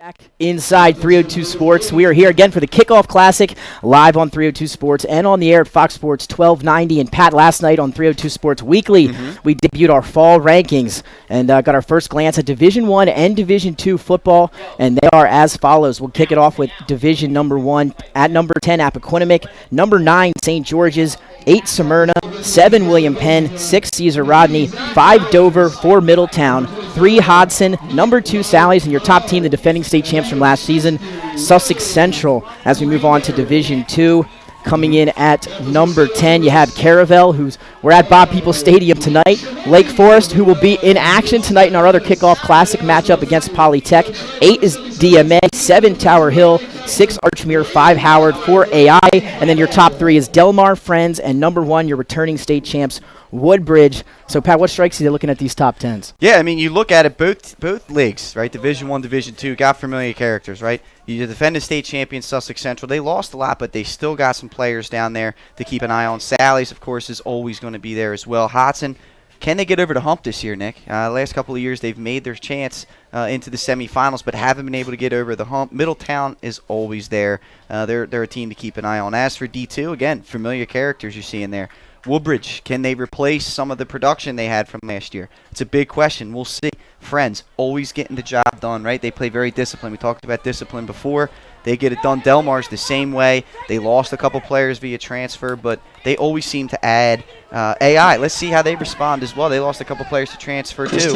Back inside 302 Sports. We are here again for the Kickoff Classic, live on 302 Sports and on the air at Fox Sports 1290. And Pat, last night on 302 Sports Weekly, we debuted our fall rankings and got our first glance at Division I and Division II football, and they are as follows. We'll kick it off with Division number 1 at number 10, Appoquinimink, number 9, St. George's, 8, Smyrna, 7, William Penn, 6, Caesar Rodney, 5, Dover, 4, Middletown, 3, Hodson, number 2, Sally's, and your top team, the defending state champs from last season, Sussex Central. As we move on to Division II, coming in at number 10, you have Caravel, we're at Bob Peoples Stadium tonight. Lake Forest, who will be in action tonight in our other Kickoff Classic matchup against Polytech. 8 is DMA, 7, Tower Hill, 6, Archmere, 5, Howard, 4, AI, and then your top 3 is Delmar, Friends, and number 1, your returning state champs, Woodbridge. So, Pat, what strikes you looking at these top 10s? Yeah, I mean, you look at it, both leagues, right? Division I, Division II, got familiar characters, right? You defended state champion Sussex Central. They lost a lot, but they still got some players down there to keep an eye on. Sally's, of course, is always going to be there as well. Hodson, can they get over the hump this year, Nick? Last couple of years, they've made their chance into the semifinals, but haven't been able to get over the hump. Middletown is always there. They're a team to keep an eye on. As for D2, again, familiar characters you're seeing there. Woodbridge, can they replace some of the production they had from last year? It's a big question. We'll see. Friends, always getting the job done, right? They play very disciplined. We talked about discipline before. They get it done. Delmar's the same way. They lost a couple players via transfer, but they always seem to add AI. Let's see how they respond as well. They lost a couple players to transfer, too.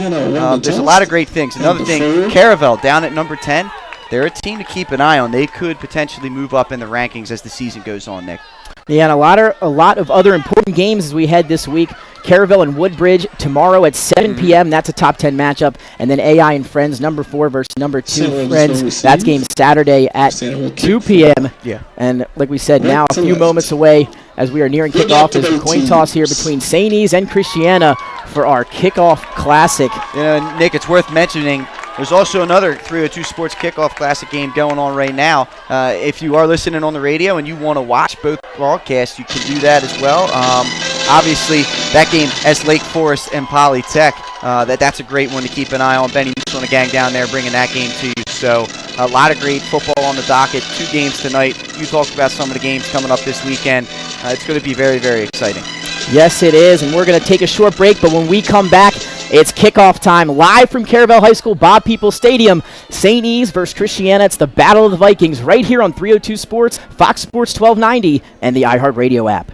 There's a lot of great things. Another thing, Caravel down at number 10. They're a team to keep an eye on. They could potentially move up in the rankings as the season goes on, Nick. Yeah, and a lot of other important games as we head this week. Caravel and Woodbridge tomorrow at 7 p.m. That's a top 10 matchup. And then AI and Friends, number 4 versus number 2 Friends. That's game Saturday at 2 p.m. Yeah. And like we said, now a few moments away as we are nearing kickoff. There's a coin toss here between St. E's and Christiana for our Kickoff Classic. Yeah, Nick, it's worth mentioning. There's also another 302 Sports Kickoff Classic game going on right now. If you are listening on the radio and you want to watch both broadcasts, you can do that as well. Obviously, that game as Lake Forest and Polytech, that's a great one to keep an eye on. Benny Mosley and the gang down there bringing that game to you. So a lot of great football on the docket. 2 games tonight. You talked about some of the games coming up this weekend. It's going to be very, very exciting. Yes, it is, and we're going to take a short break, but when we come back, it's kickoff time live from Caravel High School, Bob Peoples Stadium. St. E's versus Christiana. It's the Battle of the Vikings right here on 302 Sports, Fox Sports 1290, and the iHeartRadio app.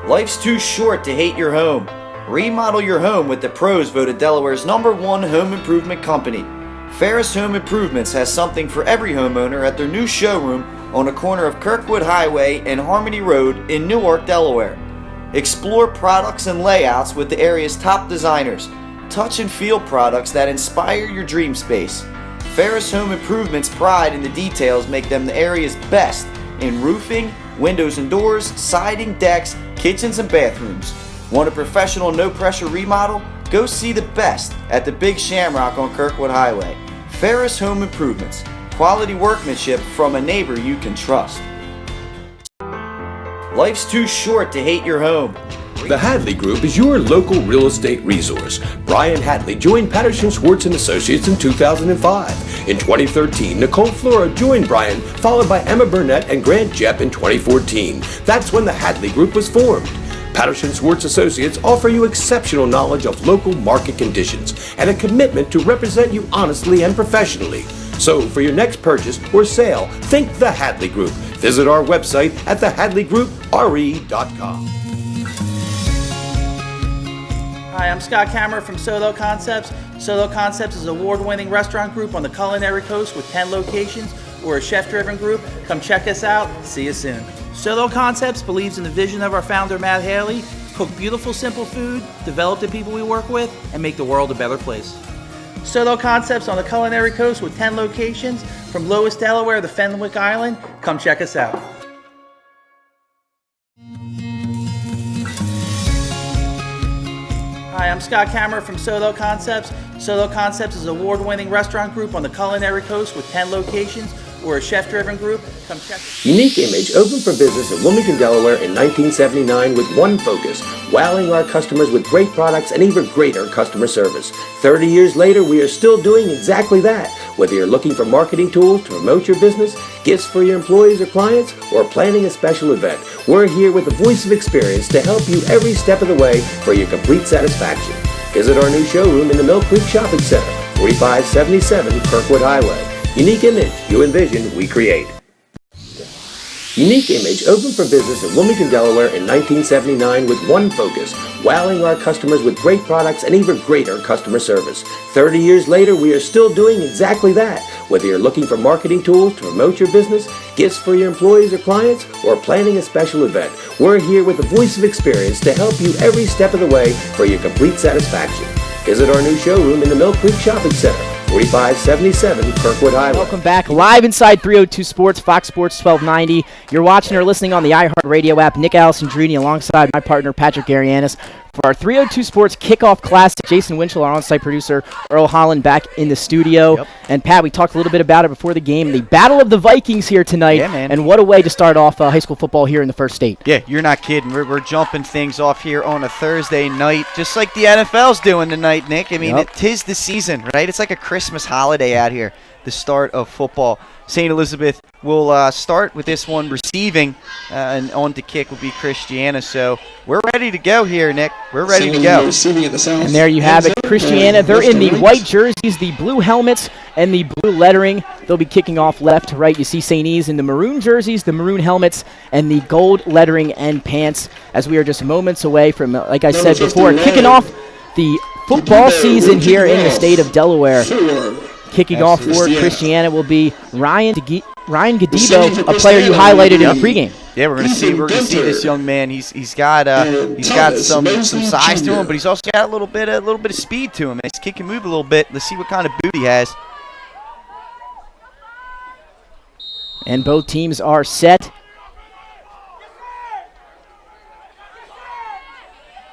Life's too short to hate your home. Remodel your home with the pros voted Delaware's #1 home improvement company. Ferris Home Improvements has something for every homeowner at their new showroom on the corner of Kirkwood Highway and Harmony Road in Newark, Delaware. Explore products and layouts with the area's top designers. Touch and feel products that inspire your dream space. Ferris Home Improvement's pride in the details make them the area's best in roofing, windows and doors, siding, decks, kitchens and bathrooms. Want a professional no-pressure remodel? Go see the best at the Big Shamrock on Kirkwood Highway. Ferris Home Improvements. Quality workmanship from a neighbor you can trust. Life's too short to hate your home. The Hadley Group is your local real estate resource. Brian Hadley joined Patterson Schwartz & Associates in 2005. In 2013, Nicole Flora joined Brian, followed by Emma Burnett and Grant Jepp in 2014. That's when the Hadley Group was formed. Patterson Schwartz Associates offer you exceptional knowledge of local market conditions and a commitment to represent you honestly and professionally. So for your next purchase or sale, think the Hadley Group. Visit our website at thehadleygroupre.com. Hi, I'm Scott Kammerer from Solo Concepts. Solo Concepts is an award-winning restaurant group on the culinary coast with 10 locations. We're a chef-driven group. Come check us out. See you soon. Solo Concepts believes in the vision of our founder, Matt Haley. Cook beautiful, simple food, develop the people we work with, and make the world a better place. Solo Concepts on the culinary coast with 10 locations from Lois, Delaware to Fenwick Island. Come check us out. Hi, I'm Scott Kammerer from Solo Concepts. Solo Concepts is an award-winning restaurant group on the culinary coast with 10 locations. We're a chef-driven group. Come check it out. Unique Image opened for business in Wilmington, Delaware in 1979 with one focus, wowing our customers with great products and even greater customer service. 30 years later, we are still doing exactly that. Whether you're looking for marketing tools to promote your business, gifts for your employees or clients, or planning a special event, we're here with the voice of experience to help you every step of the way for your complete satisfaction. Visit our new showroom in the Mill Creek Shopping Center, 4577 Kirkwood Highway. Unique image, you envision, we create. Unique Image opened for business in Wilmington, Delaware in 1979 with one focus, wowing our customers with great products and even greater customer service. 30 years later, we are still doing exactly that. Whether you're looking for marketing tools to promote your business, gifts for your employees or clients, or planning a special event, we're here with the voice of experience to help you every step of the way for your complete satisfaction. Visit our new showroom in the Mill Creek Shopping Center, 4577 Kirkwood Highway. Welcome back, live inside 302 Sports, Fox Sports 1290. You're watching or listening on the iHeartRadio app. Nick Alessandrini alongside my partner Patrick Arianis for our 302 Sports Kickoff Classic. Jason Winchell, our on-site producer, Earl Holland back in the studio. Yep. And Pat, we talked a little bit about it before the game. The Battle of the Vikings here tonight. Yeah, man. And what a way to start off high school football here in the first state. Yeah, you're not kidding. We're jumping things off here on a Thursday night, just like the NFL's doing tonight, Nick. I mean, Yep. Tis the season, right? It's like a Christmas holiday out here, the start of football. St. Elizabeth will start with this one receiving, and on to kick will be Christiana. So we're ready to go here, Nick. We're ready to go. And there you have it, Christiana. They're in the white jerseys, the blue helmets, and the blue lettering. They'll be kicking off left to right. You see St. E's in the maroon jerseys, the maroon helmets, and the gold lettering and pants, as we are just moments away from, like I said before, kicking off the football season here in the state of Delaware. Kicking off for Christiana will be Ryan Gadibo, a player you highlighted in the pregame. Yeah, we're gonna see this young man. He's got some size to him, but he's also got a little bit of speed to him. His kick can move a little bit. Let's see what kind of boot he has. And both teams are set.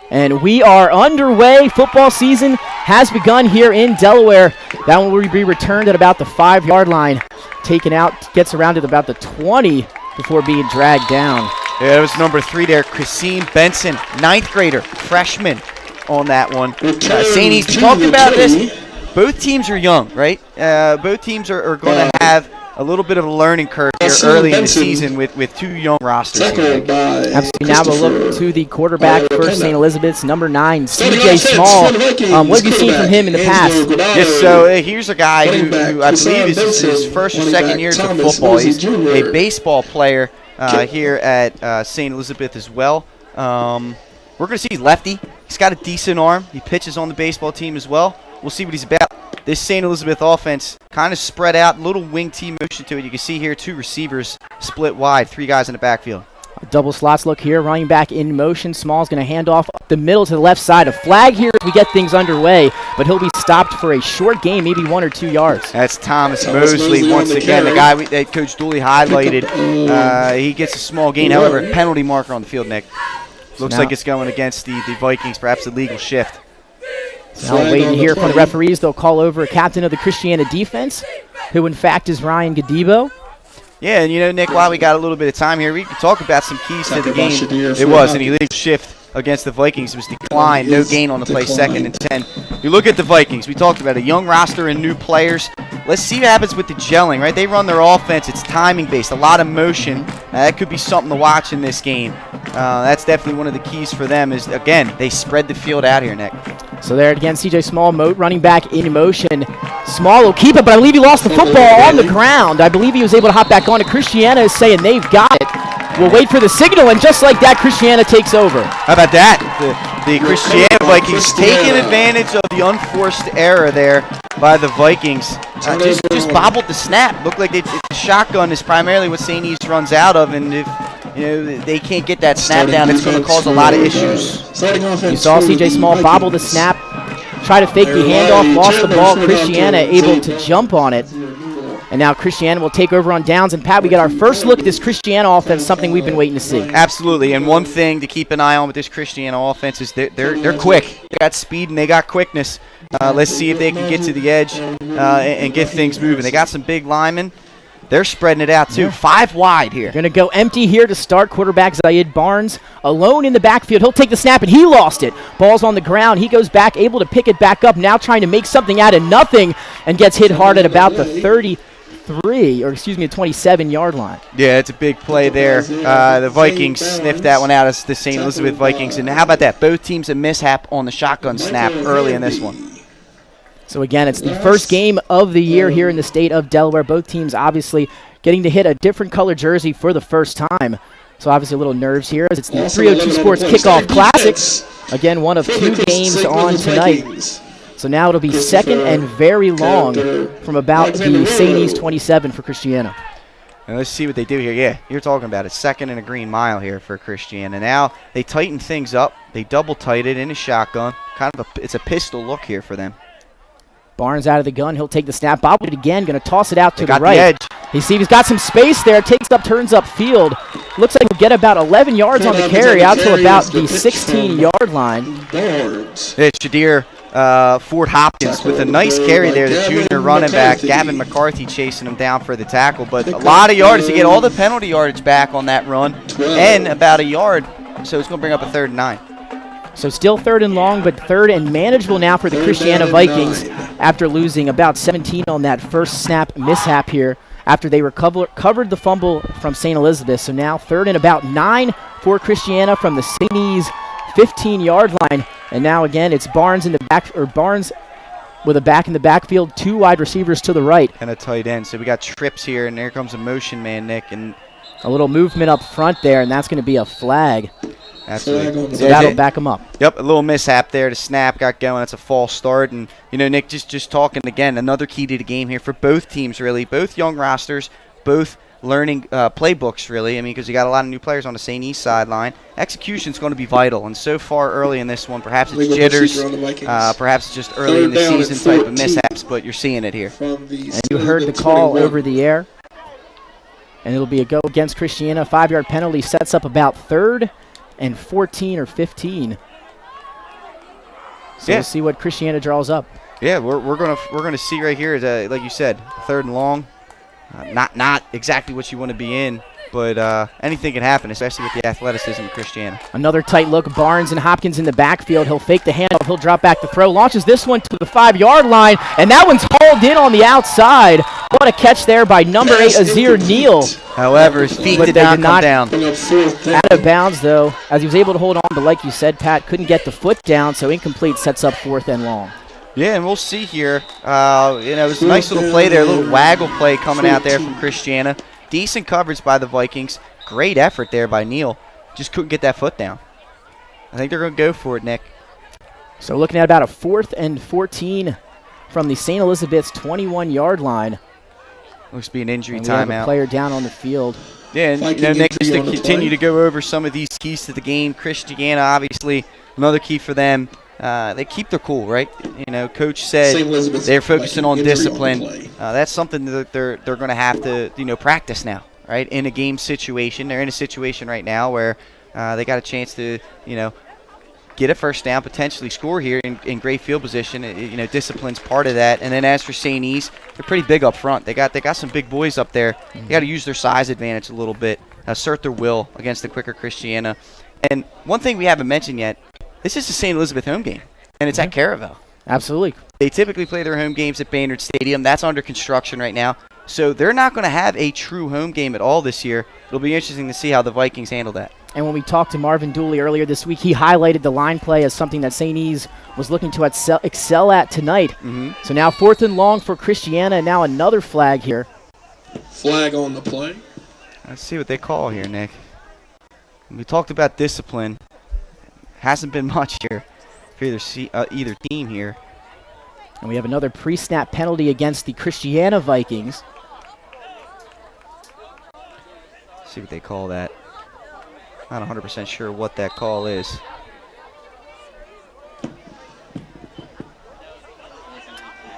And we are underway. Football season has begun here in Delaware. That one will be returned at about the 5-yard line. Taken out, gets around at about the 20 before being dragged down. Yeah, it was number 3 there, Christine Benson, 9th grader, freshman on that one. St. E's, we talked about this. Both teams are young, right? Both teams are going to have a little bit of a learning curve here early in the season with two young rosters. Absolutely. Now we'll look to the quarterback for St. Elizabeth's, number 9, CJ Small. What have you seen from him in the past? Yes, so here's a guy who I believe is his first or second year of football. He's a baseball player here at St. Elizabeth as well. We're going to see he's lefty. He's got a decent arm. He pitches on the baseball team as well. We'll see what he's about. This St. Elizabeth offense kind of spread out, little wing T motion to it. You can see here 2 receivers split wide, 3 guys in the backfield. A double slots look here, running back in motion. Small's going to hand off up the middle to the left side. A flag here as we get things underway, but he'll be stopped for a short gain, maybe 1 or 2 yards. That's Thomas Mosley once again, the guy that Coach Dooley highlighted. He gets a small gain, however, penalty marker on the field, Nick. Looks like it's going against the Vikings, perhaps a legal shift. Now waiting here for the referees. They'll call over a captain of the Christiana defense, who in fact is Ryan Gadibo. Yeah, and Nick, while we got a little bit of time here, we can talk about some keys to the game. It was an illegal shift against the Vikings. It was declined, no gain on the play, 2nd and 10. You look at the Vikings. We talked about a young roster and new players. Let's see what happens with the gelling, right? They run their offense. It's timing-based, a lot of motion. That could be something to watch in this game. That's definitely one of the keys for them is, again, they spread the field out here, Nick. So there again, CJ Small running back in motion. Small will keep it, but I believe he lost the football on the ground. I believe he was able to hop back on it. Christiana is saying they've got it. We'll wait for the signal, and just like that, Christiana takes over. How about that? The Christiana Vikings taking advantage of the unforced error there by the Vikings. Just bobbled the snap. Looked like the shotgun is primarily what St. E's runs out of, and if they can't get that snap down, it's going to cause a lot of issues. You saw CJ Small bobble the snap, try to fake the handoff, lost the ball. Christiana able to jump on it. And now Christiana will take over on downs. And Pat, we got our first look at this Christiana offense, something we've been waiting to see. Absolutely. And one thing to keep an eye on with this Christiana offense is they're quick. They got speed and they got quickness. Let's see if they can get to the edge and get things moving. They got some big linemen. They're spreading it out, too. Yeah. 5 wide here. Going to go empty here to start. Quarterback Zaid Barnes alone in the backfield. He'll take the snap, and he lost it. Ball's on the ground. He goes back, able to pick it back up, now trying to make something out of nothing, and gets hit hard at about the 27-yard line. Yeah, it's a big play there. The Vikings sniffed that one out as the St. Elizabeth Vikings. And how about that? Both teams a mishap on the shotgun snap early in this one. So again, it's the first game of the year here in the state of Delaware. Both teams obviously getting to hit a different color jersey for the first time. So obviously a little nerves here as it's the 302 Sports Kickoff Classic. Again, one of 2 games on tonight. So now it'll be second and very long from about the St. East 27 for Christiana. And let's see what they do here. Yeah, you're talking about it. Second and a green mile here for Christiana. Now they tighten things up. They double tight it in a shotgun. It's a pistol look here for them. Barnes out of the gun. He'll take the snap. Bobbled it again. Going to toss it out to the got right. the edge. He's got some space there. Turns up field. Looks like he'll get about 11 yards on the carry out to about the 16-yard line. It's Shadir Ford Hopkins with a nice carry there. The junior running back, Gavin McCarthy, chasing him down for the tackle. But a lot of yards to get all the penalty yardage back on that run and about a yard. So it's going to bring up a 3rd and 9. So still 3rd and long, but 3rd and manageable now for the Christiana Vikings after losing about 17 on that first snap mishap here after they covered the fumble from St. Elizabeth. So now 3rd and about 9 for Christiana from the St. E's 15-yard line. And now again, it's Barnes in the back, or Barnes with a back in the backfield, 2 wide receivers to the right. And a tight end. So we got trips here, and there comes a motion man, Nick. And a little movement up front there, and that's going to be a flag. Absolutely. So that'll back him up. Yep, a little mishap there. The snap got going. It's a false start. And, Nick, just talking again, another key to the game here for both teams, really. Both young rosters, both learning playbooks, really. Because you got a lot of new players on the St. East sideline. Execution's going to be vital. And so far early in this one, perhaps it's jitters, perhaps it's just early in the season type of mishaps, but you're seeing it here. And you heard the call over the air. And it'll be a go against Christiana. 5-yard penalty sets up about 3rd and 14 or 15. So we'll see what Christiana draws up. Yeah, we're gonna see right here, like you said, 3rd and long. Not exactly what you want to be in, but anything can happen, especially with the athleticism of Christiana. Another tight look. Barnes and Hopkins in the backfield. He'll fake the handoff. He'll drop back to throw. Launches this one to the 5-yard line, and that one's hauled in on the outside. What a catch there by number 8, Azir Neal. However, his feet did not come down. Out of bounds, though, as he was able to hold on, but like you said, Pat, couldn't get the foot down, so incomplete sets up 4th and long. Yeah, and we'll see here. It was a nice little play there, a little waggle play coming out there from Christiana. Decent coverage by the Vikings. Great effort there by Neal. Just couldn't get that foot down. I think they're going to go for it, Nick. So looking at about a 4th and 14 from the St. Elizabeth's 21-yard line. Looks to be an injury and we have a timeout. Player down on the field. Yeah, and Nick, just to continue to go over some of these keys to the game. Christiana, obviously, another key for them. They keep their cool, right? Coach said they're focusing on discipline. That's something that they're going to have to, practice now, right? In a game situation, they're in a situation right now where they got a chance to, get a first down, potentially score here in great field position. Discipline's part of that. And then as for St. E's, they're pretty big up front. They got some big boys up there. They got to use their size advantage a little bit, assert their will against the quicker Christiana. And one thing we haven't mentioned yet. This is the St. Elizabeth home game, and it's at Caravel. Absolutely. They typically play their home games at Baynard Stadium. That's under construction right now. So they're not going to have a true home game at all this year. It'll be interesting to see how the Vikings handle that. And when we talked to Marvin Dooley earlier this week, he highlighted the line play as something that St. E's was looking to excel at tonight. So now 4th and long for Christiana, and now another flag here. Flag on the play. Let's see what they call here, Nick. We talked about discipline. Hasn't been much here for either team here. And we have another pre-snap penalty against the Christiana Vikings. Let's see what they call that. Not 100% sure what that call is.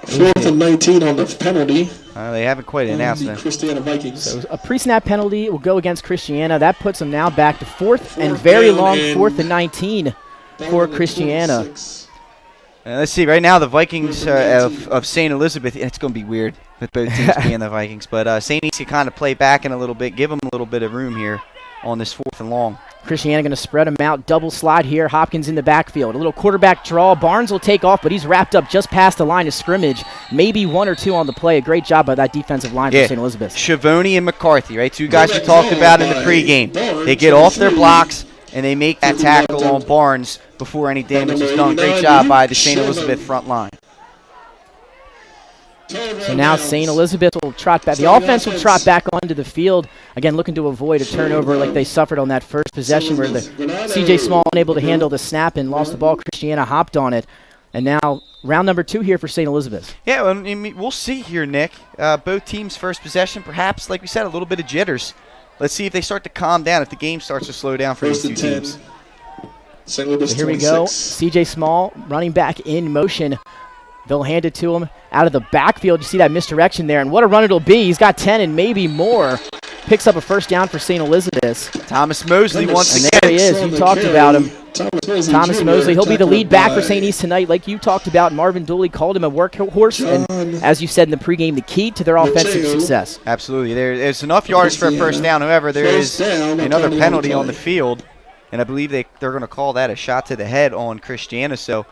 Fourth and 19 on the penalty. They haven't quite announced that. Christiana Vikings. So a pre-snap penalty will go against Christiana. That puts them now back to 4th and very long 4th and 19 for Christiana. Let's see. Right now, the Vikings of St. Elizabeth. It's going to be weird with both teams being the Vikings, but St. East can kind of play back in a little bit, give them a little bit of room here on this 4th and long. Christiana going to spread them out, double slide here. Hopkins in the backfield. A little quarterback draw. Barnes will take off, but he's wrapped up just past the line of scrimmage. Maybe 1 or 2 on the play. A great job by that defensive line for St. Elizabeth. Schiavone and McCarthy, right? 2 guys we talked about in the pregame. They get off their blocks, and they make that tackle on Barnes before any damage is done. Great job by the St. Elizabeth front line. So now St. Elizabeth will trot back. The offense will trot back onto the field. Again, looking to avoid a turnover like they suffered on that first possession where the C.J. Small unable to handle the snap and lost the ball. Christiana hopped on it. And now round number 2 here for St. Elizabeth. Yeah, well, I mean, we'll see here, Nick. Both teams' first possession, perhaps, like we said, a little bit of jitters. Let's see if they start to calm down, if the game starts to slow down for these 2 teams. So here we go. C.J. Small running back in motion. They'll hand it to him out of the backfield. You see that misdirection there, and what a run it'll be. He's got 10 and maybe more. Picks up a first down for St. Elizabeth. Thomas Mosley once again. And there he is. You talked about him. Thomas Mosley. He'll be the lead back for St. East tonight. Like you talked about, Marvin Dooley called him a workhorse, and as you said in the pregame, the key to their offensive success. Absolutely. There's enough yards for a first down. However, there is another penalty on the field, and I believe they're going to call that a shot to the head on Christiana, so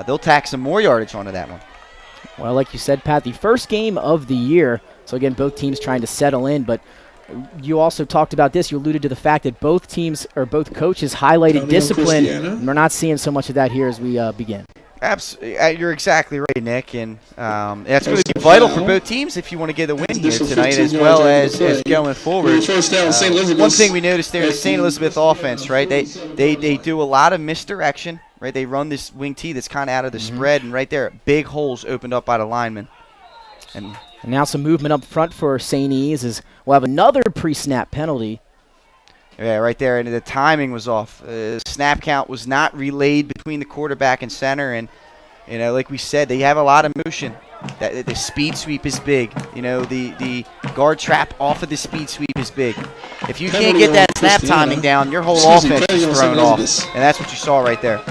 they'll tack some more yardage onto that one. Well, like you said, Pat, the first game of the year. So, again, both teams trying to settle in. But you also talked about this. You alluded to the fact that both teams or both coaches highlighted discipline. And we're not seeing so much of that here as we begin. Absolutely. You're exactly right, Nick. And that's going to be vital for both teams if you want to get a win here tonight as well as going forward. One thing we noticed there is the St. Elizabeth offense, right? They do a lot of misdirection. Right, they run this wing T that's kind of out of the spread, and right there, big holes opened up by the linemen. And now some movement up front for St. E's as we'll have another pre-snap penalty. Yeah, right there, and the timing was off. Snap count was not relayed between the quarterback and center, and like we said, they have a lot of motion. The speed sweep is big. The guard trap off of the speed sweep is big. If you can't get that snap timing down, your whole offense is thrown off, and that's what you saw right there.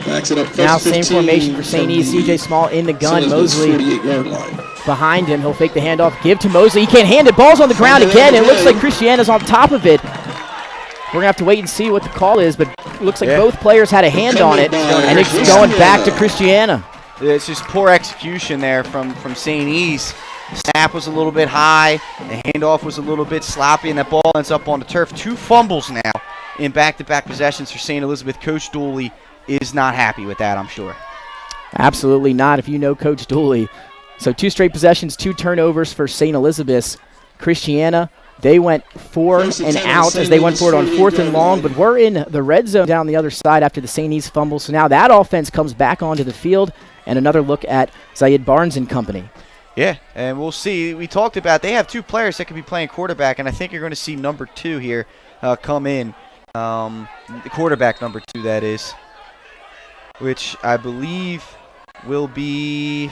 Now same formation for St. E. C.J. Small in the gun. Mosley behind him. He'll fake the handoff. Give to Mosley. He can't hand it. Ball's on the ground again. It looks like Christiana's on top of it. We're going to have to wait and see what the call is, but it looks like both players had a hand on it, and it's going back to Christiana. It's just poor execution there from St. E's. Snap was a little bit high. The handoff was a little bit sloppy, and that ball ends up on the turf. 2 fumbles now in back-to-back possessions for St. Elizabeth. Coach Dooley is not happy with that, I'm sure. Absolutely not, if you know Coach Dooley. So 2 straight possessions, 2 turnovers for St. Elizabeth's. Christiana, they went 4 and out as they went for it on 4th and long, but we're in the red zone down the other side after the St. E's fumble. So now that offense comes back onto the field, and another look at Zayed Barnes and company. Yeah, and we'll see. We talked about they have 2 players that could be playing quarterback, and I think you're going to see number 2 here come in. The quarterback number 2, that is, which I believe will be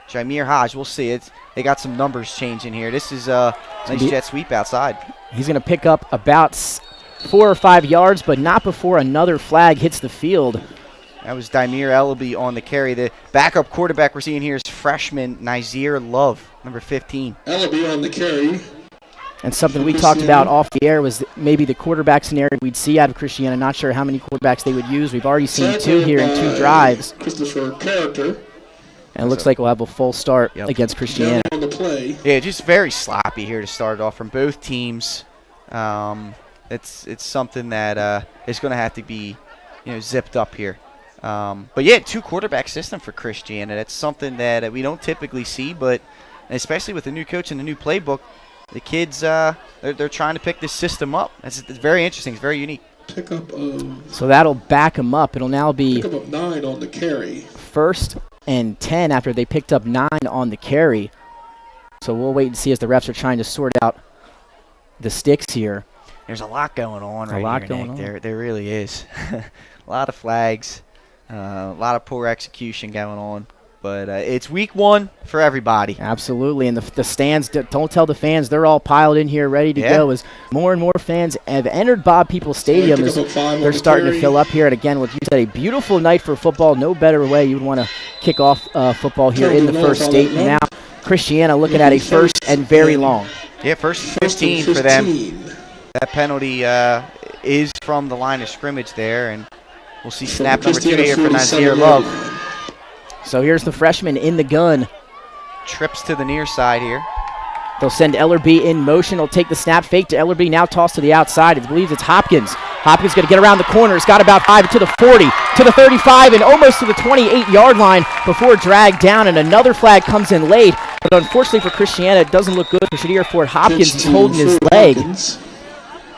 Jameer Hodge. We'll see. They got some numbers changing here. This is a nice jet sweep outside. He's going to pick up about 4 or 5 yards, but not before another flag hits the field. That was Daimir Ellaby on the carry. The backup quarterback we're seeing here is freshman Nazir Love, number 15. Ellaby on the carry. And something we talked about off the air was maybe the quarterback scenario we'd see out of Christiana. Not sure how many quarterbacks they would use. We've already seen 2 here in 2 drives. Christopher Character. And it looks like we'll have a full start against Christiana. On the play. Yeah, just very sloppy here to start off from both teams. It's something that is going to have to be zipped up here. But yeah, 2 quarterback system for Christiana. That's something that we don't typically see, but especially with the new coach and the new playbook, the kids they're trying to pick this system up. It's very interesting. It's very unique. So that'll back them up. It'll now be pick up 9 on the carry. 1st and 10 after they picked up 9 on the carry. So we'll wait and see as the refs are trying to sort out the sticks here. There's a lot going on right here, Nick. There really is. A lot of flags, a lot of poor execution going on. But it's week 1 for everybody. Absolutely, and the stands, don't tell the fans, they're all piled in here ready to go as more and more fans have entered Bob Peoples Stadium as they're starting to fill up here. And again, what you said, a beautiful night for football. No better way you would want to kick off football here in the first state. And now Christiana looking at a first and very long. Yeah, first and 15 for them. That penalty is from the line of scrimmage there, and we'll see snap number 2 here for Nazir Love. So here's the freshman in the gun. Trips to the near side here. They'll send Ellerby in motion. He'll take the snap, fake to Ellerby, now tossed to the outside. I believe it's Hopkins. Hopkins going to get around the corner. He's got about 5 to the 40, to the 35, and almost to the 28-yard line before dragged down, and another flag comes in late. But unfortunately for Christiana, it doesn't look good for Shadir Ford Hopkins. He's holding his leg.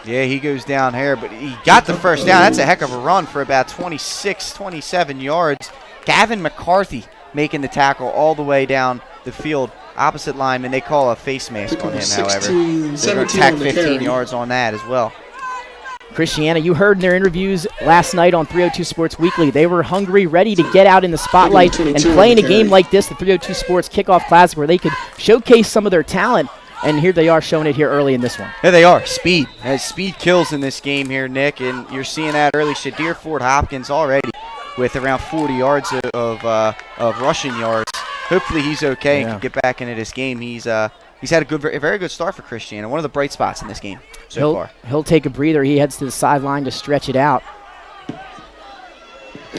Yeah, he goes down here, but he got the first down. That's a heck of a run for about 26, 27 yards. Gavin McCarthy making the tackle all the way down the field, opposite line, and they call a face mask on him, however. They're going to tack 15 yards on that as well. Christiana, you heard in their interviews last night on 302 Sports Weekly, they were hungry, ready to get out in the spotlight and play in a game like this, the 302 Sports Kickoff Classic, where they could showcase some of their talent. And here they are showing it here early in this one. Yeah, they are. Speed. Speed kills in this game here, Nick, and you're seeing that early. Shadir Ford Hopkins already with around 40 yards of rushing yards. Hopefully he's okay and can get back into this game. He's had a very good start for Christiana. One of the bright spots in this game so far. He'll take a breather. He heads to the sideline to stretch it out.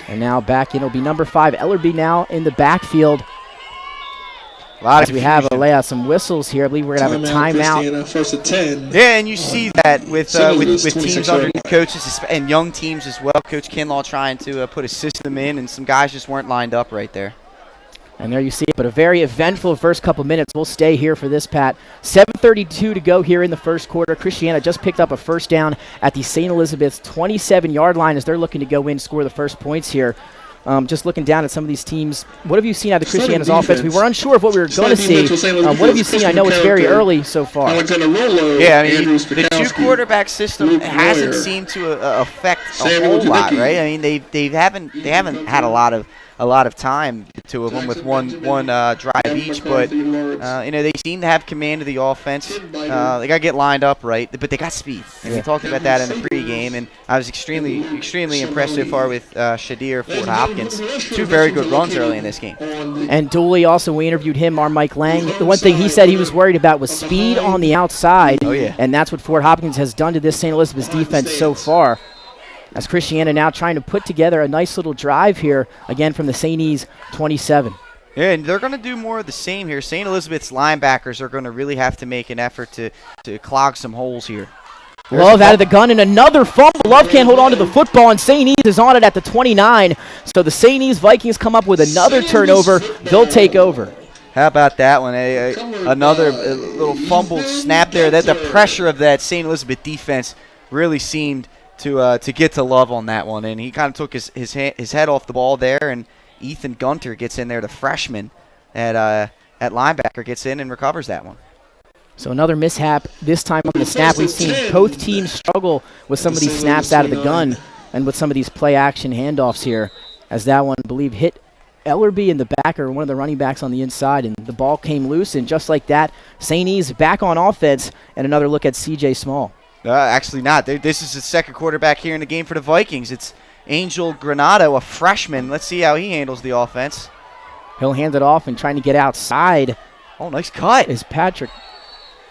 And now back in, it'll be number 5, Ellerby now in the backfield. As we have some whistles here, I believe we're going to have a timeout. First and 10. Yeah, and you see that with teams under new coaches and young teams as well. Coach Kinlaw trying to put a system in, and some guys just weren't lined up right there. And there you see it, but a very eventful first couple minutes. We'll stay here for this, Pat. 7:32 to go here in the first quarter. Christiana just picked up a first down at the St. Elizabeth's 27-yard line as they're looking to go in and score the first points here. Just looking down at some of these teams, what have you seen out of Christiana's offense? We were unsure of what we were going to see. What have you seen? I know it's very early so far. Rolo, yeah, I mean, the 2-quarterback system hasn't seemed to affect a whole lot, right? I mean, they haven't had a lot of time, the two of them, with one drive each, but they seem to have command of the offense. They got to get lined up right, but they got speed, and we talked about that in the pregame, and I was extremely impressed so far with Shadir Ford Hopkins. 2 very good runs early in this game. And Dooley also, we interviewed him, our Mike Lang. The one thing he said he was worried about was speed on the outside, and that's what Ford Hopkins has done to this St. Elizabeth's defense so far. As Christiana now trying to put together a nice little drive here, again from the St. E's 27. Yeah, and they're going to do more of the same here. St. Elizabeth's linebackers are going to really have to make an effort to clog some holes here. Love out of the gun and another fumble. Love can't hold on to the football, and St. E's is on it at the 29. So the St. E's Vikings come up with another turnover. They'll take over. How about that one? Another little fumble snap there. That the pressure of that St. Elizabeth defense really seemed to get to Love on that one, and he kind of took his head off the ball there, and Ethan Gunter gets in there, the freshman at linebacker, gets in and recovers that one. So another mishap, this time on the snap. We've seen both teams struggle with some of these snaps out of the gun and with some of these play-action handoffs here, as that one, I believe, hit Ellerby in the back, or one of the running backs on the inside, and the ball came loose, and just like that, St. E's back on offense, and another look at C.J. Small. Actually not. This is the second quarterback here in the game for the Vikings. It's Angel Granado, a freshman. Let's see how he handles the offense. He'll hand it off and trying to get outside. Oh, nice cut. Is Patrick.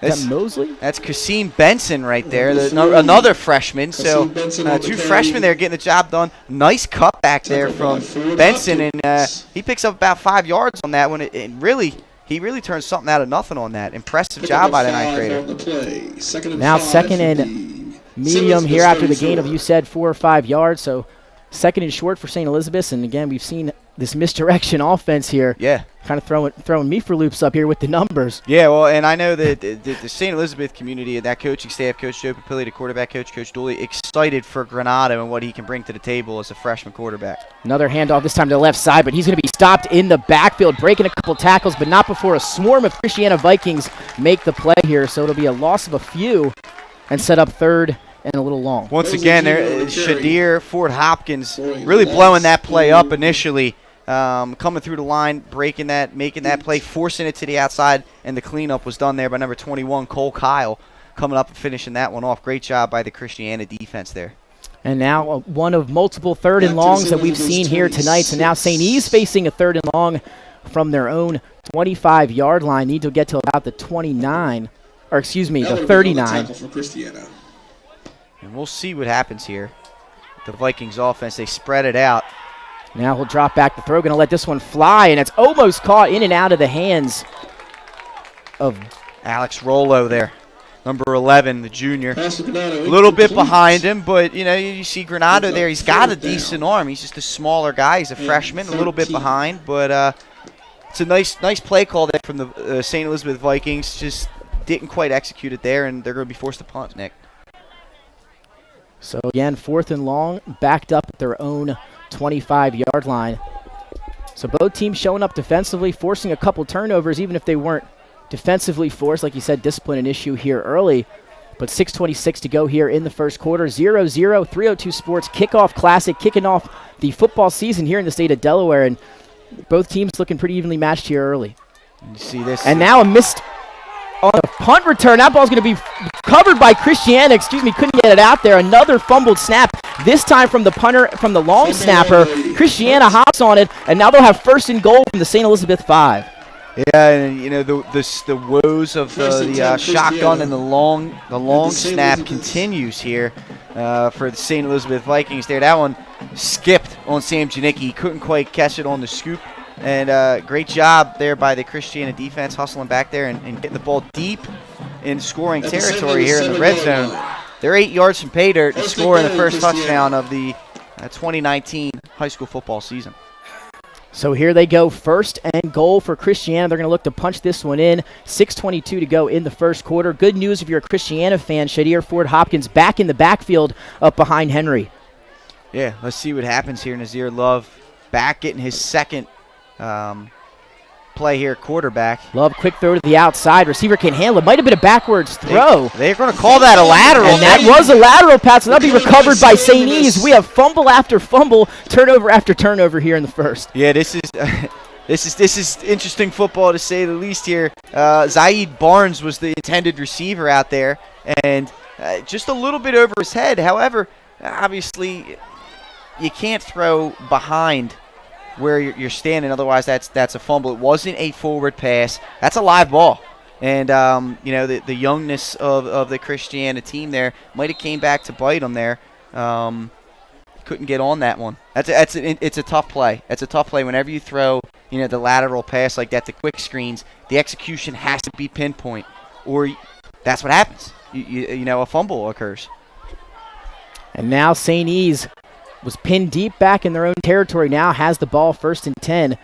Is that Mosley? That's Kasim Benson right there, another freshman. So 2 freshmen there getting the job done. Nice cut back there from Benson, and he picks up about 5 yards on that one. He really turned something out of nothing on that. Impressive job by the ninth grader. Now second and medium here after the gain of, you said, 4 or 5 yards. So second and short for St. Elizabeth's. And again, we've seen this misdirection offense here. Yeah. Kind of throwing me for loops up here with the numbers. Yeah, well, and I know that the St. Elizabeth community and that coaching staff, Coach Joe Papilli, the quarterback coach, Coach Dooley, excited for Granado and what he can bring to the table as a freshman quarterback. Another handoff, this time to the left side, but he's going to be stopped in the backfield, breaking a couple tackles, but not before a swarm of Christiana Vikings make the play here. So it'll be a loss of a few and set up third and a little long. Once again, Shadir Ford Hopkins really blowing that play up initially. coming through the line, breaking that, making that play, forcing it to the outside, and the cleanup was done there by number 21, Cole Kyle, coming up and finishing that one off. Great job by the Christiana defense there. And now one of multiple third and longs that we've seen here tonight. So now St. E's facing a third and long from their own 25-yard line. Need to get to about the 29, or excuse me, the 39. For Christiana. And we'll see what happens here. The Vikings offense, they spread it out. Now he'll drop back the throw. Going to let this one fly, and it's almost caught in and out of the hands of Alex Rolo there. Number 11, the junior. Pass to Granado, A little bit incomplete. behind him, but, you see Granado there. He's got a decent arm. He's just a smaller guy. He's a freshman, a little bit behind. But it's a nice play call there from the St. Elizabeth Vikings. Just didn't quite execute it there, and they're going to be forced to punt, Nick. So again, 4th and long, backed up at their own 25-yard line. So both teams showing up defensively, forcing a couple turnovers, even if they weren't defensively forced. Like you said, discipline an issue here early. But 6:26 to go here in the first quarter. 0-0, 302 Sports Kickoff Classic, kicking off the football season here in the state of Delaware. And both teams looking pretty evenly matched here early. You see this. And now a missed on a punt return. That ball's going to be covered by Christiana. Couldn't get it out there. Another fumbled snap, this time from the punter, from the long snapper. Christiana hops on it, and now they'll have 1st and goal from the St. Elizabeth 5. Yeah, and the woes of the shotgun and the long snap continues here for the St. Elizabeth Vikings there. That one skipped on Sam Janicki. He couldn't quite catch it on the scoop. And great job there by the Christiana defense, hustling back there and getting the ball deep in scoring territory here in the red zone. They're 8 yards from pay dirt to score in the first touchdown of the 2019 high school football season. So here they go, 1st and goal for Christiana. They're going to look to punch this one in. 6:22 to go in the first quarter. Good news if you're a Christiana fan. Shadir Ford Hopkins back in the backfield up behind Henry. Yeah, let's see what happens here. Nazir Love back getting his second play here, quarterback. Love, quick throw to the outside. Receiver can't handle it. Might have been a backwards throw. They're going to call that a lateral. And that was a lateral pass, and that'll be recovered by St. E's. We have fumble after fumble, turnover after turnover here in the first. Yeah, this is interesting football to say the least here. Zaid Barnes was the intended receiver out there, and just a little bit over his head. However, obviously, you can't throw behind where you're standing, otherwise that's a fumble. It wasn't a forward pass. That's a live ball. And, the youngness of the Christiana team there might have came back to bite them there. Couldn't get on that one. It's a tough play. It's a tough play whenever you throw, the lateral pass like that, the quick screens. The execution has to be pinpoint, or that's what happens. A fumble occurs. And now St. E's was pinned deep back in their own territory, now has the ball 1st and 10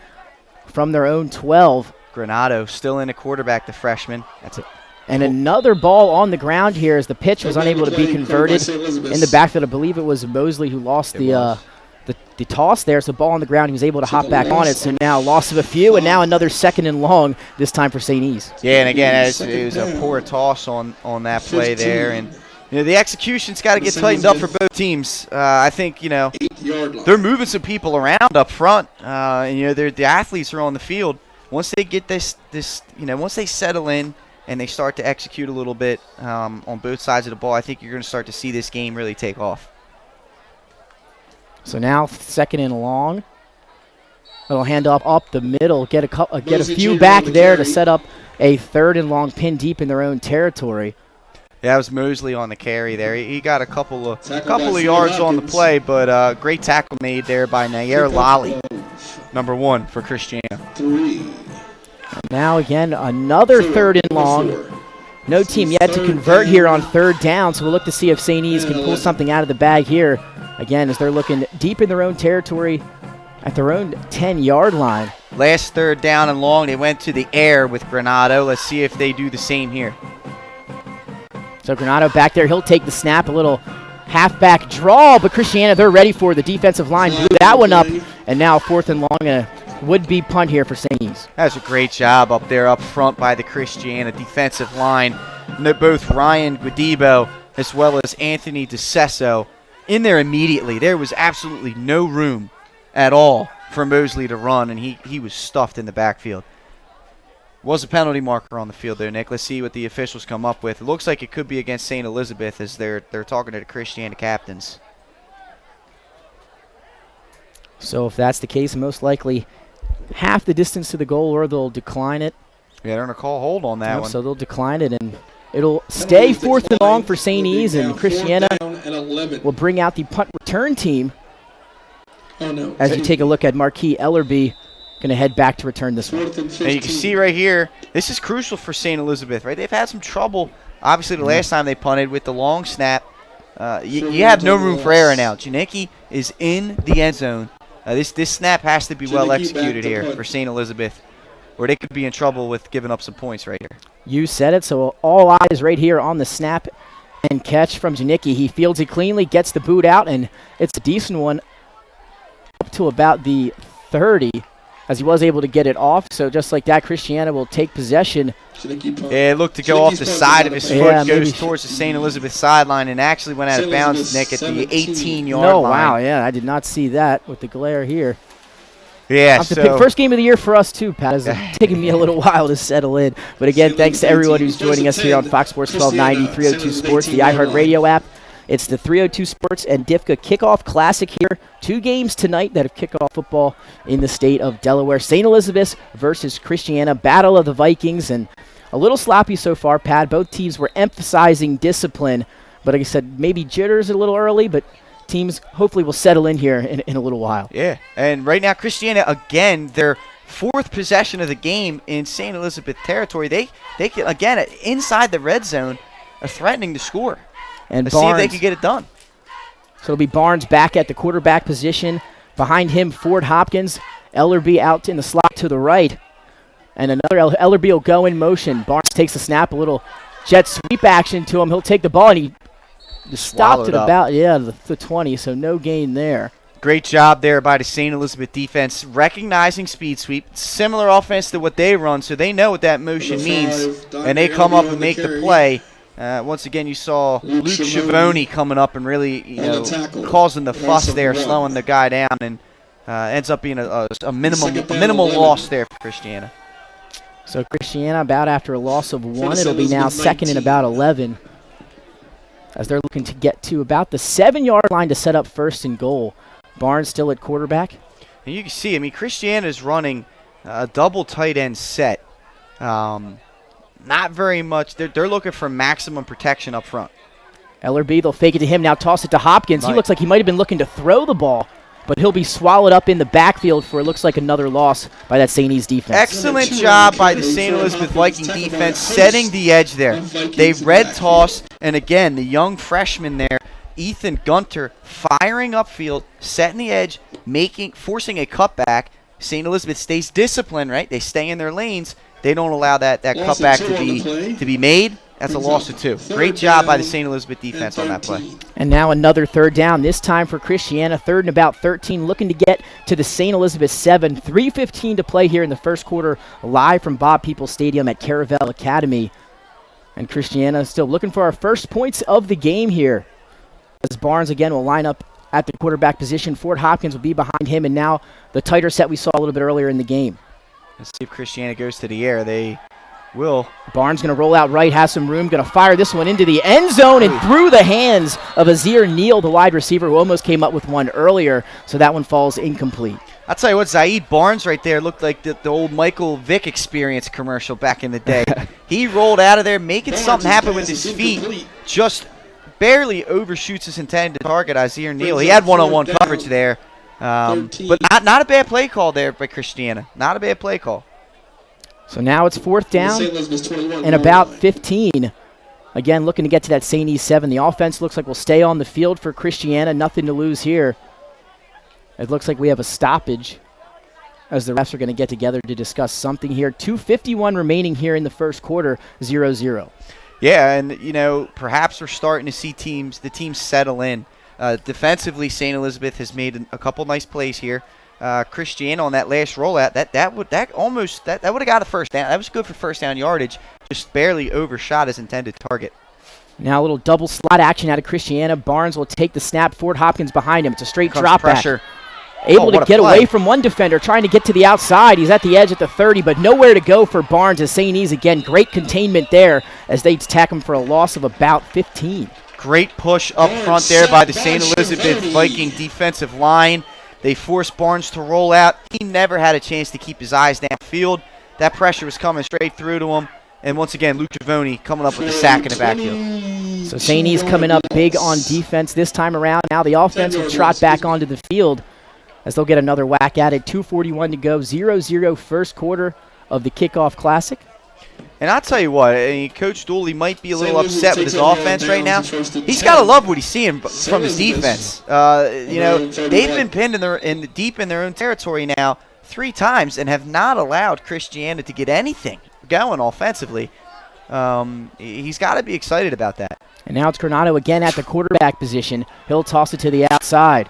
from their own 12. Granado still in a quarterback, the freshman. And another ball on the ground here as the pitch was unable to be converted in the backfield. I believe it was Mosley who lost the toss there. So ball on the ground, he was able to hop back on it. So now loss of a few, and now another 2nd and long, this time for St. E's. Yeah, and again, it was a poor toss on that play there. And the execution's got to get tightened up for both teams. I think, they're moving some people around up front. And, the athletes are on the field. Once they get this, once they settle in and they start to execute a little bit on both sides of the ball, I think you're going to start to see this game really take off. So now 2nd and long. Little handoff up the middle. Get a few back there to set up a 3rd and long, pin deep in their own territory. Yeah, that was Mosley on the carry there. He got a couple of yards on the play, but great tackle made there by Nair Lally, number 1 for Christiana. 3. Now again, another 3rd and long. No team yet to convert here on 3rd down, so we'll look to see if St. E's can pull something out of the bag here. Again, as they're looking deep in their own territory at their own 10-yard line. Last 3rd down and long, they went to the air with Granado. Let's see if they do the same here. So Granado back there, he'll take the snap, a little halfback draw, but Christiana, they're ready for the defensive line. Blew that one up, and now 4th and long, a would-be punt here for St. E's. That's a great job up there up front by the Christiana defensive line. Both Ryan Guadibo as well as Anthony DeCesso in there immediately. There was absolutely no room at all for Mosley to run, and he was stuffed in the backfield. Was a penalty marker on the field there, Nick. Let's see what the officials come up with. It looks like it could be against St. Elizabeth as they're talking to the Christiana captains. So if that's the case, most likely half the distance to the goal, or they'll decline it. Yeah, they're going to call hold on that one. So they'll decline it, and it'll stay 4th and long for St. E's, and Christiana will bring out the punt return team. As you take a look at Marquis Ellerby, going to head back to return this one. And you can see right here, this is crucial for St. Elizabeth, right? They've had some trouble, obviously, the last time they punted with the long snap. You have no room for error now. Janicki is in the end zone. This snap has to be well executed here for St. Elizabeth, or they could be in trouble with giving up some points right here. You said it, so all eyes right here on the snap and catch from Janicki. He fields it cleanly, gets the boot out, and it's a decent one up to about the 30, as he was able to get it off. So just like that, Christiana will take possession. Yeah, it looked to go off the side of his foot, goes towards the St. Elizabeth sideline, and actually went out of bounds, Nick, at the 18-yard line. No, wow, yeah, I did not see that with the glare here. Yeah, first game of the year for us too, Pat. It's taking me a little while to settle in. But again, thanks to everyone who's joining us here on Fox Sports 1290, 302 Sports, the iHeartRadio app. It's the 302 Sports and DIFCA Kickoff Classic here. 2 games tonight that have kicked off football in the state of Delaware. St. Elizabeth versus Christiana, battle of the Vikings, and a little sloppy so far, Pat. Both teams were emphasizing discipline, but like I said, maybe jitters a little early, but teams hopefully will settle in here in a little while. Yeah, and right now Christiana, again, their 4th possession of the game in St. Elizabeth territory. They can, again, inside the red zone, are threatening to score. And Let's see if they can get it done. So it'll be Barnes back at the quarterback position. Behind him, Ford Hopkins. Ellerby out in the slot to the right. And another Ellerby will go in motion. Barnes takes the snap, a little jet sweep action to him. He'll take the ball, and he stopped at about the 20, so no gain there. Great job there by the St. Elizabeth defense, recognizing speed sweep. Similar offense to what they run, so they know what that motion means, and they come up and make the play. Once again, you saw Luke Schiavone coming up and really, causing the fuss there, slowing the guy down, and ends up being a minimal loss there for Christiana. So Christiana, about after a loss of 1, it'll be now 2nd and about 11, as they're looking to get to about the 7-yard line to set up 1st and goal. Barnes still at quarterback. And you can see, Christiana is running a double tight end set. Not very much. They're looking for maximum protection up front. Ellerby, they'll fake it to him. Now toss it to Hopkins. He looks like he might have been looking to throw the ball, but he'll be swallowed up in the backfield for it looks like another loss by that St. E's defense. Excellent job by the St. Elizabeth Viking defense setting the edge there. They red toss, and again, the young freshman there, Ethan Gunter, firing upfield, setting the edge, forcing a cutback. St. Elizabeth stays disciplined, right? They stay in their lanes. They don't allow that cutback to be made. That's a loss of 2. Great job by the St. Elizabeth defense on that play. And now another 3rd down, this time for Christiana. 3rd and about 13, looking to get to the St. Elizabeth 7. 3:15 to play here in the first quarter, live from Bob Peoples Stadium at Caravel Academy. And Christiana still looking for our first points of the game here, as Barnes again will line up at the quarterback position. Ford Hopkins will be behind him, and now the tighter set we saw a little bit earlier in the game. Let's see if Christiana goes to the air. They will. Barnes going to roll out right, has some room, going to fire this one into the end zone and through the hands of Azir Neal, the wide receiver, who almost came up with one earlier, so that one falls incomplete. I'll tell you what, Zaid Barnes right there looked like the old Michael Vick Experience commercial back in the day. He rolled out of there, making something happen with his feet, just barely overshoots his intended target, Azir Neal. He had one-on-one coverage there. But not a bad play call there by Christiana. Not a bad play call. So now it's 4th down and about 15. Again, looking to get to that St. E's 7. The offense looks like we'll stay on the field for Christiana. Nothing to lose here. It looks like we have a stoppage, as the refs are going to get together to discuss something here. 2:51 remaining here in the first quarter, 0-0. Yeah, and, perhaps we're starting to see the teams settle in. Defensively, St. Elizabeth has made a couple nice plays here. Christiana on that last rollout, that would have got a first down. That was good for first down yardage. Just barely overshot his intended target. Now a little double slot action out of Christiana. Barnes will take the snap. Ford Hopkins behind him. It's a straight drop pressure. able to what a get play. away from one defender, trying to get to the outside. He's at the edge at the 30, but nowhere to go for Barnes as St. E's again. Great containment there as they attack him for a loss of about 15. Great push up front there by the St. Elizabeth Viking defensive line. They forced Barnes to roll out. He never had a chance to keep his eyes downfield. That pressure was coming straight through to him. And once again, Luke Giavoni coming up with a sack in the backfield. So St. E's coming up big on defense this time around. Now the offense will trot back onto the field as they'll get another whack at it. 2:41 to go, 0-0 first quarter of the Kickoff Classic. And I'll tell you what, I mean, Coach Dooley might be a little upset with his offense right now. He's got to love what he's seeing from his defense. They've been pinned deep in their own territory now 3 times and have not allowed Christiana to get anything going offensively. He's got to be excited about that. And now it's Granado again at the quarterback position. He'll toss it to the outside,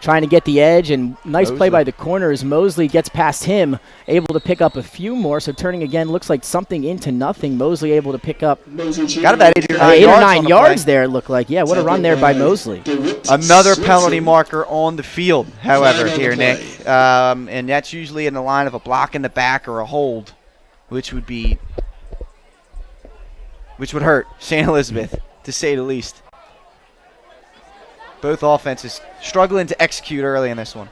trying to get the edge, and nice play by the corner as Mosley gets past him, able to pick up a few more. So turning again, looks like something into nothing. Mosley able to pick up Got about 8 or 9 yards there, it looked like. Yeah, what a run there by Mosley. Another penalty marker on the field, however, here, Nick. And that's usually in the line of a block in the back or a hold, which would hurt St. Elizabeth, to say the least. Both offenses struggling to execute early in this one.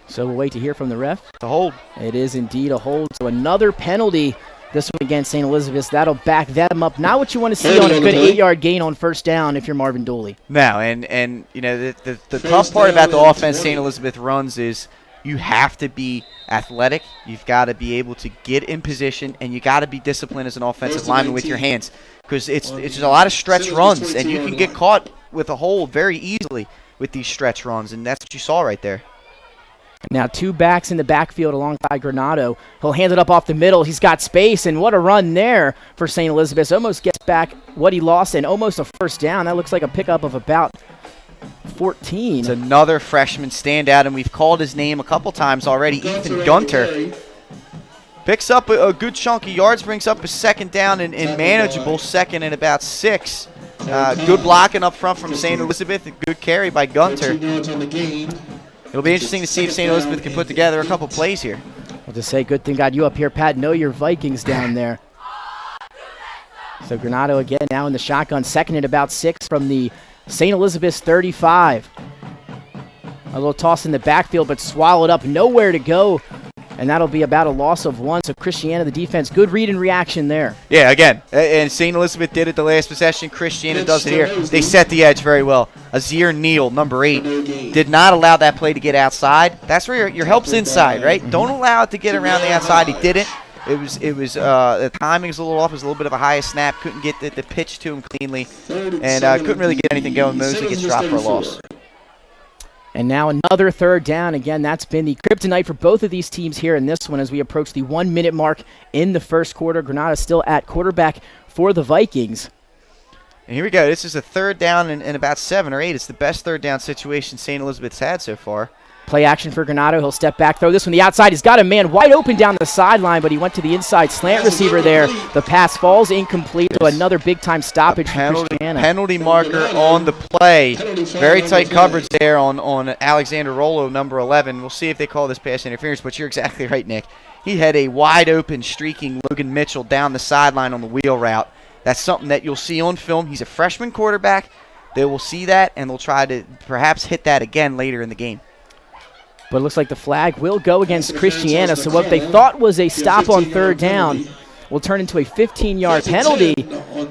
So we'll wait to hear from the ref. The hold. It is indeed a hold. So another penalty, this one against St. Elizabeth. That'll back them up. Not what you want to see on a good 8-yard gain on first down if you're Marvin Dooley. No, and you know, the tough part about the offense St. Elizabeth runs is you have to be athletic. You've got to be able to get in position, and you got to be disciplined as an offensive lineman with your hands, because it's just a lot of stretch runs, and you can get caught with a hold very easily with these stretch runs, and that's what you saw right there. Now 2 backs in the backfield alongside Granado. He'll hand it up off the middle. He's got space, and what a run there for St. Elizabeth. Almost gets back what he lost and almost a first down. That looks like a pickup of about 14. It's another freshman standout, and we've called his name a couple times already. Ethan Gunter picks up a good chunk of yards, brings up a second down and manageable second and about 6. Good blocking up front from St. Elizabeth. A good carry by Gunter. It'll be interesting to see if St. Elizabeth can put together a couple plays here. I'll just say, good thing got you up here, Pat. Know your Vikings down there. So Granado again now in the shotgun, second and about 6 from the St. Elizabeth's 35. A little toss in the backfield, but swallowed up, nowhere to go. And that'll be about a loss of 1. So Christiana, the defense, good read and reaction there. Yeah, again, and St. Elizabeth did it the last possession. Christiana does it here. They set the edge very well. Azir Neal, number 8, did not allow that play to get outside. That's where your help's inside, right? Don't allow it to get around the outside. He didn't. It was the timing was a little off. It was a little bit of a high snap. Couldn't get the pitch to him cleanly, and couldn't really get anything going. Mosley gets dropped for a loss. And now another third down. Again, that's been the kryptonite for both of these teams here in this one as we approach the 1-minute mark in the first quarter. Granada still at quarterback for the Vikings. And here we go. This is a third down and about 7 or 8. It's the best third down situation St. Elizabeth's had so far. Play action for Granado. He'll step back, throw this from the outside. He's got a man wide open down the sideline, but he went to the inside slant receiver there. The pass falls incomplete, so another big-time stoppage for Christiana. Penalty marker on the play. Very tight coverage there on Alexander Rolo, number 11. We'll see if they call this pass interference, but you're exactly right, Nick. He had a wide-open, streaking Logan Mitchell down the sideline on the wheel route. That's something that you'll see on film. He's a freshman quarterback. They will see that, and they'll try to perhaps hit that again later in the game. But it looks like the flag will go against Christiana, so what they thought was a stop on third down will turn into a 15-yard penalty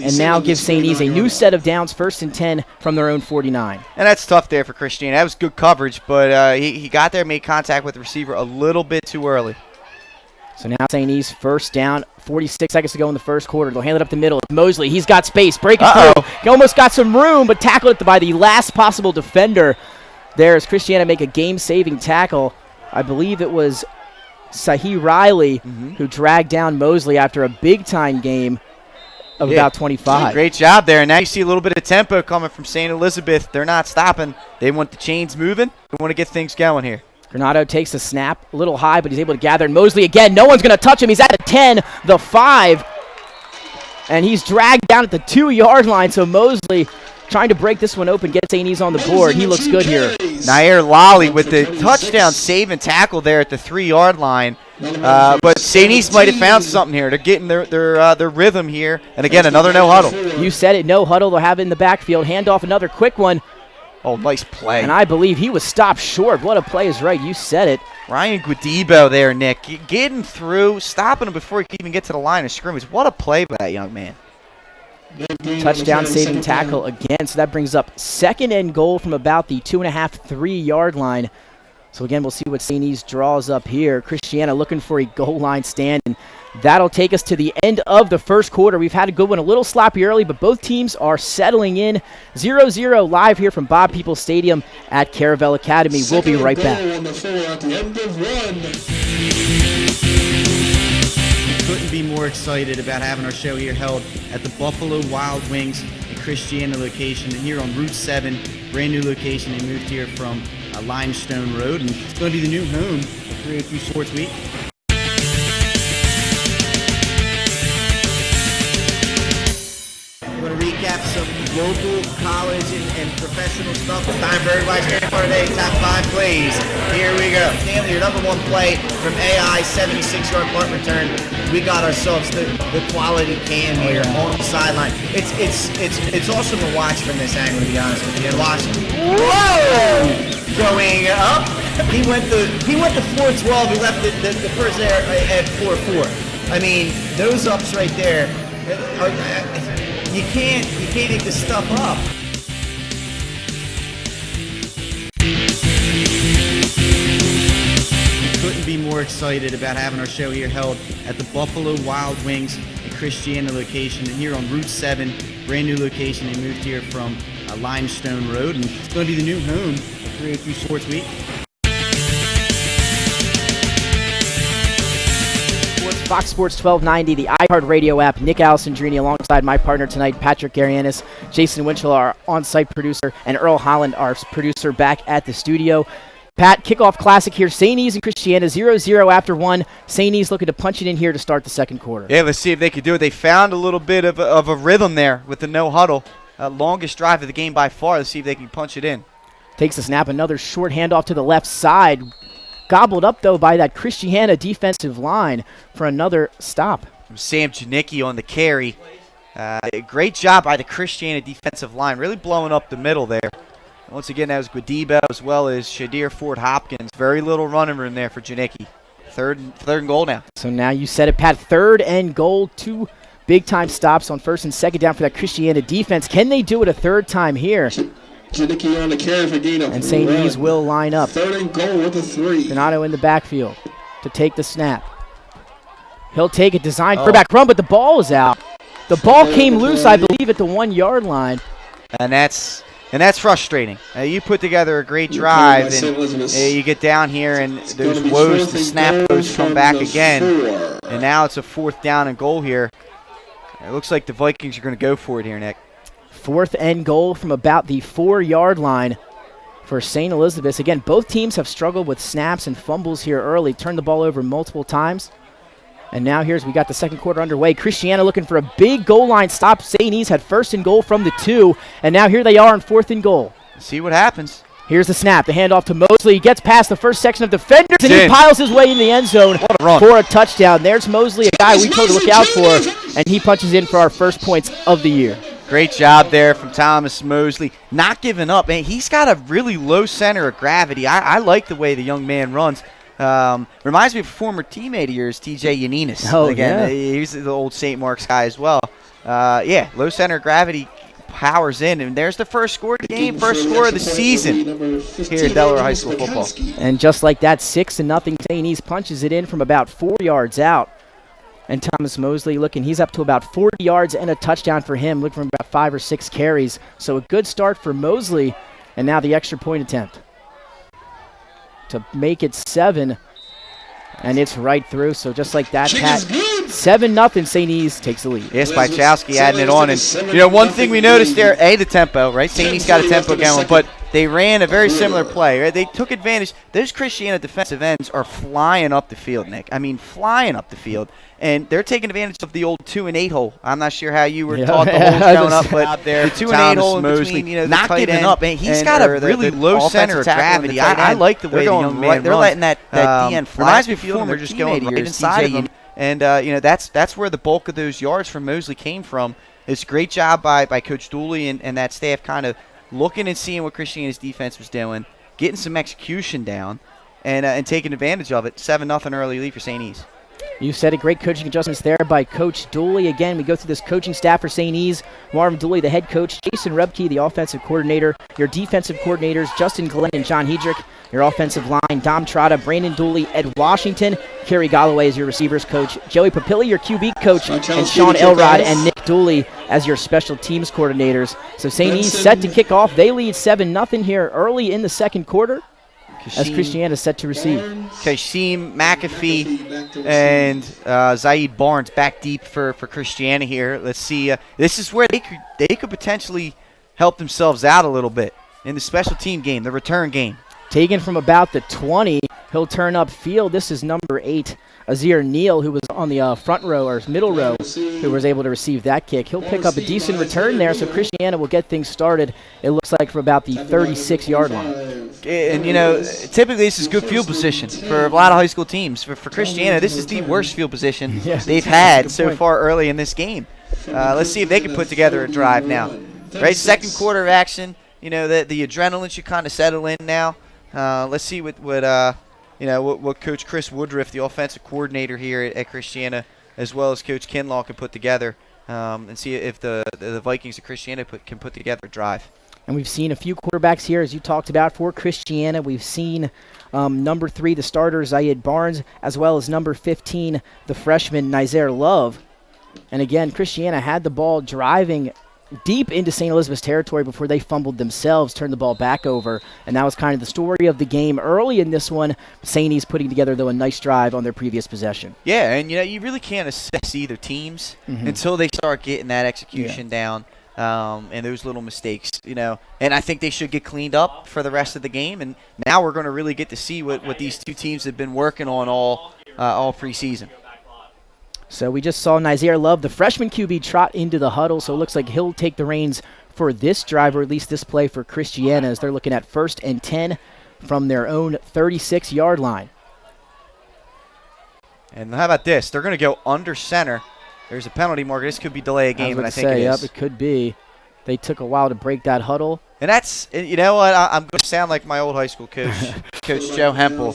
and now give St. E's a new set of downs, 1st and 10 from their own 49. And that's tough there for Christiana. That was good coverage, but he got there, made contact with the receiver a little bit too early. So now St. E's first down, 46 seconds to go in the first quarter. They'll hand it up the middle. Mosley, he's got space, breaking through. He almost got some room, but tackled it by the last possible defender. There is Christiana make a game-saving tackle. I believe it was Sahi Riley who dragged down Mosley after a big-time game of about 25. Great job there. And now you see a little bit of tempo coming from St. Elizabeth. They're not stopping. They want the chains moving. They want to get things going here. Granado takes a snap, a little high, but he's able to gather. And Mosley again, no one's going to touch him. He's at the 10, the 5, and he's dragged down at the 2-yard line. So Mosley trying to break this one open, get St. E's on the board. He looks good here. Nair Lally with the touchdown save and tackle there at the 3-yard line. But St. East might have found something here. They're getting their rhythm here. And again, another no huddle. You said it, no huddle. They'll have it in the backfield. Hand off another quick one. Oh, nice play. And I believe he was stopped short. What a play is right. You said it. Ryan Guadibo there, Nick. Getting through, stopping him before he can even get to the line of scrimmage. What a play by that young man. Touchdown saving tackle again. So that brings up 2nd and goal from about the 2.5, 3-yard line. So again, we'll see what St. E's draws up here. Christiana looking for a goal line stand, and that'll take us to the end of the first quarter. We've had a good one, a little sloppy early, but both teams are settling in. 0-0 live here from Bob Peoples Stadium at Caravel Academy. We'll be right back. Couldn't be more excited about having our show here held at the Buffalo Wild Wings and Christiana location here on Route 7, brand new location. They moved here from Limestone Road, and it's going to be the new home of 302 Sports Week. I'm going to recap some local, college, and professional stuff. It's time for everybody's favorite part of the day, top 5 plays. Here we go. Stanley, your number 1 play from AI, 76-yard punt return. We got ourselves the quality cam here on the sideline. It's awesome to watch from this angle, to be honest with you. And watch. Whoa! Going up. He went to 4-12. He left the first there at 4-4. I mean, those ups right there. You can't make this stuff up. Couldn't be more excited about having our show here held at the Buffalo Wild Wings and Christiana location here on Route 7, brand new location. They moved here from Limestone Road, and it's going to be the new home of 302 Sports Week. Fox Sports 1290, the iHeartRadio app. Nick Alessandrini alongside my partner tonight, Patrick Garianis, Jason Winchell, our on-site producer, and Earl Holland, our producer, back at the studio. Pat, kickoff classic here. St. E's and Christiana 0-0 after 1. St. E's looking to punch it in here to start the second quarter. Yeah, let's see if they can do it. They found a little bit of a rhythm there with the no huddle. Longest drive of the game by far. Let's see if they can punch it in. Takes the snap, another short handoff to the left side. Gobbled up, though, by that Christiana defensive line for another stop. From Sam Janicki on the carry. Great job by the Christiana defensive line, really blowing up the middle there. Once again, that was Guadibo as well as Shadir Ford Hopkins. Very little running room there for Janicki. Third and goal now. So now you said it, Pat. 3rd and goal. 2 big-time stops on 1st and 2nd down for that Christiana defense. Can they do it a 3rd time here? Janicki on the carry for Gaino. And St. E's will line up. 3rd and goal with a 3. Donato in the backfield to take the snap. He'll take a design quarterback run, but the ball is out. The ball came loose, I believe, at the 1-yard line. And that's frustrating. You put together a great drive, and you get down here, and those woes, the snap woes come back again. And now it's a 4th down and goal here. It looks like the Vikings are going to go for it here, Nick. 4th and goal from about the 4-yard line for St. Elizabeth. Again, both teams have struggled with snaps and fumbles here early. Turned the ball over multiple times. And now we got the second quarter underway. Christiana looking for a big goal line stop. St. E's had 1st and goal from the 2. And now here they are on 4th and goal. See what happens. Here's the snap. The handoff to Mosley. He gets past the first section of defenders, and he piles his way in the end zone for a touchdown. There's Mosley, a guy we told to look out for, and he punches in for our first points of the year. Great job there from Thomas Mosley. Not giving up. Man, he's got a really low center of gravity. I like the way the young man runs. Reminds me of a former teammate of yours, TJ Yaninis. Oh, again, yeah. He's the old St. Mark's guy as well. Low center of gravity, powers in, and there's the first score of the game, first score of the season here at Delaware High School football. And just like that, 6-0, St. E's punches it in from about 4 yards out. And Thomas Mosley he's up to about 40 yards and a touchdown for him, looking for about 5 or 6 carries. So a good start for Mosley, and now the extra point attempt to make it 7, and it's right through. So just like that, Pat, 7-0, St. E's takes the lead. Yes, Spychowski adding it on. And, one thing we noticed there, the tempo, right? St. E's got a tempo going, but They ran a very similar play. Right? They took advantage. Those Christiana defensive ends are flying up the field, Nick. I mean, flying up the field. And they're taking advantage of the old 2 and 8 hole. I'm not sure how you were taught the holes growing up, but out there, the 2 and 8 hole in Mosley, between, the not tight giving end up. And he's got a really low center of gravity. I like the way the young man They're runs. letting that DN fly. Reminds me of field. They're just going right inside of him. And that's where the bulk of those yards from Mosley came from. It's a great job by Coach Dooley and that staff, kind of looking and seeing what Christiana's defense was doing, getting some execution down, and taking advantage of it. 7-0 early lead for St. E's. You said it. Great coaching adjustments there by Coach Dooley. Again, we go through this coaching staff for St. E's. Marvin Dooley, the head coach. Jason Rebke, the offensive coordinator. Your defensive coordinators, Justin Glenn and John Hedrick. Your offensive line, Dom Trotta, Brandon Dooley, Ed Washington. Kerry Galloway is your receivers coach. Joey Papilli, your QB coach. And Sean Elrod and Nick Dooley as your special teams coordinators. So St. E's set to kick off. They lead 7-0 here early in the second quarter. As Christiana is set to receive. Kasheem McAfee and Zaid Barnes back deep for Christiana here. Let's see. This is where they could potentially help themselves out a little bit in the special team game, the return game. Taken from about the 20, he'll turn up field. This is number 8, Azir Neal, who was on the front row or middle row, who was able to receive that kick. He'll pick up a decent return there, so Christiana will get things started, it looks like, from about the 36-yard line. And, typically this is good field position for a lot of high school teams. For Christiana, this is the worst field position they've had so far early in this game. Let's see if they can put together a drive now. Right, second quarter of action. The adrenaline should kind of settle in now. Let's see what Coach Chris Woodruff, the offensive coordinator here at Christiana, as well as Coach Kinlaw can put together, and see if the Vikings of Christiana can put together a drive. And we've seen a few quarterbacks here, as you talked about, for Christiana. We've seen number 3, the starter, Zaid Barnes, as well as number 15, the freshman, Nizer Love. And again, Christiana had the ball driving deep into St. Elizabeth's territory before they fumbled themselves, turned the ball back over. And that was kind of the story of the game early in this one. St. E's putting together, though, a nice drive on their previous possession. Yeah, and you really can't assess either teams until they start getting that execution down. And those little mistakes, and I think they should get cleaned up for the rest of the game. And now we're going to really get to see what these two teams have been working on all preseason. So we just saw Nizer Love, the freshman QB, trot into the huddle. So it looks like he'll take the reins for this drive, or at least this play for Christiana, as they're looking at 1st and 10 from their own 36-yard line. And how about this? They're going to go under center. There's a penalty marker. This could be delay a game, and I think it is. Yep, it could be. They took a while to break that huddle. And that's, you know what, I'm going to sound like my old high school coach, Coach Joe Hempel.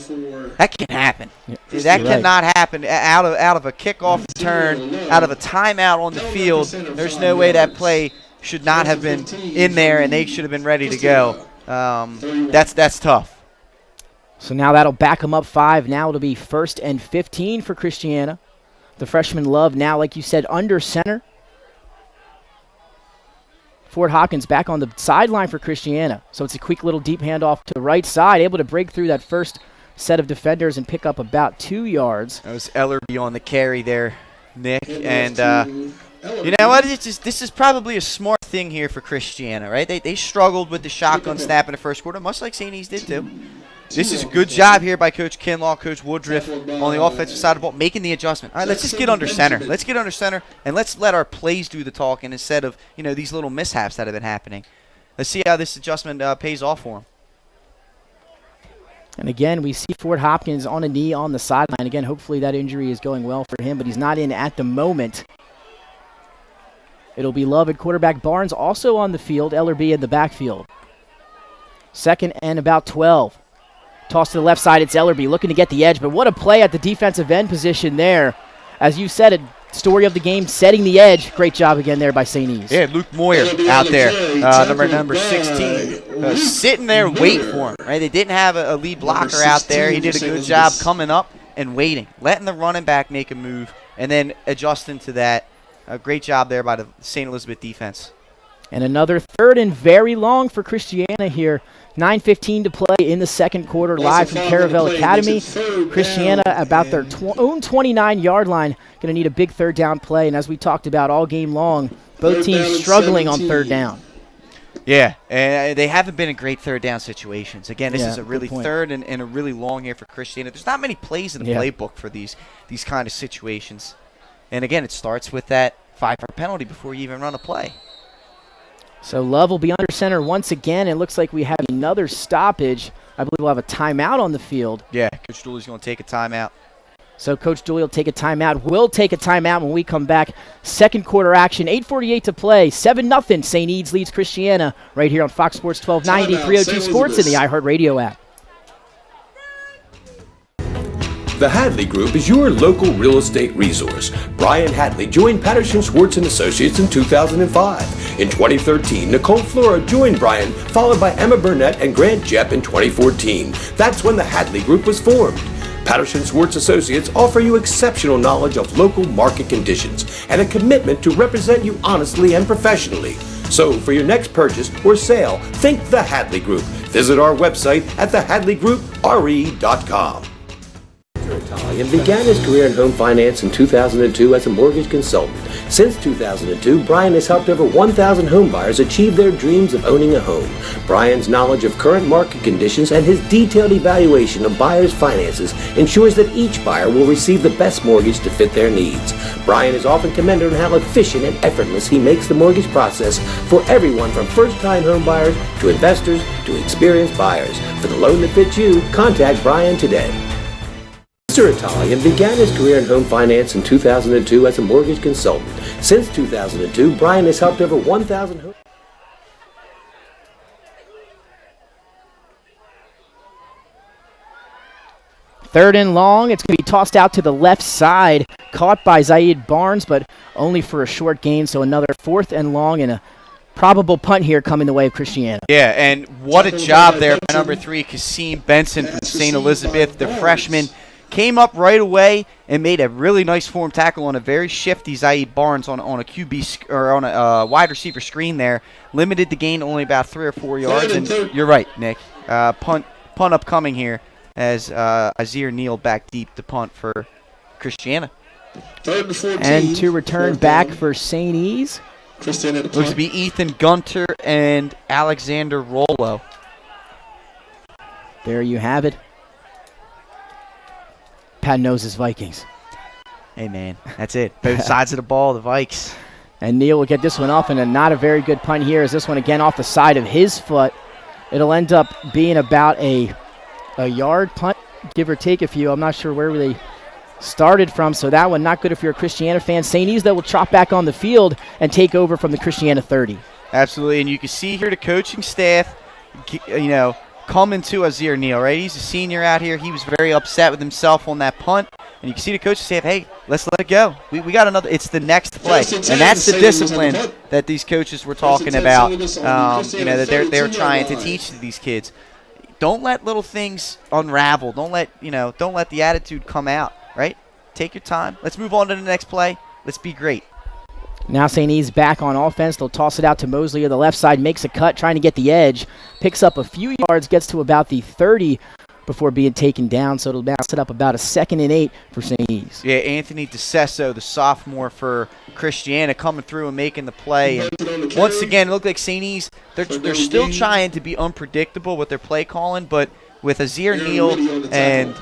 That can't happen. That cannot happen out of a kickoff return, out of a timeout on the field. There's no way that play should not have been in there, and they should have been ready to go. That's tough. So now that'll back them up 5. Now it'll be 1st and 15 for Christiana. The freshman Love now, like you said, under center. Ford Hawkins back on the sideline for Christiana. So it's a quick little deep handoff to the right side, able to break through that first set of defenders and pick up about 2 yards. That was Ellerby on the carry there, Nick. And you know what? This is probably a smart thing here for Christiana, right? They struggled with the shotgun snap in the first quarter, much like St. E's did too. This is a good job here by Coach Kinlaw, Coach Woodruff on the offensive side of the ball, making the adjustment. All right, let's just get under center. Let's get under center, and let's let our plays do the talking instead of these little mishaps that have been happening. Let's see how this adjustment pays off for him. And again, we see Ford Hopkins on a knee on the sideline. Again, hopefully that injury is going well for him, but he's not in at the moment. It'll be Love at quarterback. Barnes also on the field. Ellerby in the backfield. 2nd and about 12. Toss to the left side, it's Ellerby looking to get the edge, but what a play at the defensive end position there. As you said, a story of the game, setting the edge. Great job again there by St. E's. Yeah, Luke Moyer out there, number 16, sitting there waiting for him. Right, they didn't have a lead blocker out there. He did a good job coming up and waiting, letting the running back make a move, and then adjusting to that. A great job there by the St. Elizabeth defense. And another 3rd and very long for Christiana here. 9:15 to play in the second quarter, live from Caravel Academy. Christiana about their own 29-yard line. Going to need a big 3rd down play. And as we talked about all game long, both teams struggling on 3rd down. Yeah, and they haven't been in great third down situations. Again, this Yeah, is a really good point. third and a really long here for Christiana. There's not many plays in the playbook for these kind of situations. And again, it starts with that 5-yard penalty before you even run a play. So Love will be under center once again. It looks like we have another stoppage. I believe we'll have a timeout on the field. Yeah, Coach Dooley's going to take a timeout. So Coach Dooley will take a timeout. We'll take a timeout when we come back. Second quarter action, 8:48 to play. 7-0. St. Eads leads Christiana right here on Fox Sports 1290, Timeout, 302 St. Sports, and the Elizabeth. iHeartRadio app. The Hadley Group is your local real estate resource. Brian Hadley joined Patterson Schwartz and Associates in 2005. In 2013, Nicole Flora joined Brian, followed by Emma Burnett and Grant Jepp in 2014. That's when the Hadley Group was formed. Patterson Schwartz Associates offer you exceptional knowledge of local market conditions and a commitment to represent you honestly and professionally. So for your next purchase or sale, think the Hadley Group. Visit our website at thehadleygroup.re.com. Italian began his career in home finance in 2002 as a mortgage consultant. Since 2002, Brian has helped over 1,000 home buyers achieve their dreams of owning a home. Brian's knowledge of current market conditions and his detailed evaluation of buyers' finances ensures that each buyer will receive the best mortgage to fit their needs. Brian is often commended on how efficient and effortless he makes the mortgage process for everyone from first-time home buyers to investors to experienced buyers. For the loan that fits you, contact Brian today. Mr. Italian began his career in home finance in 2002 as a mortgage consultant. Since 2002, Brian has helped over 1,000 homes. Third and long. It's going to be tossed out to the left side. Caught by Zaid Barnes, but only for a short gain. So another 4th and long and a probable punt here coming the way of Christiana. Yeah, and what a job there by number 3, Kasim Benson from St. Elizabeth, the freshman. Came up right away and made a really nice form tackle on a very shifty Zaid Barnes on a QB or on a wide receiver screen there. Limited the gain to only about 3 or 4 yards. And you're right, Nick. Punt upcoming here as Azir Neal back deep to punt for Christiana. 3rd and 14. And to return 4th back down. for St. E's. Christiana at the Looks to punt. be Ethan Gunter and Alexander Rolo. There you have it. Pat knows his Vikings. Hey, man, that's it. Both sides of the ball, the Vikes. And Neal will get this one off, and not a very good punt here as this one again off the side of his foot. It'll end up being about a yard punt, give or take a few. I'm not sure where they started from, so that one not good if you're a Christiana fan. St. E's, though, will chop back on the field and take over from the Christiana 30. Absolutely, and you can see here the coaching staff, coming to Azir Neal, right? He's a senior out here. He was very upset with himself on that punt. And you can see the coaches say, hey, let's let it go. We got another. It's the next play. And that's the discipline that these coaches were talking about, that they're trying to teach to these kids. Don't let little things unravel. Don't let the attitude come out, right? Take your time. Let's move on to the next play. Let's be great. Now St. E's back on offense. They'll toss it out to Mosley on the left side, makes a cut, trying to get the edge. Picks up a few yards, gets to about the 30 before being taken down. So it'll bounce it up about a 2nd and 8 for St. E's. Yeah, Anthony DeCesso, the sophomore for Christiana, coming through and making the play. And once again, it looked like St. E's, they're still trying to be unpredictable with their play calling, but with Azir Neal and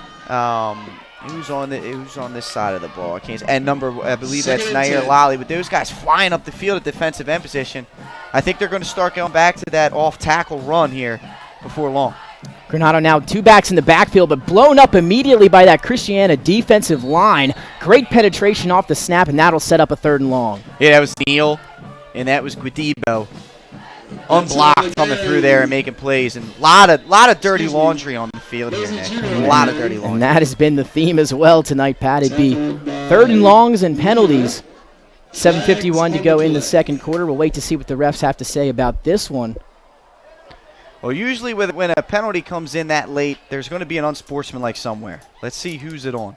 who's on this side of the ball? I can't. And I believe that's Nair Lally. But those guys flying up the field at defensive end position. I think they're going to start going back to that off-tackle run here before long. Granado now 2 backs in the backfield, but blown up immediately by that Christiana defensive line. Great penetration off the snap, and that'll set up a 3rd and long. Yeah, that was Neal, and that was Guadibo. Unblocked coming through there and making plays, and a lot of dirty laundry on the field here, Nick. A lot of dirty laundry. And that has been the theme as well tonight, Pat. It'd be 3rd and longs and penalties. 7:51 to go in the second quarter. We'll wait to see what the refs have to say about this one. Well, usually when a penalty comes in that late, there's going to be an unsportsmanlike somewhere. Let's see who's it on.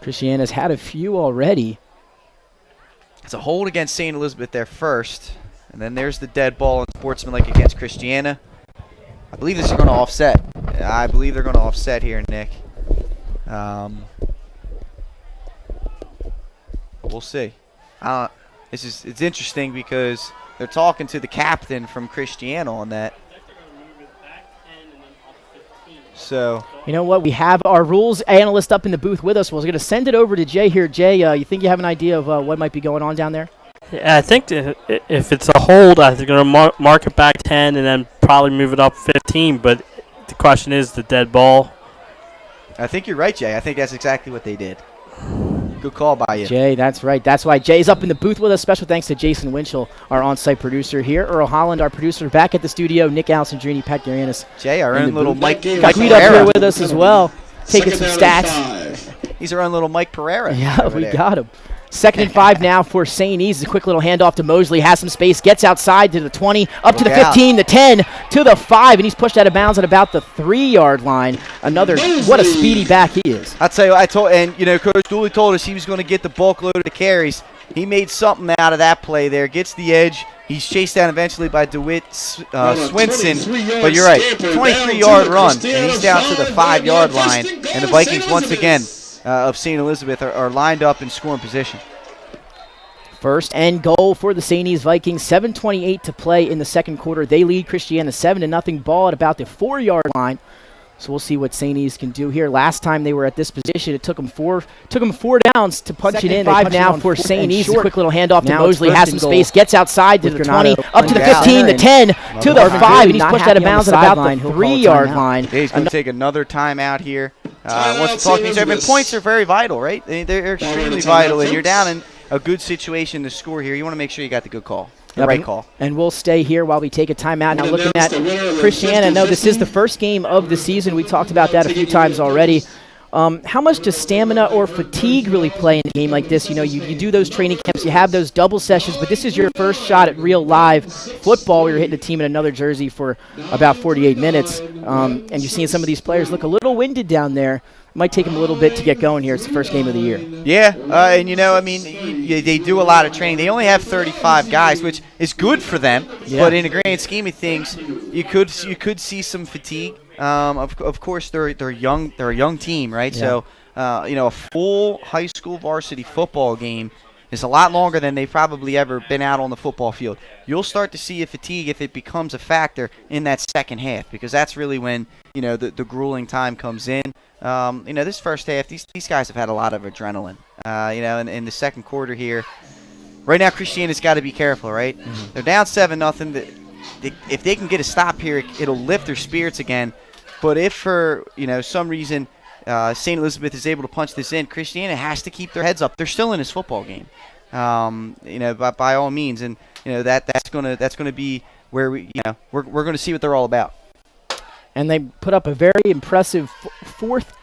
Christiana's had a few already. It's a hold against St. Elizabeth there first, and then there's the dead ball and sportsmanlike against Christiana. I believe this is going to offset. I believe they're going to offset here, Nick. We'll see. It's interesting because they're talking to the captain from Christiana on that. So you know what? We have our rules analyst up in the booth with us. We're going to send it over to Jay here. Jay, you think you have an idea of what might be going on down there? Yeah, I think if it's a hold, I think they're going to mark it back 10 and then probably move it up 15. But the question is the dead ball. I think you're right, Jay. I think that's exactly what they did. Good call by you. Jay, that's right. That's why Jay's up in the booth with us. Special thanks to Jason Winchell, our on-site producer here. Earl Holland, our producer, back at the studio. Nick Alessandrini, Pat Garianis. Jay, our own little Mike Got Reed up here with us as well, taking some stats. He's our own little Mike Pereira. Yeah, we got him. 2nd and 5 now for St. E's. A quick little handoff to Mosley. Has some space. Gets outside to the 20, up to the 15, the 10, to the 5, and he's pushed out of bounds at about the 3-yard line. What a speedy back he is. I'll tell you, Coach Dooley told us he was going to get the bulk load of the carries. He made something out of that play there. Gets the edge. He's chased down eventually by DeWitt Swinson. But you're right, 23-yard run, and he's down to the 5-yard line. And the Vikings, once again, of St. Elizabeth are lined up in scoring position. First and goal for the St. E's Vikings. 7:28 to play in the second quarter. They lead Christiana 7-0. Ball at about the 4-yard line. So we'll see what St. E's can do here. Last time they were at this position, it took them four downs to punch it in. 5 now for St. E's. A quick little handoff to Mosley. Has some space. Gets outside to the 20, up to the 15, the 10, to the 5, and he's pushed out of bounds at about the 3-yard line. He's going to take another timeout here. Once the clock needs over, points are very vital, right? They're extremely vital, and you're down in a good situation to score here. You want to make sure you got the good call. Right call. And we'll stay here while we take a timeout. Now looking at Christiana. No, this is the first game of the season. We talked about that a few times already. How much does stamina or fatigue really play in a game like this? You know, you do those training camps, you have those double sessions, but this is your first shot at real live football where you're hitting a team in another jersey for about 48 minutes. And you're seeing some of these players look a little winded down there. Might take them a little bit to get going here. It's the first game of the year. Yeah, and they do a lot of training. They only have 35 guys, which is good for them. Yeah. But in the grand scheme of things, you could see some fatigue. Of course, they're young. They're a young team, right? Yeah. So a full high school varsity football game is a lot longer than they've probably ever been out on the football field. You'll start to see a fatigue if it becomes a factor in that second half, because that's really when the grueling time comes in. This first half, these guys have had a lot of adrenaline. In the second quarter here, right now Christiana's got to be careful, right? Mm-hmm. They're down 7-0. If they can get a stop here, it'll lift their spirits again. But if for some reason St. Elizabeth is able to punch this in, Christiana has to keep their heads up. They're still in this football game, by all means, and that's gonna be where we're gonna see what they're all about. And they put up a very impressive fourth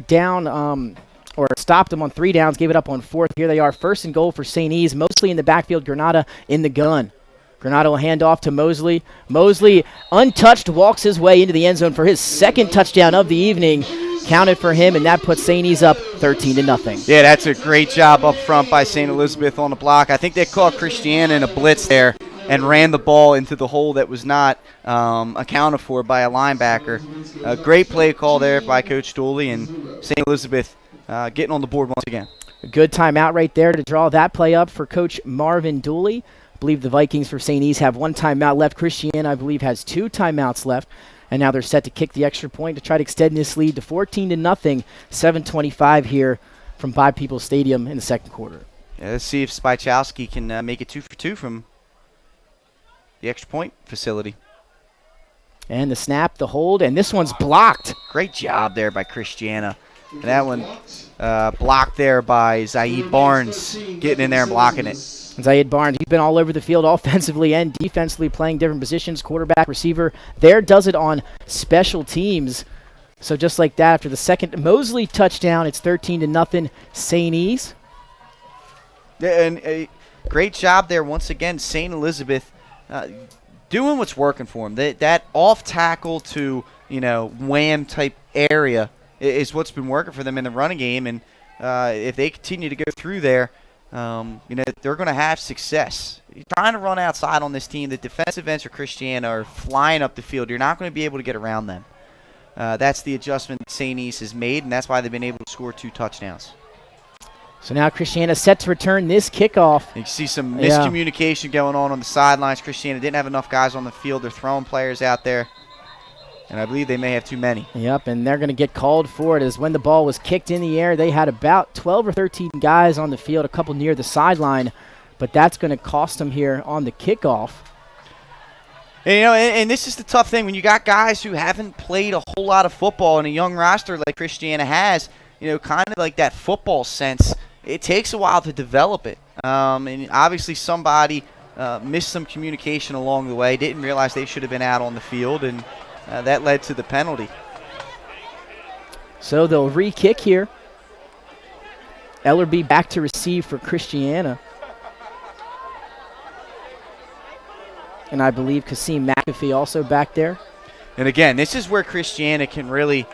down, or stopped them on 3 downs, gave it up on 4th. Here they are, 1st and goal for St. E's, mostly in the backfield. Granada in the gun. Granada will hand off to Mosley. Mosley, untouched, walks his way into the end zone for his 2nd touchdown of the evening. Counted for him, and that puts St. E's up 13-0. Yeah, that's a great job up front by St. Elizabeth on the block. I think they caught Christiana in a blitz there and ran the ball into the hole that was not accounted for by a linebacker. A great play call there by Coach Dooley, and St. Elizabeth getting on the board once again. A good timeout right there to draw that play up for Coach Marvin Dooley. I believe the Vikings for St. E's have 1 timeout left. Christiana, I believe, has 2 timeouts left. And now they're set to kick the extra point to try to extend this lead to 14-0. 7:25 here from Five People's Stadium in the second quarter. Yeah, let's see if Spychowski can make it 2 for 2 from the extra point facility. And the snap, the hold, and this one's blocked. Great job there by Christiana. And that one blocked there by Zaid Barnes, getting in there and blocking it. Zaid Barnes, he's been all over the field offensively and defensively, playing different positions, quarterback, receiver. There does it on special teams. So just like that, after the second Mosley touchdown, it's 13-0 St. E's. Yeah, and a great job there once again, St. Elizabeth doing what's working for them. That off tackle to wham type area is what's been working for them in the running game, and if they continue to go through there, they're going to have success. You're trying to run outside on this team. The defensive ends for Christiana are flying up the field. You're not going to be able to get around them. That's the adjustment St. E's has made, and that's why they've been able to score 2 touchdowns. So now Christiana set to return this kickoff. You can see some miscommunication going on the sidelines. Christiana didn't have enough guys on the field. They're throwing players out there, and I believe they may have too many. Yep, and they're going to get called for it, as when the ball was kicked in the air, they had about 12 or 13 guys on the field, a couple near the sideline, but that's going to cost them here on the kickoff. And, and this is the tough thing. When you got guys who haven't played a whole lot of football in a young roster like Christiana has, kind of like that football sense, it takes a while to develop it. And obviously somebody missed some communication along the way, didn't realize they should have been out on the field, and that led to the penalty. So they'll re-kick here. Ellerby back to receive for Christiana. And I believe Kasim McAfee also back there. And again, this is where Christiana can really,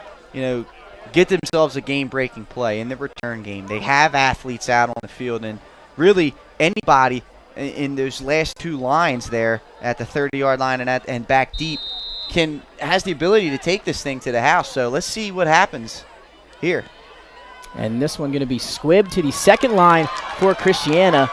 get themselves a game-breaking play in the return game. They have athletes out on the field, and really anybody in those last two lines there at the 30-yard line and back deep has the ability to take this thing to the house. So let's see what happens here. And this one going to be squibbed to the second line for Christiana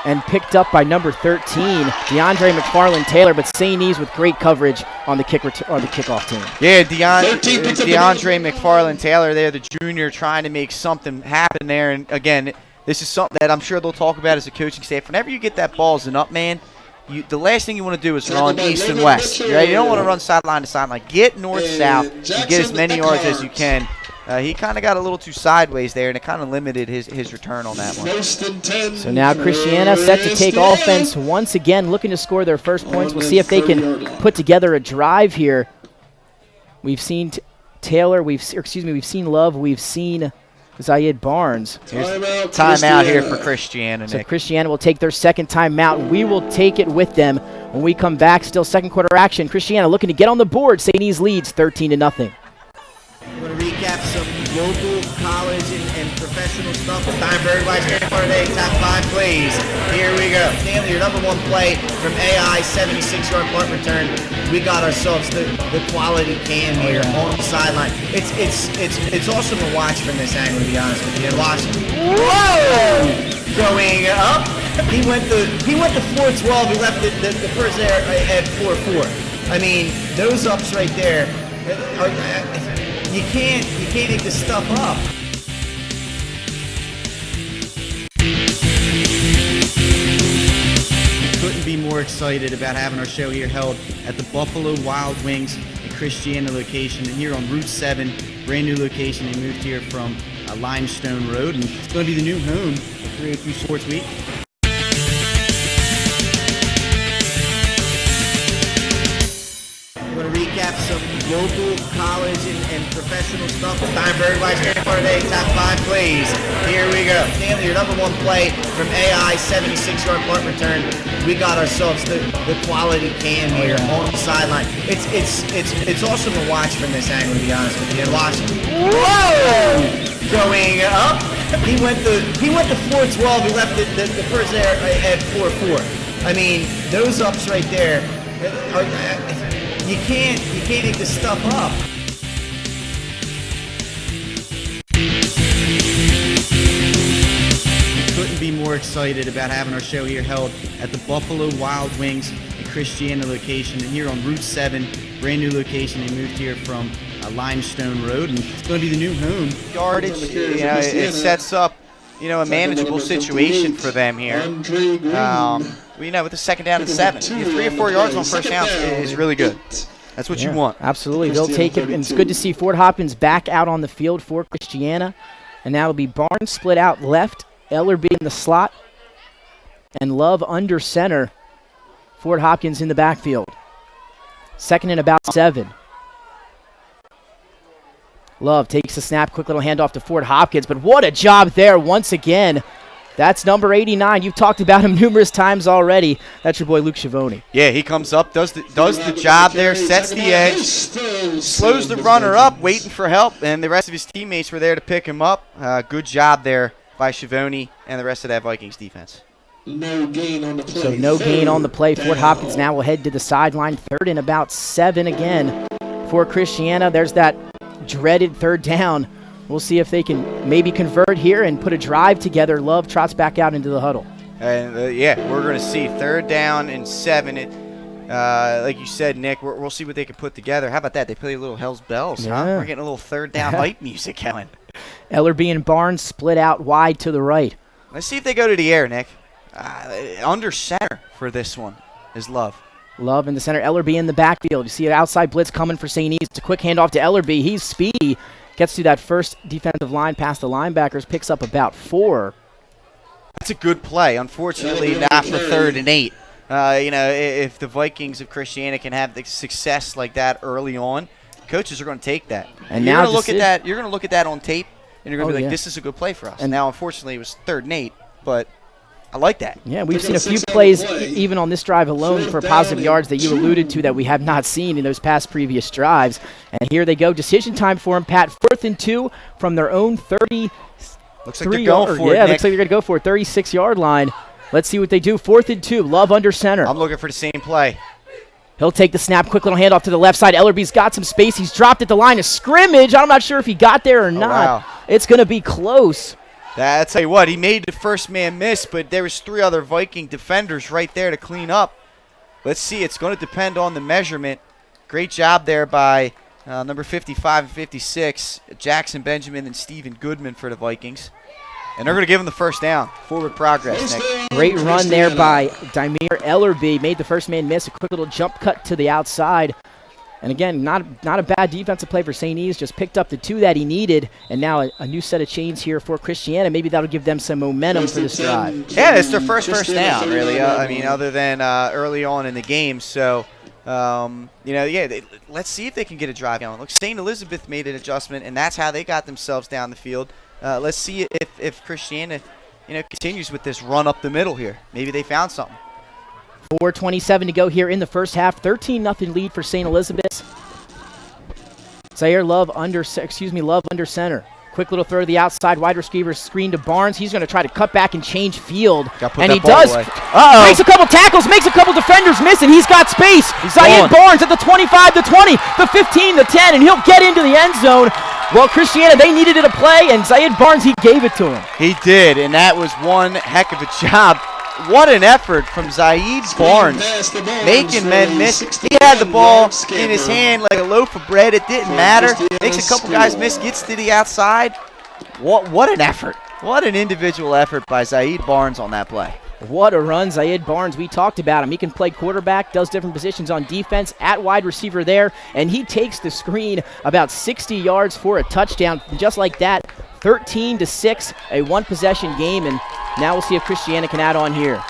and picked up by number 13, DeAndre McFarland-Taylor, but St. E's with great coverage on the kickoff team. Yeah, DeAndre McFarland-Taylor there, the junior, trying to make something happen there. And again, this is something that I'm sure they'll talk about as a coaching staff. Whenever you get that ball as an up man, the last thing you want to do is run east and west. Right? You don't want to run sideline to sideline. Get north-south and get as many yards as you can. He kind of got a little too sideways there, and it kind of limited his return on that one. So now Christiana set to take offense once again, looking to score their first points. We'll see if they can put together a drive here. We've seen Taylor, we've seen Love, we've seen Zayed Barnes. Here's timeout here for Christiana, Nick. So Christiana will take their second timeout. We will take it with them when we come back. Still second quarter action. Christiana looking to get on the board. St. E's leads 13-0. I'm going to recap some local, college, and professional stuff. It's time for everybody's favorite part of the day, top 5 plays. Here we go. Stanley, your number 1 play from AI, 76-yard punt return. We got ourselves the quality cam here on the sideline. It's awesome to watch from this angle, to be honest with you. And watch. Whoa! Going up. He went to 4-12. He left the first there at 4-4. I mean, those ups right there are. You can't make this stuff up. Couldn't be more excited about having our show here held at the Buffalo Wild Wings and Christiana location, and here on Route 7, brand new location. They moved here from Limestone Road, and it's going to be the new home of 302 Sports Week. I'm going to recap some local, college, and professional stuff. It's time for everybody's favorite part of the day, top 5 plays. Here we go. Stanley, your number 1 play from AI, 76-yard punt return. We got ourselves the quality cam here on the sideline. It's awesome to watch from this angle, to be honest with you. And watch. Whoa! Going up. He went to 4-12. He left the first there at 4-4. I mean, those ups right there are. You can't make this stuff up. Couldn't be more excited about having our show here held at the Buffalo Wild Wings and Christiana location, and here on Route 7, brand new location. They moved here from Limestone Road, and it's going to be the new home. Yardage, it sets up, a manageable situation for them here. With the second down and 7, 3 or 4 yards on first down is really good. That's what you want. Absolutely. They'll take it, and it's good to see Ford Hopkins back out on the field for Christiana. And now it'll be Barnes split out left, Ellerby in the slot, and Love under center. Ford Hopkins in the backfield. Second and about 7. Love takes the snap, quick little handoff to Ford Hopkins, but what a job there once again. That's number 89. You've talked about him numerous times already. That's your boy Luke Schiavone. Yeah, he comes up, does the job there, sets the edge, slows the runner up, waiting for help, and the rest of his teammates were there to pick him up. Good job there by Schiavone and the rest of that Vikings defense. No gain on the play. So no gain on the play. Ford Hopkins now will head to the sideline. Third and about 7 again for Christiana. There's that dreaded third down. we'll see if they can maybe convert here and put a drive together. Love trots back out into the huddle. And, we're going to see 3rd down and 7. Like you said, Nick, we'll see what they can put together. How about that? They play a little Hell's Bells, huh? We're getting a little 3rd down hype music going. Ellerby and Barnes split out wide to the right. Let's see if they go to the air, Nick. Under center for this one is Love. Love in the center. Ellerby in the backfield. You see an outside blitz coming for St. E's. It's a quick handoff to Ellerby. He's speedy. Gets to that first defensive line past the linebackers. Picks up about 4. That's a good play. Unfortunately, not for 3rd and 8. If the Vikings of Christiana can have the success like that early on, coaches are going to take that. And you're going to look at that. You're going to look at that on tape, and you're going to be like, "This is a good play for us." And now, unfortunately, it was 3rd and 8, but I like that. Yeah, we've seen a few plays even on this drive alone for positive yards that you alluded to that we have not seen in those past previous drives. And here they go. Decision time for them, Pat. 4th and 2 from their own 30. Looks like they're going for it, Yeah, Nick. looks like they're going to go for it. 36-yard line. Let's see what they do. 4th and 2. Love under center. I'm looking for the same play. He'll take the snap. Quick little handoff to the left side. Ellerby's got some space. He's dropped at the line of scrimmage. I'm not sure if he got there or not. Wow. It's going to be close. I'll tell you what, he made the first man miss, but there was 3 other Viking defenders right there to clean up. Let's see. It's going to depend on the measurement. Great job there by number 55 and 56, Jackson Benjamin and Stephen Goodman for the Vikings. And they're going to give him the first down. Forward progress, Nick. Great run there by Dymere Ellerby. Made the first man miss. A quick little jump cut to the outside. And again, not a bad defensive play for St. E's. Just picked up the 2 that he needed. And now a new set of chains here for Christiana. Maybe that'll give them some momentum for this drive. Yeah, it's their first down, really. Other than early on in the game. So, let's see if they can get a drive going. Look, St. Elizabeth made an adjustment, and that's how they got themselves down the field. Let's see if Christiana, continues with this run up the middle here. Maybe they found something. 4:27 to go here in the first half. 13-0 lead for St. Elizabeth. Love under center. Quick little throw to the outside. Wide receiver screen to Barnes. He's going to try to cut back and change field. And he does. Makes a couple tackles, makes a couple defenders miss, and he's got space. Zayed Barnes at the 25, the 20, the 15, the 10, and he'll get into the end zone. Well, Christiana, they needed it to play, and Zayed Barnes, he gave it to him. He did, and that was one heck of a job. What an effort from Zayed Barnes, making men miss. He had the ball in his hand like a loaf of bread. It didn't matter. Makes a couple guys miss, gets to the outside. What an effort. What an individual effort by Zayed Barnes on that play. What a run, Zayed Barnes. We talked about him. He can play quarterback, does different positions on defense, at wide receiver there, and he takes the screen about 60 yards for a touchdown. Just like that, 13-6, a one-possession game, and now we'll see if Christiana can add on here.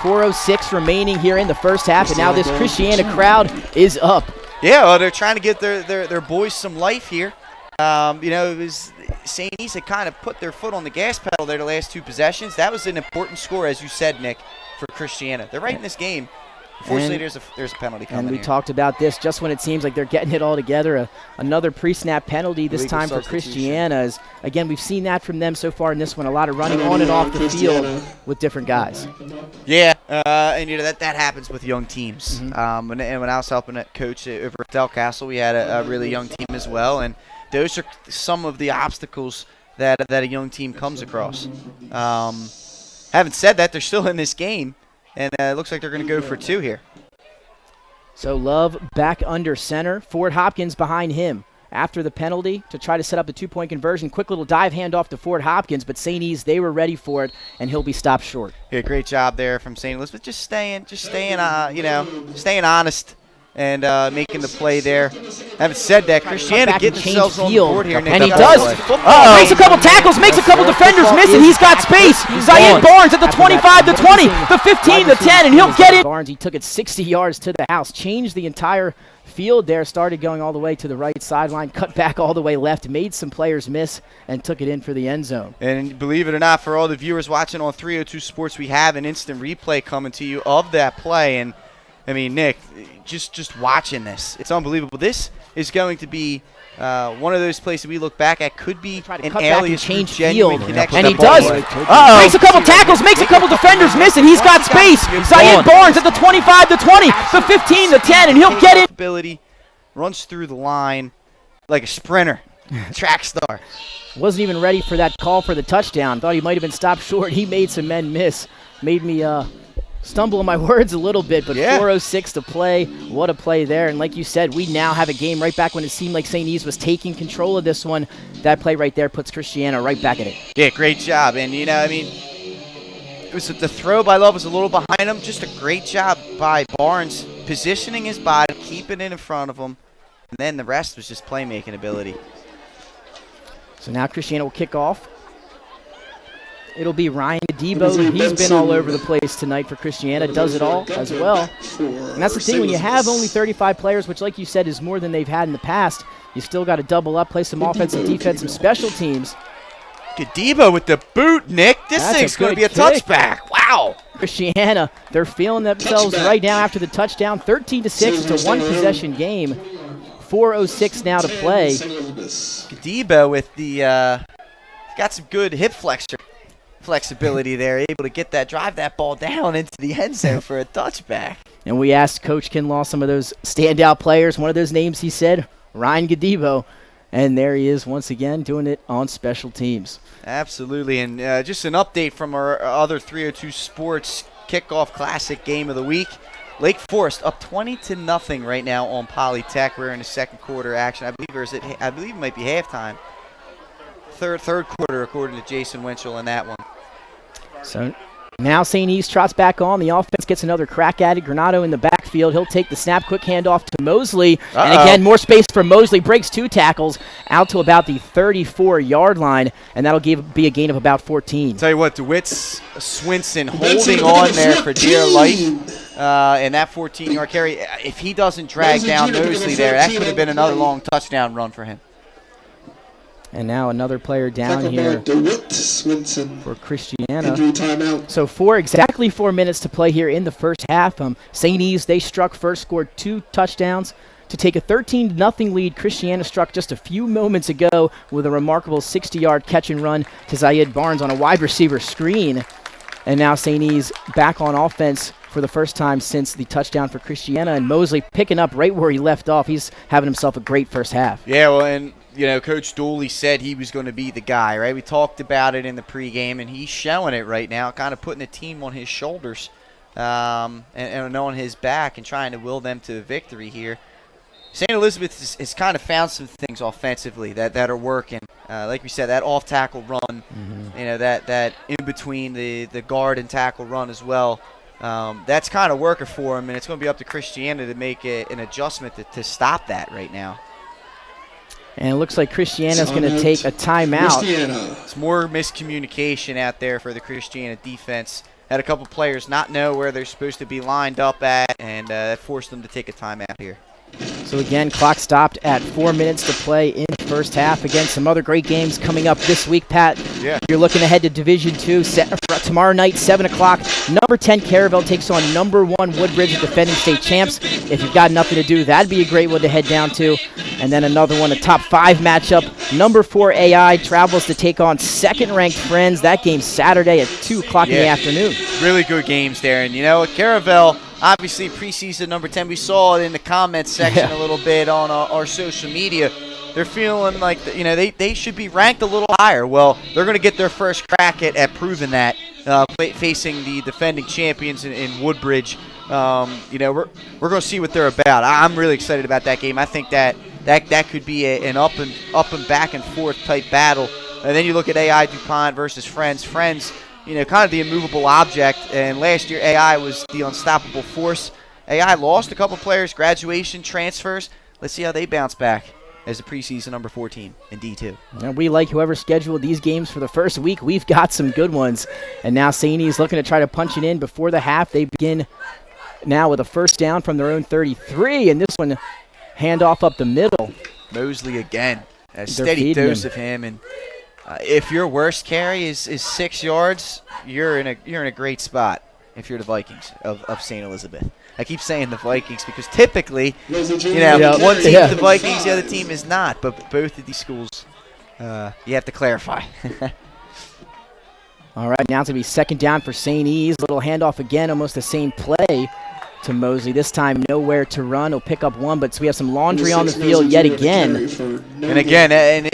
4:06 remaining here in the first half, and now this Christiana crowd is up. Yeah, well, they're trying to get their boys some life here. It was St. E's had kind of put their foot on the gas pedal there the last 2 possessions. That was an important score, as you said, Nick, for Christiana. They're right in this game. Unfortunately, there's a penalty coming. And we talked about this just when it seems like they're getting it all together. Another pre-snap penalty this time for Christiana. Again, we've seen that from them so far in this one. A lot of running on and off the field with different guys. Yeah, and that happens with young teams. Mm-hmm. When I was helping a coach over at Del Castle, we had a really young team as well, and those are some of the obstacles that a young team comes across. Having said that, they're still in this game. And it looks like they're going to go for 2 here. So Love back under center. Ford Hopkins behind him after the penalty to try to set up the 2-point conversion. Quick little dive handoff to Ford Hopkins, but St. E's, they were ready for it, and he'll be stopped short. Yeah, great job there from St. Elizabeth. Just staying honest and making the play there. Having said that, Christiana getting themselves on the board here. And he does. Makes a couple tackles, makes a couple defenders miss, and he's got space. Zayed Barnes at the 25, the 20, the 15, the 10, and he'll get it. Barnes, he took it 60 yards to the house, changed the entire field there, started going all the way to the right sideline, cut back all the way left, made some players miss, and took it in for the end zone. And believe it or not, for all the viewers watching on 302 Sports, we have an instant replay coming to you of that play. And I mean, Nick, just watching this, it's unbelievable. This is going to be one of those places we look back at, could be an alias for genuine connection. And he does. Makes a couple tackles, makes a couple defenders miss, and he's got space. Zayed Barnes at the 25, the 20, the 15, the 10, and he'll get it. Ability runs through the line like a sprinter. track star. Wasn't even ready for that call for the touchdown. Thought he might have been stopped short. He made some men miss. Made me stumble on my words a little bit, but 4:06 to play. What a play there. And like you said, we now have a game right back when it seemed like St. E's was taking control of this one. That play right there puts Christiana right back at it. Yeah, great job. And, it was the throw by Love was a little behind him. Just a great job by Barnes positioning his body, keeping it in front of him. And then the rest was just playmaking ability. So now Christiana will kick off. It'll be Ryan Adebo. He's been all over the place tonight for Christiana. Does it all as well. And that's the thing. When you have only 35 players, which like you said is more than they've had in the past, you still got to double up, play some offense and defense, some special teams. Adebo with the boot, Nick. This thing's going to be a touchback. Wow. Christiana, they're feeling themselves right now after the touchdown. 13-6. It's a one-possession game. 4:06 now to play. Adebo with the got some good hip flexibility there, able to get that, drive that ball down into the end zone for a touchback. And we asked Coach Kinlaw some of those standout players. One of those names he said, Ryan Adebo. And there he is once again doing it on special teams. Absolutely. And just an update from our other 302 Sports Kickoff Classic game of the week. Lake Forest up 20-0 right now on Polytech. We're in the second quarter action. I believe it might be halftime. Third quarter, according to Jason Winchell in that one. So now St. E's trots back on. The offense gets another crack at it. Granado in the backfield. He'll take the snap, quick handoff to Mosley. And again, more space for Mosley. Breaks 2 tackles out to about the 34-yard line, and that'll be a gain of about 14. Tell you what, DeWitt's Swinson holding on there for dear life. And that 14-yard carry, if he doesn't drag down Mosley there, that could have been another long touchdown run for him. And now another player down here for Christiana. So exactly 4 minutes to play here in the first half. St. E's, they struck first, scored 2 touchdowns to take a 13-0 lead. Christiana struck just a few moments ago with a remarkable 60-yard catch and run to Zayed Barnes on a wide receiver screen. And now St. E's back on offense for the first time since the touchdown for Christiana. And Mosley picking up right where he left off. He's having himself a great first half. Yeah, well, and Coach Dooley said he was going to be the guy, right? We talked about it in the pregame, and he's showing it right now, kind of putting the team on his shoulders and on his back and trying to will them to victory here. St. Elizabeth has kind of found some things offensively that are working. Like we said, that off-tackle run, that in between the guard and tackle run as well. That's kind of working for him, and it's going to be up to Christiana to make an adjustment to stop that right now. And it looks like Christiana's going to take a timeout. It's more miscommunication out there for the Christiana defense. Had a couple players not know where they're supposed to be lined up at, and that forced them to take a timeout here. So again, clock stopped at 4 minutes to play in the first half. Again, some other great games coming up this week, Pat. Yeah. You're looking ahead to Division II tomorrow night, 7 o'clock. Number 10 Caravel takes on number 1 Woodbridge, defending state champs. If you've got nothing to do, that'd be a great one to head down to. And then another one, a top 5 matchup. Number 4 AI travels to take on second-ranked Friends. That game's Saturday at 2 o'clock in the afternoon. Really good games there. And, Caravel, obviously preseason number 10, we saw it in the comments section a little bit on our social media. They're feeling like, they should be ranked a little higher. Well, they're going to get their first crack at proving that, facing the defending champions in Woodbridge. We're going to see what they're about. I'm really excited about that game. I think that could be an up and back and forth type battle. And then you look at AI DuPont versus Friends. Friends, kind of the immovable object. And last year, AI was the unstoppable force. AI lost a couple players, graduation, transfers. Let's see how they bounce back as the preseason number 14 in D2. And we like whoever scheduled these games for the first week. We've got some good ones. And now St. E's looking to try to punch it in before the half. They begin now with a first down from their own 33. And this one, handoff up the middle. Mosley again. A steady dose of him. And if your worst carry is 6 yards, you're in a great spot if you're the Vikings of St. Elizabeth. I keep saying the Vikings because typically, one team's the Vikings, the other team is not. But both of these schools, you have to clarify. All right, now it's going to be second down for St. E's. Little handoff again, almost the same play to Mosley. This time nowhere to run. He'll pick up one, but we have some laundry on the field yet again. And again,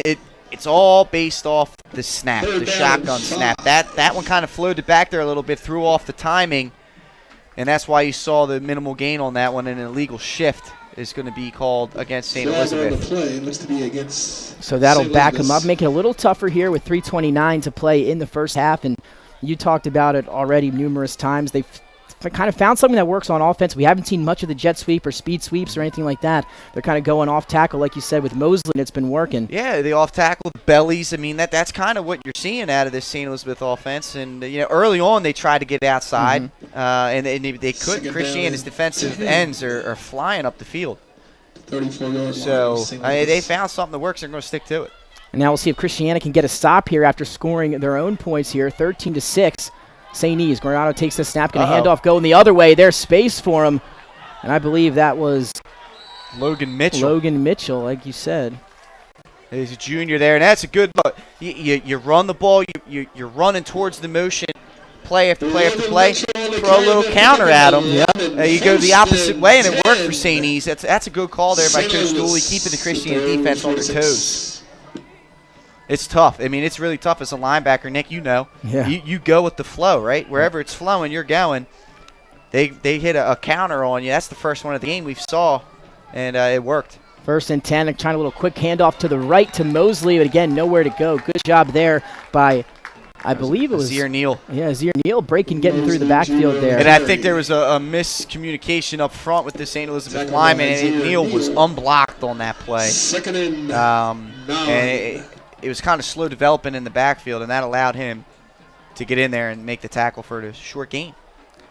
it's all based off the snap, the shotgun snap. That one kind of floated back there a little bit, threw off the timing, and that's why you saw the minimal gain on that one. And an illegal shift is going to be called against St. Elizabeth. So that'll back him up, make it a little tougher here with 3:29 to play in the first half. And you talked about it already numerous times. They've kind of found something that works on offense. We haven't seen much of the jet sweep or speed sweeps or anything like that. They're kind of going off tackle, like you said, with Mosley, and it's been working. Yeah, the off tackle, the bellies. I mean, that's kind of what you're seeing out of this St. Elizabeth offense. And early on they tried to get outside, and they couldn't. Christiana's defensive ends are flying up the field. 34 yards. So they found something that works. They're going to stick to it. And now we'll see if Christiana can get a stop here after scoring their own points here, 13-6. St. E's. Granado takes the snap, going to hand off, going the other way. There's space for him. And I believe that was Logan Mitchell, like you said. He's a junior there, and that's a good look. You run the ball, you're running towards the motion, play after play after play, throw a little counter at him. You go the opposite way, and it worked for St. E's. That's a good call there by Coach Dooley, keeping the Christiana defense on their toes. It's tough. I mean, it's really tough as a linebacker, Nick. Yeah. You go with the flow, right? Wherever it's flowing, you're going. They hit a counter on you. That's the first one of the game we saw, and it worked. 1st and 10, trying a little quick handoff to the right to Mosley, but again, nowhere to go. Good job there by, I believe it was Azir Neal. Yeah, Azir Neal breaking, getting through the backfield there. And I think there was a miscommunication up front with the St. Elizabeth lineman, and Neal was unblocked on that play. And it was kind of slow developing in the backfield, and that allowed him to get in there and make the tackle for the short gain.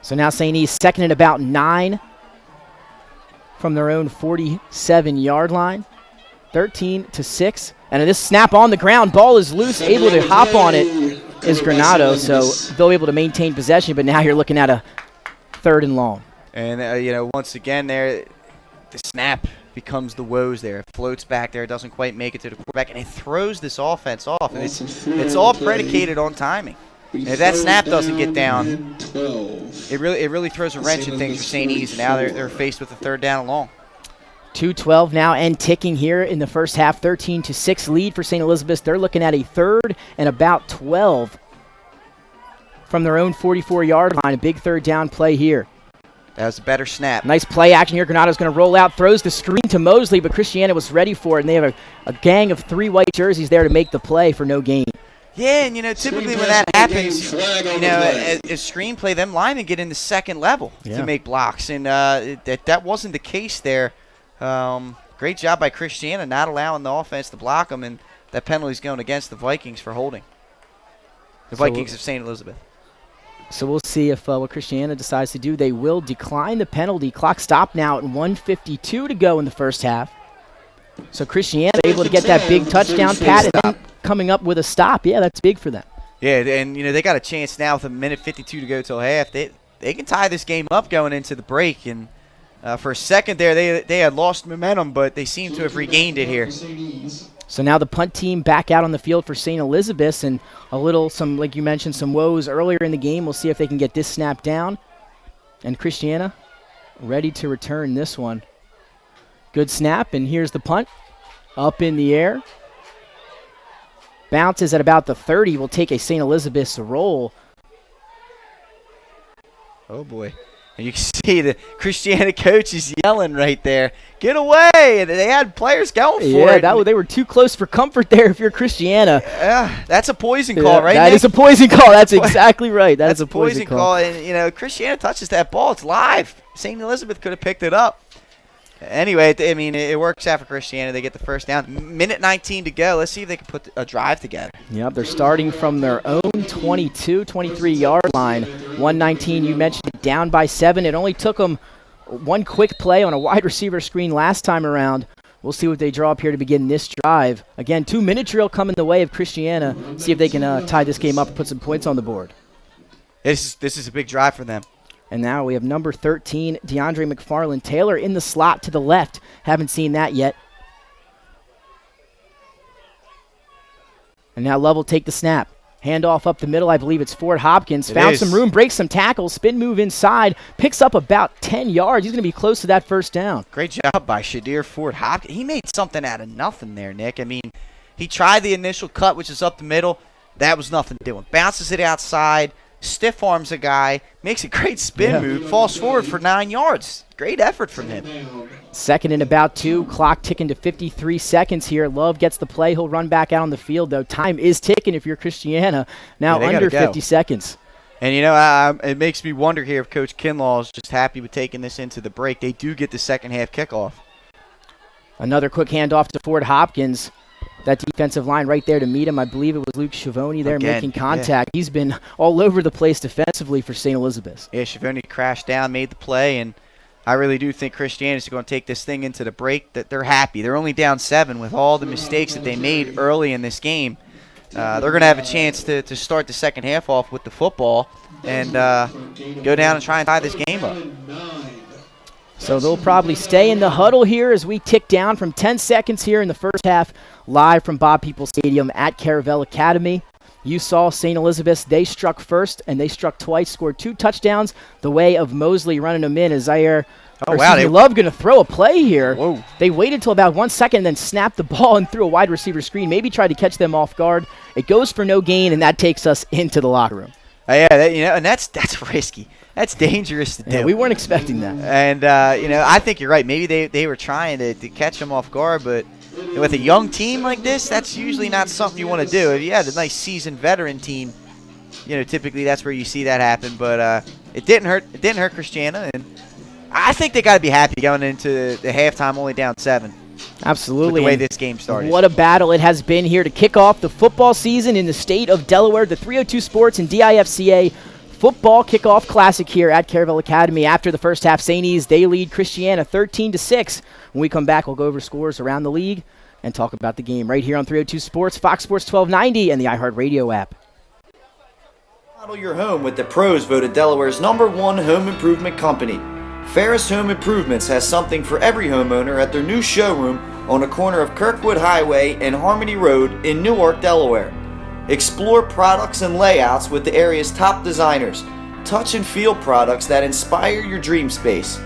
So now St. E's second and about 9 from their own 47-yard line, 13-6. And this snap on the ground, ball is loose, able to hop on it is Granado, so they'll be able to maintain possession, but now you're looking at a 3rd and long. And, once again there, the snap becomes the woes there. It floats back there, doesn't quite make it to the quarterback, and it throws this offense off. And it's all predicated on timing. And if that snap doesn't get down, it really throws a wrench in things for St. E's, and now they're faced with a 3rd down and long. 2:12 now and ticking here in the first half, 13-6 lead for St. Elizabeth. They're looking at a 3rd and about 12 from their own 44-yard line. A big 3rd down play here. That was a better snap. Nice play action here. Granato's going to roll out, throws the screen to Mosley, but Christiana was ready for it, and they have a gang of 3 white jerseys there to make the play for no gain. Yeah, and typically when that happens, as screenplay, them linemen get in the second level to make blocks, and that wasn't the case there. Great job by Christiana not allowing the offense to block them, and that penalty's going against the Vikings for holding. The Vikings of St. Elizabeth. So we'll see if what Christiana decides to do. They will decline the penalty. Clock stopped now at 1:52 to go in the first half. So Christiana able to get that big touchdown, Pat, and then coming up with a stop. Yeah, that's big for them. Yeah, and they got a chance now with a minute 52 to go till half. They can tie this game up going into the break. And for a second there, they had lost momentum, but they seem to have regained it here. So now the punt team back out on the field for St. Elizabeth, and like you mentioned, some woes earlier in the game. We'll see if they can get this snap down. And Christiana ready to return this one. Good snap, and here's the punt. Up in the air. Bounces at about the 30. Will take a St. Elizabeth's roll. Oh, boy. And you can see the Christiana coach is yelling right there, "Get away!" And they had players going for it. Yeah, they were too close for comfort there if you're Christiana. That's a poison call, right, That Nick? is a poison call. That's exactly right. That's a poison call. And, Christiana touches that ball. It's live. St. Elizabeth could have picked it up. Anyway, it works out for Christiana. They get the first down. Minute 19 to go. Let's see if they can put a drive together. Yep, they're starting from their own 23-yard line. 119, you mentioned it, down by 7. It only took them one quick play on a wide receiver screen last time around. We'll see what they draw up here to begin this drive. Again, 2-minute drill coming the way of Christiana. See if they can tie this game up and put some points on the board. This is a big drive for them. And now we have number 13, DeAndre McFarland Taylor in the slot to the left. Haven't seen that yet. And now Love will take the snap. Handoff up the middle, I believe it's Ford Hopkins. It Found is. some room, breaks some tackles, spin move inside, picks up about 10 yards. He's going to be close to that first down. Great job by Shadir Ford Hopkins. He made something out of nothing there, Nick. I mean, he tried the initial cut, which is up the middle. That was nothing doing. Bounces it outside, stiff arms a guy, makes a great spin move, falls forward for 9 yards. Great effort from him. Second and about 2, clock ticking to 53 seconds here. Love gets the play. He'll run back out on the field, though. Time is ticking if you're Christiana. Now Yeah, they under gotta go. 50 seconds. And, you know, it makes me wonder here if Coach Kinlaw is just happy with taking this into the break. They do get the second half kickoff. Another quick handoff to Ford Hopkins. That defensive line right there to meet him. I believe it was Luke Schiavone there Again, making contact. He's been all over the place defensively for St. Elizabeth. Yeah, Schiavone crashed down, made the play, and I really do think Christiana is going to take this thing into the break. That they're happy. They're only down 7 with all the mistakes that they made early in this game. They're going to have a chance to start the second half off with the football and go down and try and tie this game up. So they'll probably stay in the huddle here as we tick down from 10 seconds here in the first half, live from Bob Peoples Stadium at Caravel Academy. You saw St. Elizabeth's. They struck first, and they struck twice, scored 2 touchdowns the way of Mosley running them in. As Love going to throw a play here. Whoa. They waited till about 1 second and then snapped the ball and threw a wide receiver screen, maybe tried to catch them off guard. It goes for no gain, and that takes us into the locker room. And that's risky. That's dangerous to do. Yeah, we weren't expecting that. And, I think you're right. Maybe they were trying to catch him off guard, but with a young team like this, that's usually not something you want to do. If you had a nice seasoned veteran team, typically that's where you see that happen. But it didn't hurt. It didn't hurt Christiana, and I think they got to be happy going into the halftime only down 7. Absolutely. With the way And this game started. what a battle it has been here to kick off the football season in the state of Delaware. The 302 Sports and DIFCA Football Kickoff Classic here at Caravel Academy. After the first half, St. E's, they lead Christiana 13-6. When we come back, we'll go over scores around the league and talk about the game right here on 302 Sports, Fox Sports 1290, and the iHeartRadio app. Model your home with the pros voted Delaware's #1 home improvement company. Ferris Home Improvements has something for every homeowner at their new showroom on the corner of Kirkwood Highway and Harmony Road in Newark, Delaware. Explore products and layouts with the area's top designers. Touch and feel products that inspire your dream space.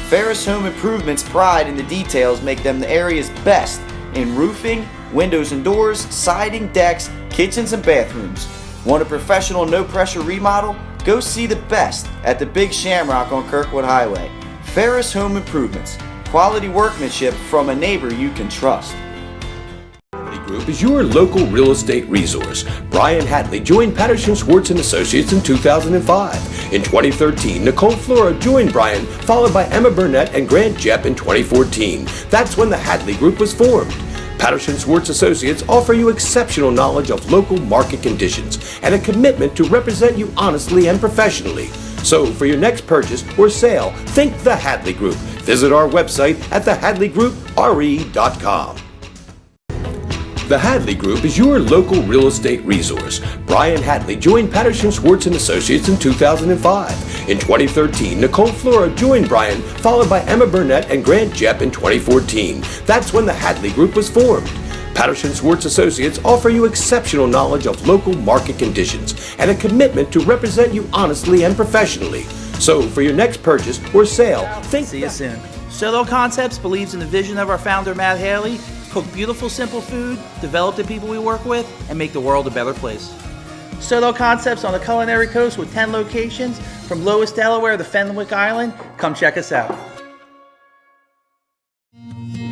Ferris Home Improvement's pride in the details make them the area's best in roofing, windows and doors, siding, decks, kitchens, and bathrooms. Want a professional no-pressure remodel? Go see the best at the Big Shamrock on Kirkwood Highway. Ferris Home Improvements. Quality workmanship from a neighbor you can trust. Group is your local real estate resource. Brian Hadley joined Patterson Schwartz & Associates in 2005. In 2013, Nicole Flora joined Brian, followed by Emma Burnett and Grant Jepp in 2014. That's when the Hadley Group was formed. Patterson Schwartz Associates offer you exceptional knowledge of local market conditions and a commitment to represent you honestly and professionally. So for your next purchase or sale, think the Hadley Group. Visit our website at thehadleygroup.re.com. The Hadley Group is your local real estate resource. Brian Hadley joined Patterson Schwartz & Associates in 2005. In 2013, Nicole Flora joined Brian, followed by Emma Burnett and Grant Jepp in 2014. That's when the Hadley Group was formed. Patterson Schwartz Associates offer you exceptional knowledge of local market conditions and a commitment to represent you honestly and professionally. So for your next purchase or sale, think... See you soon. Solo Concepts believes in the vision of our founder, Matt Haley. Cook beautiful, simple food, develop the people we work with, and make the world a better place. Solo Concepts on the Culinary Coast with 10 locations from Lois, Delaware to Fenwick Island. Come check us out.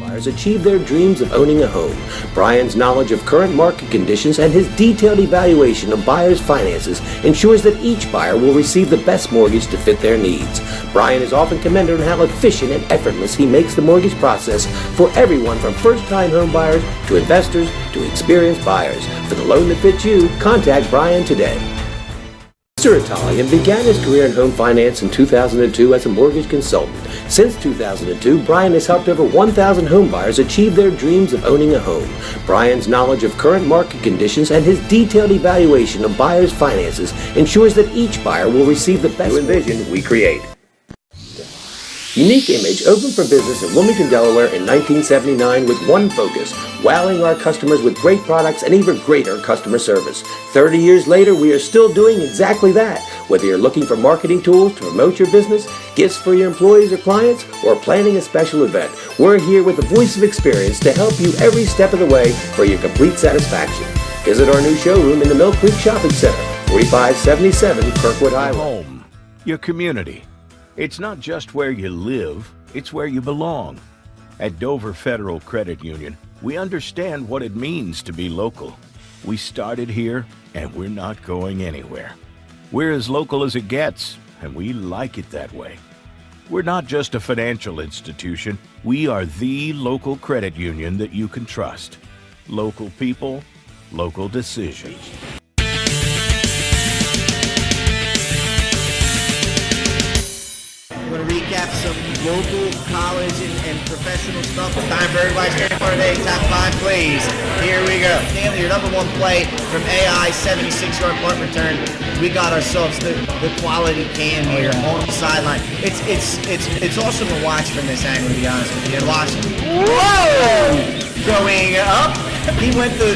Buyers achieve their dreams of owning a home. Brian's knowledge of current market conditions and his detailed evaluation of buyers' finances ensures that each buyer will receive the best mortgage to fit their needs. Brian is often commended on how efficient and effortless he makes the mortgage process for everyone from first-time home buyers to investors to experienced buyers. For the loan that fits you, contact Brian today. Mr. Italian began his career in home finance in 2002 as a mortgage consultant. Since 2002, Brian has helped over 1,000 home buyers achieve their dreams of owning a home. Brian's knowledge of current market conditions and his detailed evaluation of buyers' finances ensures that each buyer will receive the best vision we create. Unique Image opened for business in Wilmington, Delaware in 1979 with one focus, wowing our customers with great products and even greater customer service. 30 years later, we are still doing exactly that. Whether you're looking for marketing tools to promote your business, gifts for your employees or clients, or planning a special event, we're here with the voice of experience to help you every step of the way for your complete satisfaction. Visit our new showroom in the Mill Creek Shopping Center, 4577 Kirkwood Highway. Home, your community. It's not just where you live, it's where you belong. At Dover Federal Credit Union, we understand what it means to be local. We started here, and we're not going anywhere. We're as local as it gets, and we like it that way. We're not just a financial institution, we are the local credit union that you can trust. Local people, local decisions. I'm going to recap some local, college, and professional stuff. Time for everybody's favorite part of the day, top 5 plays. Here we go. Stanley, your number 1 play from AI, 76-yard punt return. We got ourselves the quality cam here on the sideline. It's awesome to watch from this angle, to be honest with you. And watch. Whoa! Going up. He went to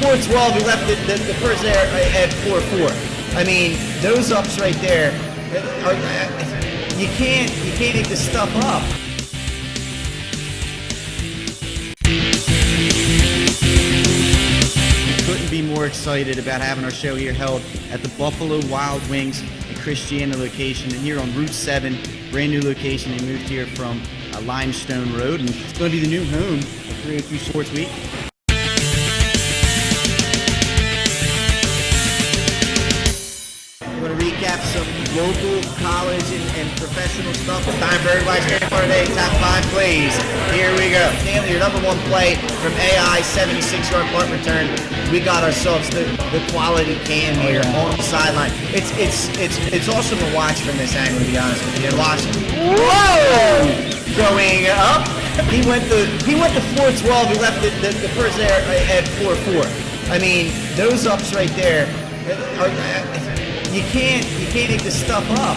4-12. He left the first there at 4-4. I mean, those ups right there are. You can't eat this stuff up. Couldn't be more excited about having our show here held at the Buffalo Wild Wings and Christiana location, and here on Route 7, brand new location. They moved here from Limestone Road, and it's going to be the new home of 302 Sports Week. I'm going to recap some local, college, and professional stuff. Time for everybody's favorite part of the day, top 5 plays. Here we go. Stanley, your number 1 play from AI, 76-yard punt return. We got ourselves the quality cam here on the sideline. It's awesome to watch from this angle, to be honest with you. And watch. Whoa! Going up. He went to 4-12. He left the first there at 4-4. I mean, those ups right there are. You can't eat this stuff up.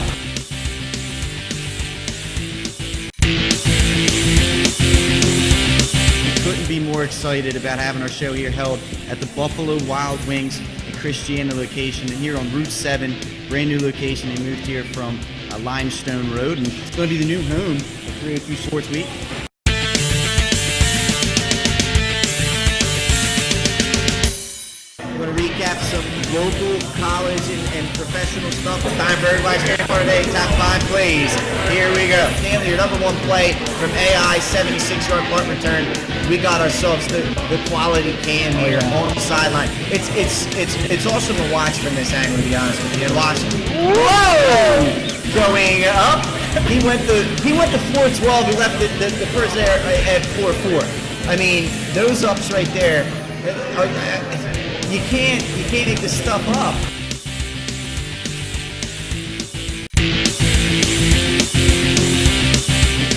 Couldn't be more excited about having our show here held at the Buffalo Wild Wings and Christiana location, and here on Route 7, brand new location. They moved here from Limestone Road, and it's going to be the new home of 302 Sports Week. I'm going to recap some local, college, and professional stuff. Time for everybody's favorite part of the day, top 5 plays. Here we go. Stanley, your number 1 play from AI, 76-yard punt return. We got ourselves the quality cam here on the sideline. It's awesome to watch from this angle, to be honest with you. And watch. Whoa! Going up. He went to 4-12. He left the first there at 4-4. I mean, those ups right there are. You can't eat this stuff up.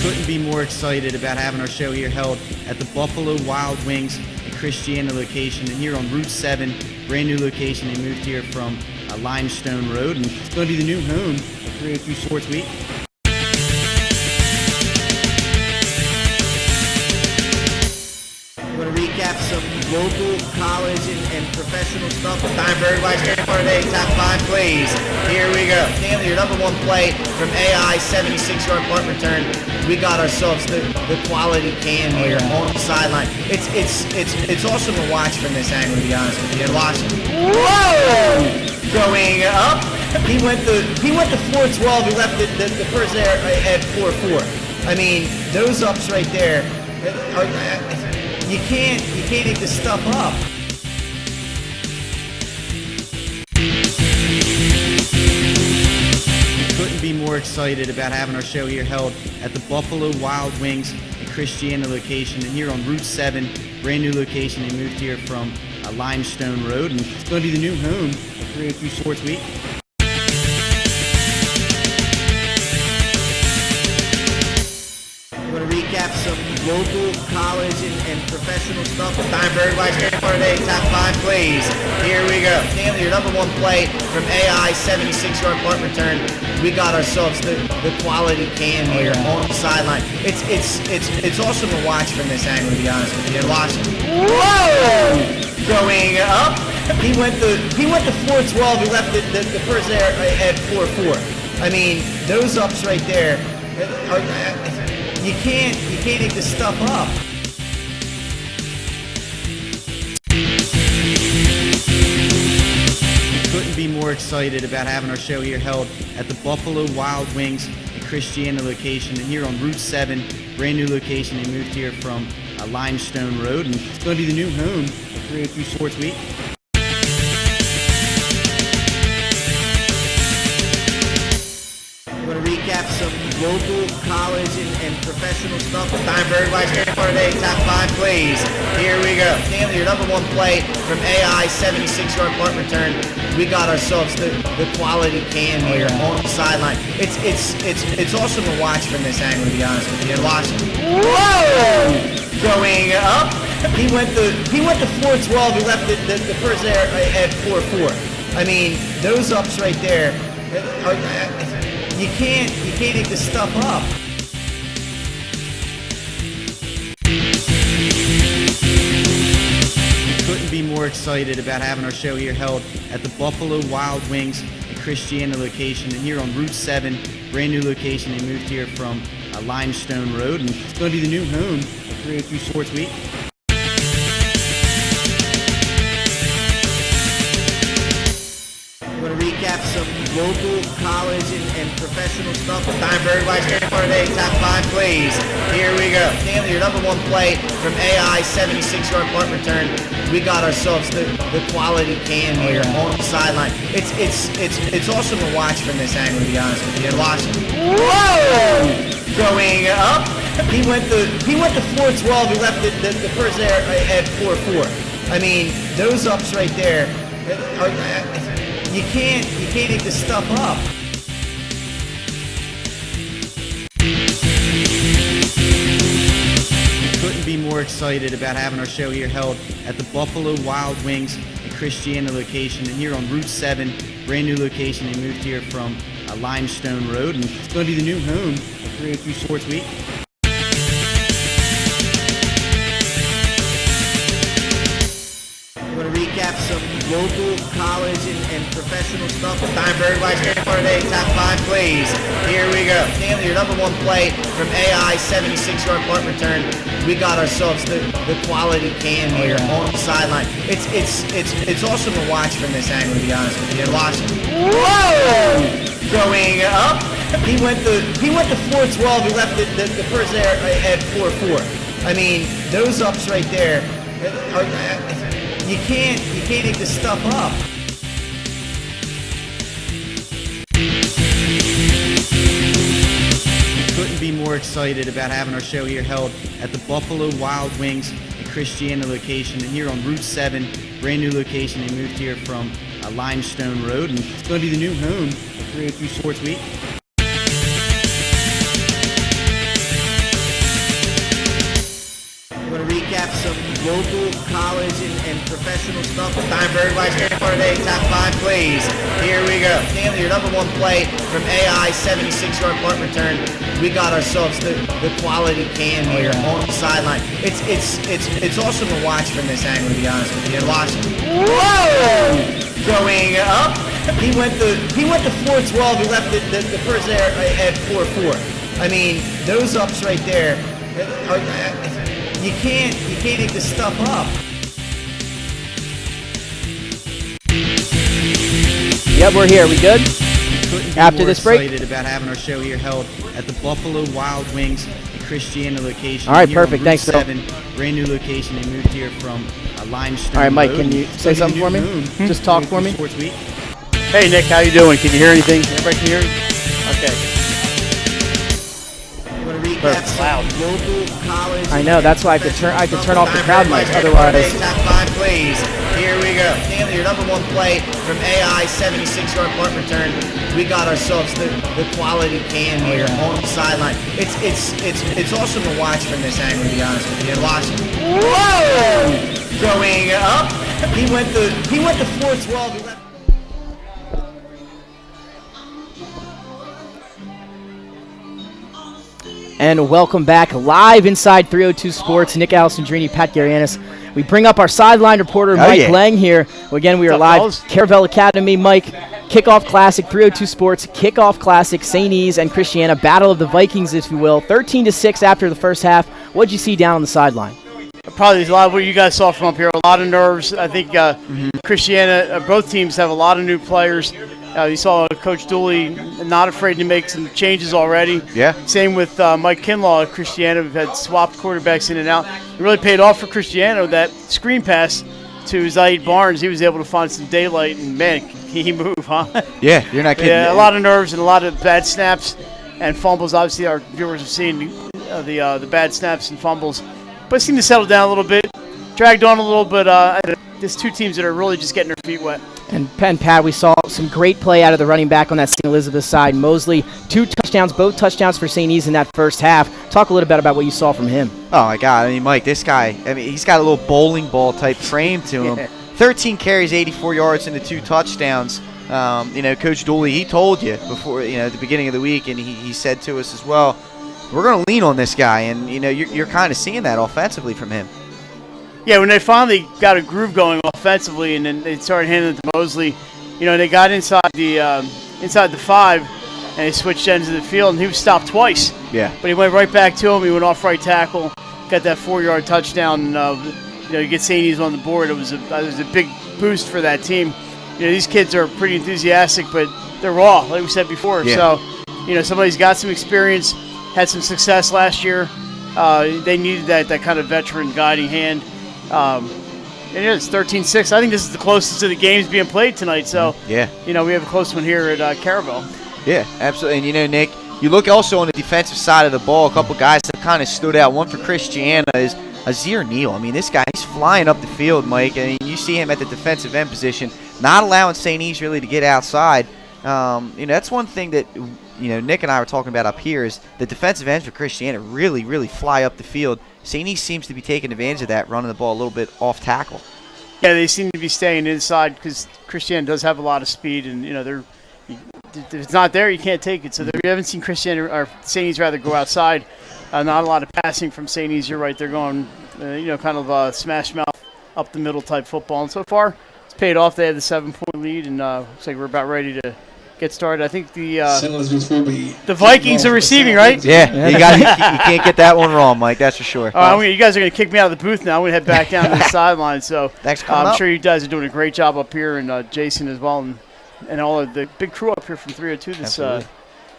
Couldn't be more excited about having our show here held at the Buffalo Wild Wings and Christiana location, and here on Route 7, brand new location. They moved here from Limestone Road, and it's going to be the new home of 302 Sports Week. I'm going to recap some local, college, and professional stuff. Time for everybody's favorite part of the day, top 5 plays. Here we go. Stanley, your number 1 play from AI, 76-yard punt return. We got ourselves the quality cam here on the sideline. It's awesome to watch from this angle, to be honest with you. And watch. Whoa! Going up. He went to 4-12. He left the first there at 4-4. I mean, those ups right there are. You can't eat this stuff up. Couldn't be more excited about having our show here held at the Buffalo Wild Wings and Christiana location, and here on Route 7, brand new location. They moved here from Limestone Road, and it's going to be the new home of 302 Sports Week. I'm I'm going to recap some local, college, and professional stuff. Time for everybody's favorite part of the day, top 5 plays. Here we go. Stanley, your number 1 play from AI, 76-yard punt return. We got ourselves the quality cam here on the sideline. It's awesome to watch from this angle, to be honest with you. Watch. Whoa! Going up. He went to 4-12. He left the person there at 4-4. I mean, those ups right there are. You can't make this stuff up. Couldn't be more excited about having our show here held at the Buffalo Wild Wings and Christiana location, and here on Route 7, brand new location. They moved here from Limestone Road, and it's going to be the new home of 302 Sports Week. I'm going to recap some local, college, and professional stuff. Time for everybody's favorite part of the day, top 5 plays. Here we go. Stanley, your number 1 play from AI, 76-yard punt return. We got ourselves the quality cam here on the sideline. It's awesome to watch from this angle, to be honest with you. Watch. Whoa! Going up. He went to 4-12. He left the person there at 4-4. I mean, those ups right there are. You can't make this stuff up. Couldn't be more excited about having our show here held at the Buffalo Wild Wings and Christiana location, and here on Route 7, brand new location. They moved here from Limestone Road, and it's going to be the new home of 302 Sports Week. I'm going to recap some local, college, and professional stuff. Time for everybody's favorite part of the day, top 5 plays. Here we go. Stanley, your number 1 play from AI, 76-yard punt return. We got ourselves the quality cam here on the sideline. It's awesome to watch from this angle, to be honest with you. Watch. Whoa! Going up. He went to 4-12. He left the person there at 4-4. I mean, those ups right there are. You can't make this stuff up. Couldn't be more excited about having our show here held at the Buffalo Wild Wings and Christiana location, and here on Route 7, brand new location. They moved here from Limestone Road, and it's going to be the new home of 302 Sports Week. I'm going to recap some local, college, and professional stuff. Time for everybody's favorite part of the day, top 5 plays. Here we go. Stanley, your number 1 play from AI, 76-yard punt return. We got ourselves the quality cam here on the sideline. It's awesome to watch from this angle, to be honest with you. Watch. Whoa! Going up. He went to 4-12. He left the person there at 4-4. I mean, those ups right there are. You can't make this stuff up. Couldn't be more excited about having our show here held at the Buffalo Wild Wings and Christiana location, and here on Route 7, brand new location. They moved here from Limestone Road, and it's going to be the new home of 302 Sports Week. I'm going to recap some local, college, and professional stuff. Time for everybody's favorite part of the day, top 5 plays. Here we go. Stanley, your number 1 play from AI, 76-yard punt return. We got ourselves the quality cam here on the sideline. It's awesome to watch from this angle, to be honest with you. Watch. Whoa! Going up. He went to 4-12. He left the person there at 4-4. I mean, those ups right there are. You can't make this stuff up. Yep, we're here. We good? After this break? Excited about having our show here held at the Buffalo Wild Wings and Christiana location. All right, perfect. Thanks, Phil. 7, brand new location. They moved here from Limestone. All right, Mike, Road. can you say something for me? Just talk for me. Sports Week. Hey, Nick, how you doing? Can you hear anything? Everybody can hear you? Okay. Perfect. Loud. Local, college, I know. That's why I have to turn off the crowd mic. Otherwise, top 5 plays. Here we go. Stanley, your number one play from AI, 76-yard punt return. We got ourselves the quality cam here on the sideline. It's awesome to watch from this angle, to be honest with you. And watch. Whoa! Going up. He went to 412. He left. And welcome back live inside 302 Sports. Nick Alessandrini, Pat Garianis. We bring up our sideline reporter, Mike Lang here. Well, again, we are live. Caravel Academy, Mike. Kickoff Classic, 302 Sports. Kickoff Classic, St. E's and Christiana. Battle of the Vikings, if you will. 13-6 after the first half. What'd you see down on the sideline? Probably a lot of what you guys saw from up here. A lot of nerves. I think Christiana, both teams have a lot of new players. You saw Coach Dooley not afraid to make some changes already. Yeah. Same with Mike Kinlaw at Christiana. We've had swapped quarterbacks in and out. It really paid off for Christiana. That screen pass to Zaid Barnes, he was able to find some daylight, and, man, he moved, huh? Yeah, you're not kidding. Yeah, a lot of nerves and a lot of bad snaps and fumbles. Obviously, our viewers have seen the bad snaps and fumbles. But it seemed to settle down a little bit. Dragged on a little, but there's two teams that are really just getting their feet wet. And Pat, we saw some great play out of the running back on that St. Elizabeth side. Mosley, 2 touchdowns, both touchdowns for St. E's in that first half. Talk a little bit about what you saw from him. Oh, my God. I mean, Mike, this guy, he's got a little bowling ball type frame to him. Yeah. 13 carries, 84 yards, and the 2 touchdowns. Coach Dooley, he told you before, at the beginning of the week, and he said to us as well, we're going to lean on this guy, and, you're kind of seeing that offensively from him. Yeah, when they finally got a groove going offensively, and then they started handing it to Mosley, they got inside the 5, and they switched ends of the field, and he was stopped twice. Yeah. But he went right back to him. He went off right tackle, got that 4-yard touchdown, and you get St. E's on the board. It was a big boost for that team. These kids are pretty enthusiastic, but they're raw, like we said before. Yeah. So, somebody's got some experience, had some success last year. They needed that kind of veteran guiding hand. It is 13-6. I think this is the closest to the games being played tonight. So, yeah, we have a close one here at Caravel. Yeah, absolutely. And, Nick, you look also on the defensive side of the ball, a couple guys that kind of stood out. One for Christiana is Azir Neal. I mean, this guy, he's flying up the field, Mike. I mean, you see him at the defensive end position, not allowing St. E's really to get outside. That's one thing that, Nick and I were talking about up here is the defensive ends for Christiana really, really fly up the field. St. E's seems to be taking advantage of that, running the ball a little bit off tackle. Yeah, they seem to be staying inside because Christiana does have a lot of speed, and if it's not there, you can't take it. So we haven't seen Christiana or St. E's rather go outside. Not a lot of passing from St. E's. You're right; they're going, kind of smash mouth up the middle type football. And so far, it's paid off. They had the 7-point lead, and looks like we're about ready to get started. I think the Vikings are receiving, right? Yeah, you can't get that one wrong, Mike. That's for sure. You guys are going to kick me out of the booth now. I'm going to head back down to the sideline. So thanks for coming I'm up. sure you guys are doing a great job up here, and Jason as well, and all of the big crew up here from 302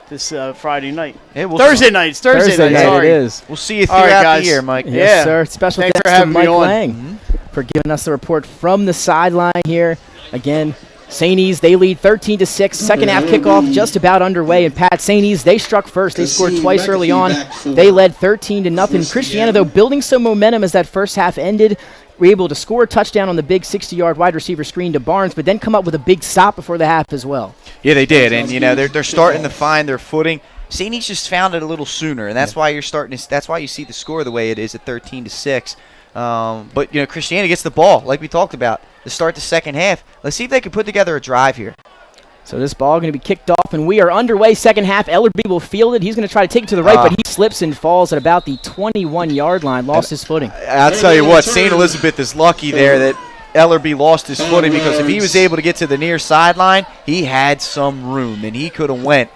this Friday night. Thursday night. It's Thursday night. Sorry. It is. We'll see you throughout the year, Mike. Yes, sir. Special thanks for to having Mike me on. Lang for giving us the report from the sideline here. Again, St. E's, they lead 13-6. Second half kickoff just about underway. And Pat, St. E's, they struck first. They scored twice early on. They led 13-0. Christiana, though, building some momentum as that first half ended, were able to score a touchdown on the big 60-yard wide receiver screen to Barnes, but then come up with a big stop before the half as well. Yeah, they did. And, they're starting to find their footing. St. E's just found it a little sooner, and that's why you're starting to. That's why you see the score the way it is at 13-6. But Christiana gets the ball, like we talked about, to start the second half. Let's see if they can put together a drive here. So this ball going to be kicked off, and we are underway. Second half, Ellerby will field it. He's going to try to take it to the right, but he slips and falls at about the 21-yard line, lost his footing. I'll tell you what, St. Elizabeth is lucky there that Ellerby lost his footing, because if he was able to get to the near sideline, he had some room, and he could have went,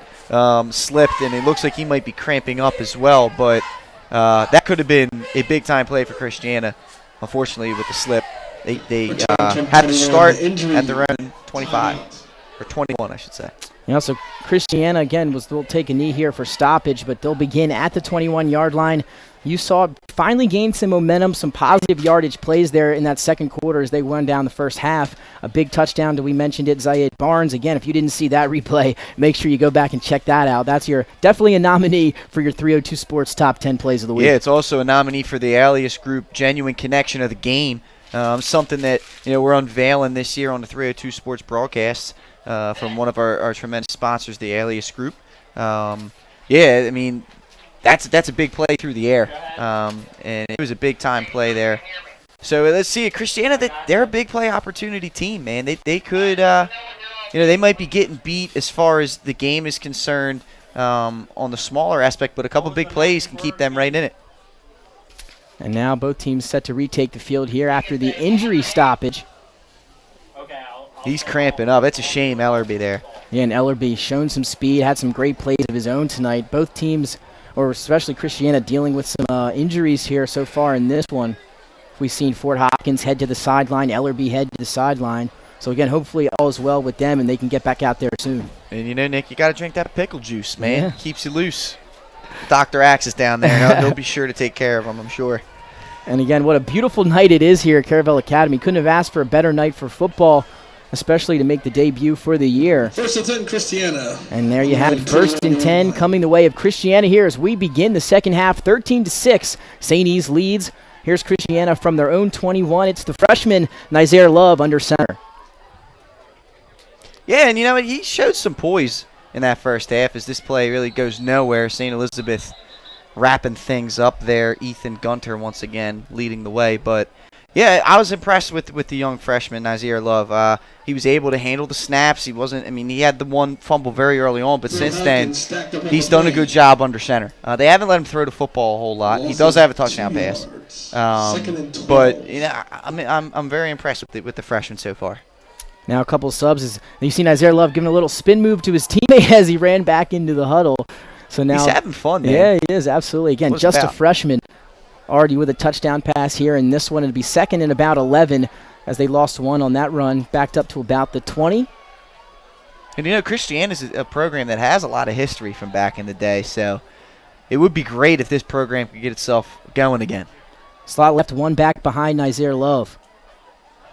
slipped, and it looks like he might be cramping up as well. But that could have been a big-time play for Christiana. Unfortunately, with the slip, they had to start at their own 25, or 21, I should say. So Christiana, again, will take a knee here for stoppage, but they'll begin at the 21-yard line. You saw finally gain some momentum, some positive yardage plays there in that second quarter as they won down the first half. A big touchdown we mentioned it, Zaid Barnes. Again, if you didn't see that replay, make sure you go back and check that out. That's definitely a nominee for your 302 Sports Top 10 Plays of the Week. Yeah, it's also a nominee for the Alias Group Genuine Connection of the Game. Something that we're unveiling this year on the 302 Sports broadcasts from one of our tremendous sponsors, the Alias Group. Yeah, I mean, that's a big play through the air, and it was a big time play there. So let's see, Christiana, they're a big play opportunity team, man. They could, they might be getting beat as far as the game is concerned on the smaller aspect, but a couple big plays can keep them right in it. And now both teams set to retake the field here after the injury stoppage. He's cramping up. It's a shame, Ellerby there. Yeah, and Ellerby shown some speed, had some great plays of his own tonight. Both teams, or especially Christiana, dealing with some injuries here so far in this one. We've seen Fort Hopkins head to the sideline, Ellerby head to the sideline. So again, hopefully all is well with them and they can get back out there soon. And Nick, you got to drink that pickle juice, man. Yeah. Keeps you loose. Dr. Axe is down there. He'll be sure to take care of them, I'm sure. And again, what a beautiful night it is here at Caravel Academy. Couldn't have asked for a better night for football, especially to make the debut for the year. 1st and 10, Christiana. And there you have it, 1st and 10 coming the way of Christiana here as we begin the second half, 13-6. St. E's leads. Here's Christiana from their own 21. It's the freshman, Nizair Love, under center. Yeah, and he showed some poise in that first half as this play really goes nowhere. St. Elizabeth wrapping things up there. Ethan Gunter once again leading the way. But, yeah, I was impressed with the young freshman, Nizair Love. He was able to handle the snaps. He had the one fumble very early on, but since then he's done a good job under center. They haven't let him throw the football a whole lot. He does have a touchdown pass. But I'm very impressed with the freshman so far. Now a couple of subs. You see Nizair Love giving a little spin move to his teammate as he ran back into the huddle. So now he's having fun, man. Yeah, he is, absolutely. Again, just a freshman already with a touchdown pass here, and this one would be second and about 11 as they lost one on that run, backed up to about the 20. And Christiana is a program that has a lot of history from back in the day, so it would be great if this program could get itself going again. Slot left, one back behind Nizair Love.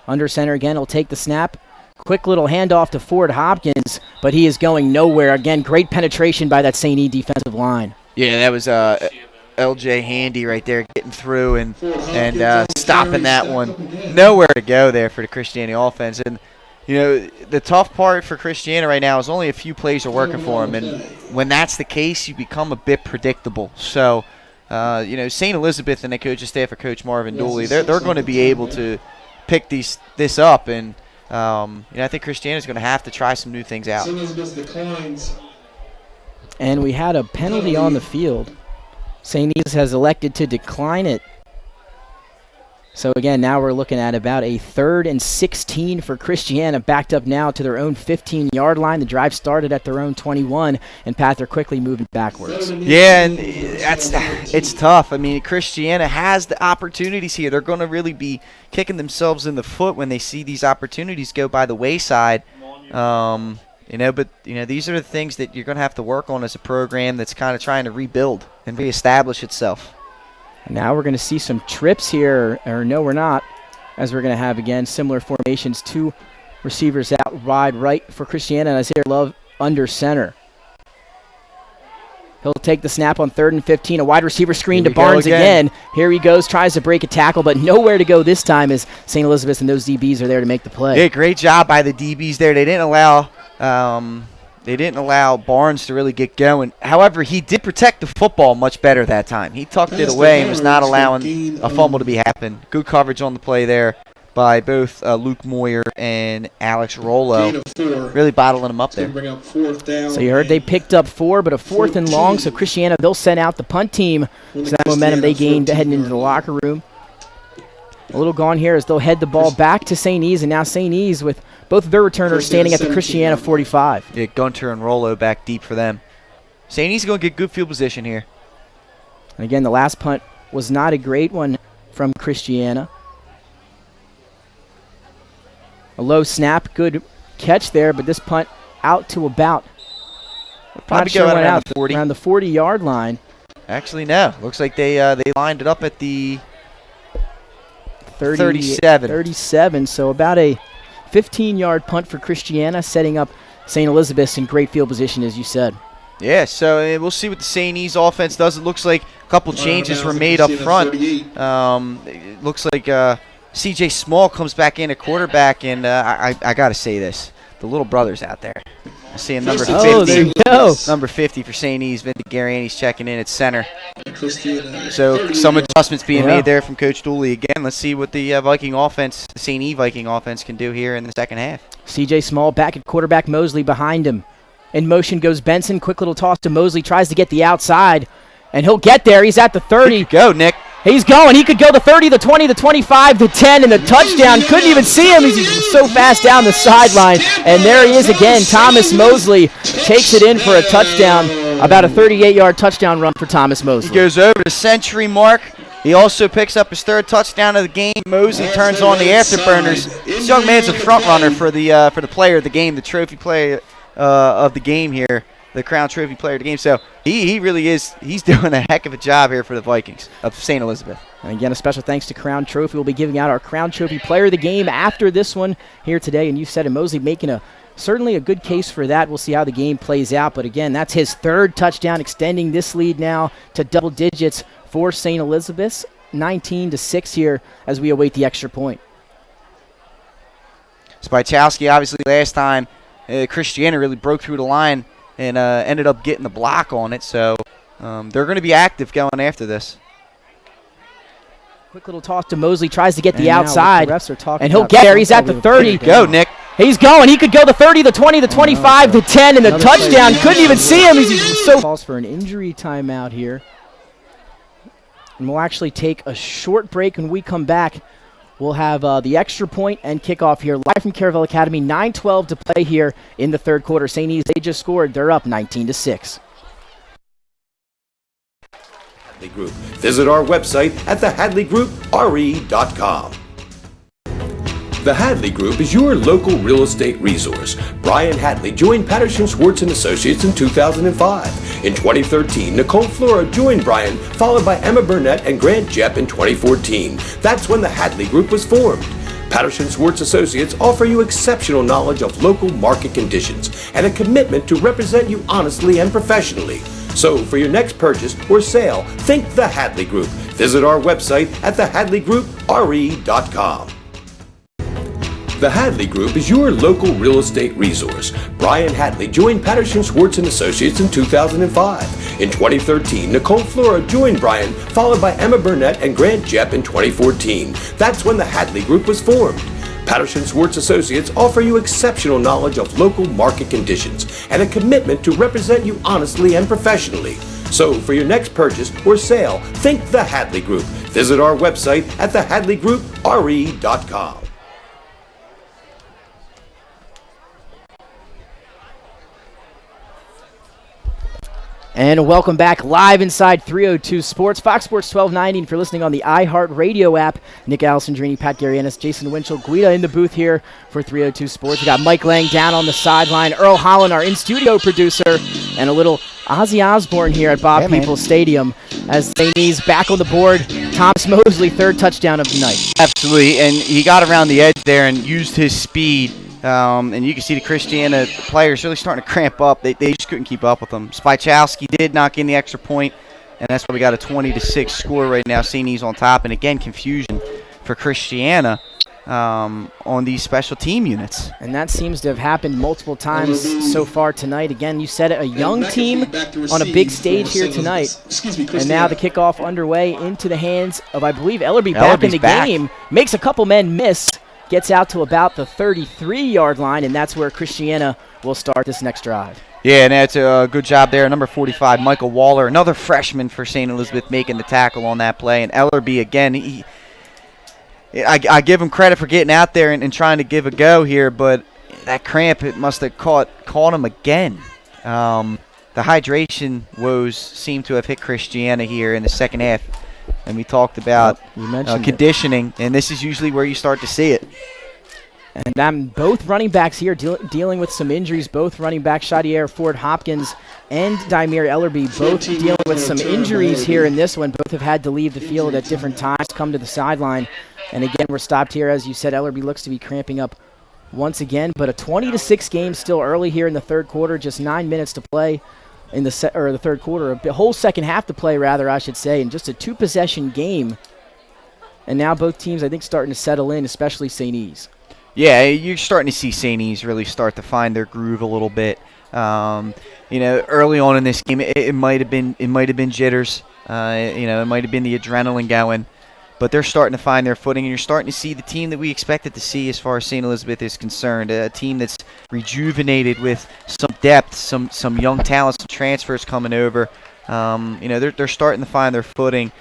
Under center again, he'll take the snap. Quick little handoff to Fort Hopkins, but he is going nowhere. Again, great penetration by that St. E defensive line. Yeah, that was LJ Handy right there getting through and stopping that one. Nowhere to go there for the Christiana offense. And, the tough part for Christiana right now is only a few plays are working for them. And when that's the case, you become a bit predictable. So, St. Elizabeth and the coaching staff of Coach Marvin Dooley, they're going to be able to pick this up. And, I think Christiana's going to have to try some new things out. And we had a penalty on the field. St. E's has elected to decline it. So again, now we're looking at about a 3rd and 16 for Christiana, backed up now to their own 15-yard line. The drive started at their own 21, and Pat, they're quickly moving backwards. Yeah, and it's tough. Christiana has the opportunities here. They're going to really be kicking themselves in the foot when they see these opportunities go by the wayside. But these are the things that you're going to have to work on as a program that's kind of trying to rebuild and reestablish itself. Now we're going to see some trips here, or no, we're not, as we're going to have, again, similar formations. 2 receivers out wide right for Christiana, and Nizair Love under center. He'll take the snap on 3rd and 15. A wide receiver screen to Barnes again. Here he goes, tries to break a tackle, but nowhere to go this time as St. Elizabeth and those DBs are there to make the play. Yeah, great job by the DBs there. They didn't allow Barnes to really get going. However, he did protect the football much better that time. He tucked it away and was not allowing a fumble to be happen. Good coverage on the play there by both Luke Moyer and Alex Rolo. Really bottling him up there. So you heard they picked up 4, but a 4th and long. So Christiana, they'll send out the punt team. So that momentum they gained heading into the locker room. A little gone here as they'll head the ball back to St. E's, and now St. E's with both of their returners standing at the Christiana 45. Yeah, Gunter and Rolo back deep for them. St. E's going to get good field position here. And again, the last punt was not a great one from Christiana. A low snap, good catch there, but this punt out to about, probably go around the 40. Around the 40-yard line. Actually, no. Looks like they lined it up at the 37. 37, so about a 15-yard punt for Christiana, setting up St. Elizabeth's in great field position, as you said. Yeah, so we'll see what the St. E's offense does. It looks like a couple changes were made up front. It looks like C.J. Small comes back in at quarterback, and I got to say this. The little brother's out there. I see him number 50. Oh, there you go. Number 50 for St. E's. Vince Gariani's checking in at center. So some adjustments being made there from Coach Dooley. Again, let's see what the Viking offense, the St. E Viking offense can do here in the second half. C.J. Small back at quarterback, Mosley behind him. In motion goes Benson. Quick little toss to Mosley. Tries to get the outside, and he'll get there. He's at the 30. Go, Nick. He's going. He could go the 30, the 20, the 25, the 10, and the touchdown. Couldn't even see him. He's so fast down the sideline. And there he is again. Thomas Mosley takes it in for a touchdown. About a 38-yard touchdown run for Thomas Mosley. He goes over the century mark. He also picks up his third touchdown of the game. Mosley turns on the afterburners. This young man's a front runner for the player of the game, the trophy player of the game here. The Crown Trophy player of the game. So he really is. He's doing a heck of a job here for the Vikings of St. Elizabeth. And again, a special thanks to Crown Trophy. We'll be giving out our Crown Trophy player of the game after this one here today. And you said it, Mosley making certainly a good case for that. We'll see how the game plays out. But again, that's his third touchdown, extending this lead now to double digits for St. Elizabeth's, 19-6 here as we await the extra point. Spychowski, obviously, last time, Christiana really broke through the line and ended up getting the block on it. So they're going to be active going after this. Quick little toss to Mosley. Tries to get the outside. The refs are talking and he'll get there. He's at the 30. Go, Nick. He's going. He could go the 30, the 20, the 25, the 10, and the touchdown. Couldn't even see him. He's so calls for an injury timeout here. And we'll actually take a short break. When we come back, we'll have the extra point and kickoff here live from Caravel Academy. 9:12 to play here in the third quarter. St. E's, they just scored. They're up 19-6. Hadley Group. Visit our website at thehadleygroup.re.com. The Hadley Group is your local real estate resource. Brian Hadley joined Patterson Schwartz & Associates in 2005. In 2013, Nicole Flora joined Brian, followed by Emma Burnett and Grant Jepp in 2014. That's when the Hadley Group was formed. Patterson Schwartz Associates offer you exceptional knowledge of local market conditions and a commitment to represent you honestly and professionally. So for your next purchase or sale, think the Hadley Group. Visit our website at thehadleygroup.re.com. The Hadley Group is your local real estate resource. Brian Hadley joined Patterson Schwartz & Associates in 2005. In 2013, Nicole Flora joined Brian, followed by Emma Burnett and Grant Jepp in 2014. That's when the Hadley Group was formed. Patterson Schwartz Associates offer you exceptional knowledge of local market conditions and a commitment to represent you honestly and professionally. So for your next purchase or sale, think the Hadley Group. Visit our website at thehadleygroup.re.com. And welcome back live inside 302 Sports, Fox Sports 1290. And if you're listening on the iHeartRadio app, Nick Alessandrini, Pat Garianis, Jason Winchell, Guida in the booth here for 302 Sports. We got Mike Lang down on the sideline, Earl Holland, our in-studio producer, and a little Ozzy Osbourne here at Bob Peoples Stadium as St. E's back on the board. Thomas Mosley, third touchdown of the night. Absolutely, and he got around the edge there and used his speed. And you can see the Christiana players really starting to cramp up. They just couldn't keep up with them. Spychowski did knock in the extra point, and that's why we got a 20-6 score right now. St. E's on top, and again, confusion for Christiana on these special team units. And that seems to have happened multiple times so far tonight. Again, you said it, a young team on a big stage here tonight. And now the kickoff underway into the hands of, I believe, Ellerby back in the game. Makes a couple men miss. Gets out to about the 33-yard line, and that's where Christiana will start this next drive. Yeah, and that's a good job there. Number 45, Michael Waller, another freshman for St. Elizabeth, making the tackle on that play. And Ellerby, again, I give him credit for getting out there and trying to give a go here, but that cramp, it must have caught him again. The hydration woes seem to have hit Christiana here in the second half. And we talked about conditioning, and this is usually where you start to see it. And both running backs here dealing with some injuries. Both running backs, Shadier Ford Hopkins and Dymere Ellerby, both dealing with some injuries here in this one. Both have had to leave the field at different times, come to the sideline. And again, we're stopped here. As you said, Ellerby looks to be cramping up once again. But a 20-6 game still early here in the third quarter, just 9 minutes to play. In the third quarter, a whole second half to play, rather, I should say, and just a two-possession game And now both teams, I think, starting to settle in, especially St. E's. Yeah, you're starting to see St. E's really start to find their groove a little bit. Early on in this game, it might have been jitters. It might have been the adrenaline going, but they're starting to find their footing, and you're starting to see the team that we expected to see as far as St. Elizabeth is concerned. A team that's rejuvenated with some depth, some young talents, some transfers coming over. They're starting to find their footing.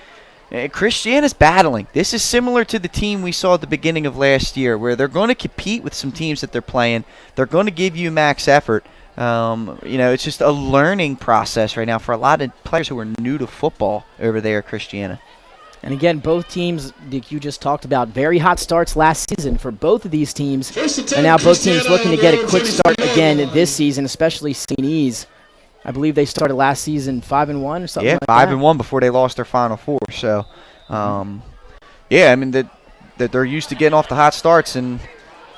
Christiana's battling. This is similar to the team we saw at the beginning of last year, where they're going to compete with some teams that they're playing. They're going to give you max effort. It's just a learning process right now for a lot of players who are new to football over there at Christiana. And again, both teams that you just talked about, very hot starts last season for both of these teams. And now both teams looking to get a quick start again this season, especially St. E's. I believe they started last season 5-1 or something like that. 5-1 before they lost their Final Four. So, they're used to getting off the hot starts, and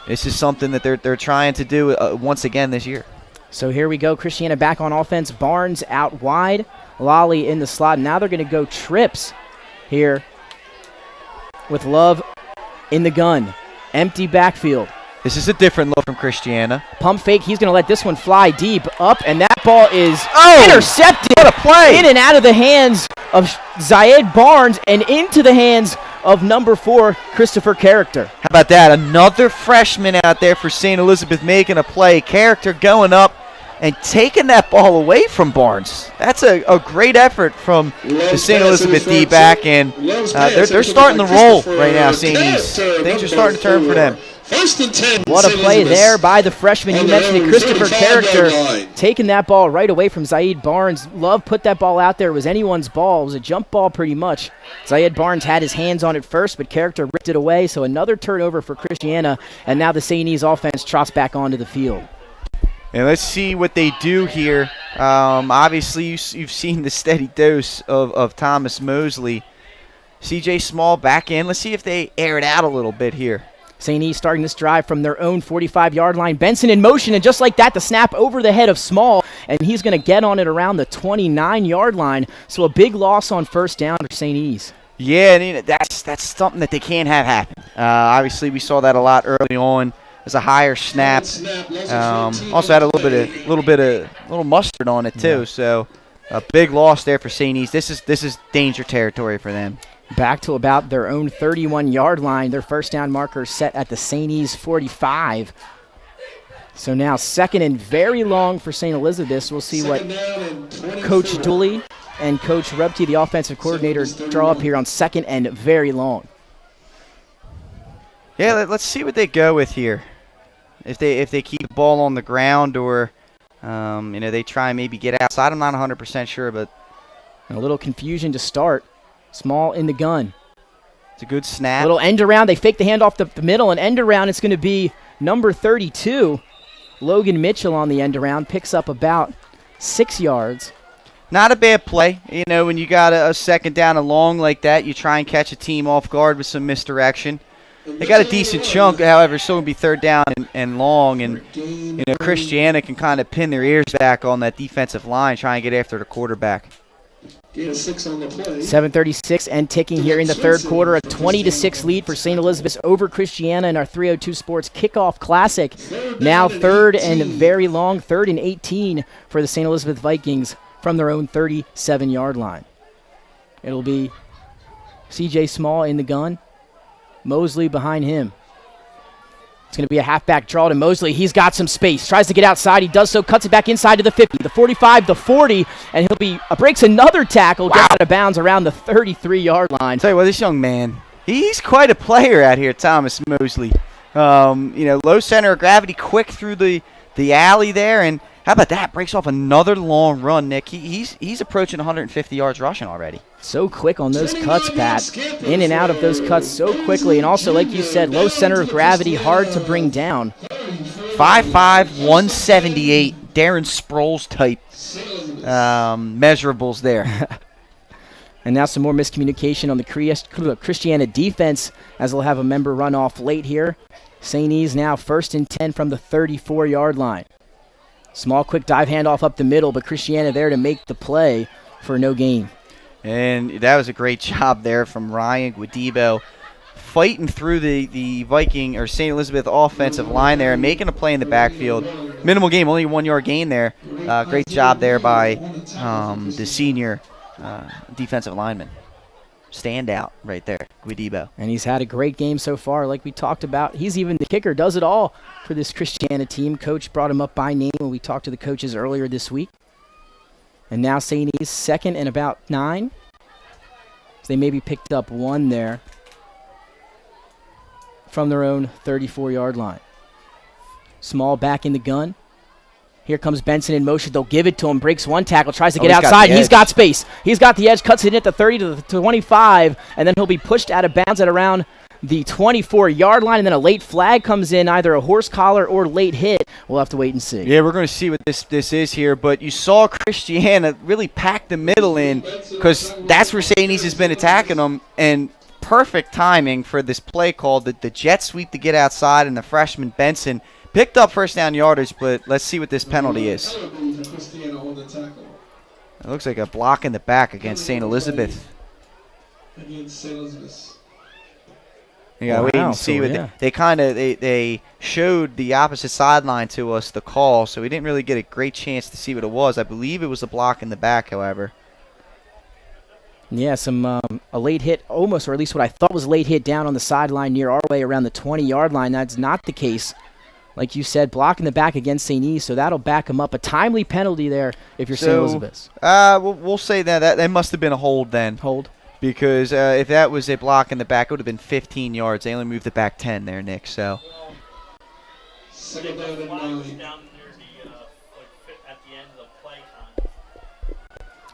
this is something that they're trying to do once again this year. So here we go. Christiana back on offense. Barnes out wide. Lolly in the slot. Now they're going to go trips here with Love in the gun. Empty backfield. This is a different look from Christiana. Pump fake. He's going to let this one fly deep up, and that ball is intercepted. What a play. In and out of the hands of Zayed Barnes and into the hands of number 4, Christopher Character. How about that? Another freshman out there for St. Elizabeth making a play. Character going up and taking that ball away from Barnes. That's a great effort from the St. Elizabeth D-back, and they're starting to roll right now, St. E's. Things are starting to turn for them. First and 10. What a play there by the freshman. You mentioned it, Christopher Character, taking that ball right away from Zayed Barnes. Love put that ball out there. It was anyone's ball. It was a jump ball pretty much. Zayed Barnes had his hands on it first, but Character ripped it away. So another turnover for Christiana, and now the St. E's offense trots back onto the field. And let's see what they do here. Obviously, you've seen the steady dose of Thomas Mosley. CJ Small back in. Let's see if they air it out a little bit here. St. E's starting this drive from their own 45-yard line. Benson in motion, and just like that, the snap over the head of Small, and he's going to get on it around the 29-yard line. So a big loss on first down for St. E's. Yeah, and that's something that they can't have happen. Obviously, we saw that a lot early on. There's a higher snap. Also had a little mustard on it too. Yeah. So a big loss there for St. E's. This is danger territory for them. Back to about their own 31-yard line. Their first down marker set at the St. E's 45. So now second and very long for St. Elizabeth. We'll see what Coach Dooley and Coach Rubke, the offensive coordinator, draw up here on second and very long. Yeah, let's see what they go with here. If they keep the ball on the ground, or they try and maybe get outside. I'm not 100% sure, but a little confusion to start. Small in the gun. It's a good snap. Little end around. They fake the handoff the middle, and end around. It's going to be number 32, Logan Mitchell on the end around. Picks up about 6 yards. Not a bad play. When you got a second down and long like that, you try and catch a team off guard with some misdirection. They got a decent chunk, however, still going to be third down and long, and Christiana can kind of pin their ears back on that defensive line, try and get after the quarterback. 7:36 and ticking here in the third quarter. A 20-6 lead for St. Elizabeth over Christiana in our 302 Sports Kickoff Classic. Now third and very long, 3rd and 18 for the St. Elizabeth Vikings from their own 37-yard line. It'll be C.J. Small in the gun. Mosley behind him. It's going to be a halfback draw to Mosley. He's got some space. Tries to get outside. He does so. Cuts it back inside to the 50, the 45, the 40, and breaks another tackle. Gets out of bounds around the 33-yard line. Tell you what, this young man, he's quite a player out here, Thomas Mosley. Low center of gravity, quick through the alley there, and how about that? Breaks off another long run, Nick. He's approaching 150 yards rushing already. So quick on those cuts, Pat. In and out of those cuts so quickly. And also, like you said, low center of gravity, hard to bring down. 5'5", 178, Darren Sproles type measurables there. And now some more miscommunication on the Christiana defense, as they'll have a member run off late here. St. E's now 1st and 10 from the 34-yard line. Small, quick dive handoff up the middle, but Christiana there to make the play for no gain. And that was a great job there from Ryan Guadibo. fighting through the Viking or St. Elizabeth offensive line there and making a play in the backfield. Minimal game, only a 1 yard gain there. Great job there by the senior defensive lineman. Standout right there, Guidibo. And he's had a great game so far, like we talked about. He's even the kicker, does it all for this Christiana team. Coach brought him up by name when we talked to the coaches earlier this week. And now St. E's second and about 9. So they maybe picked up 1 there from their own 34-yard line. Small back in the gun. Here comes Benson in motion. They'll give it to him. Breaks one tackle. Tries to get outside. He's got space. He's got the edge. Cuts it in at the 30 to the 25. And then he'll be pushed out of bounds at around the 24-yard line. And then a late flag comes in, either a horse collar or late hit. We'll have to wait and see. Yeah, we're going to see what this is here. But you saw Christiana really pack the middle in because that's where St. E's has been attacking them. And perfect timing for this play called the jet sweep to get outside, and the freshman Benson picked up first down yardage, but let's see what this penalty is. It looks like a block in the back against St. Elizabeth. You gotta wait and see what they showed the opposite sideline to us, the call, so we didn't really get a great chance to see what it was. I believe it was a block in the back, however. Yeah, a late hit almost, or at least what I thought was a late hit down on the sideline near our way around the 20-yard line. That's not the case. Like you said, blocking the back against St. E, so that'll back him up. A timely penalty there if you're St. Elizabeth. We'll say that must have been a hold then. Hold. Because if that was a block in the back, it would have been 15 yards. They only moved it back 10 there, Nick. So.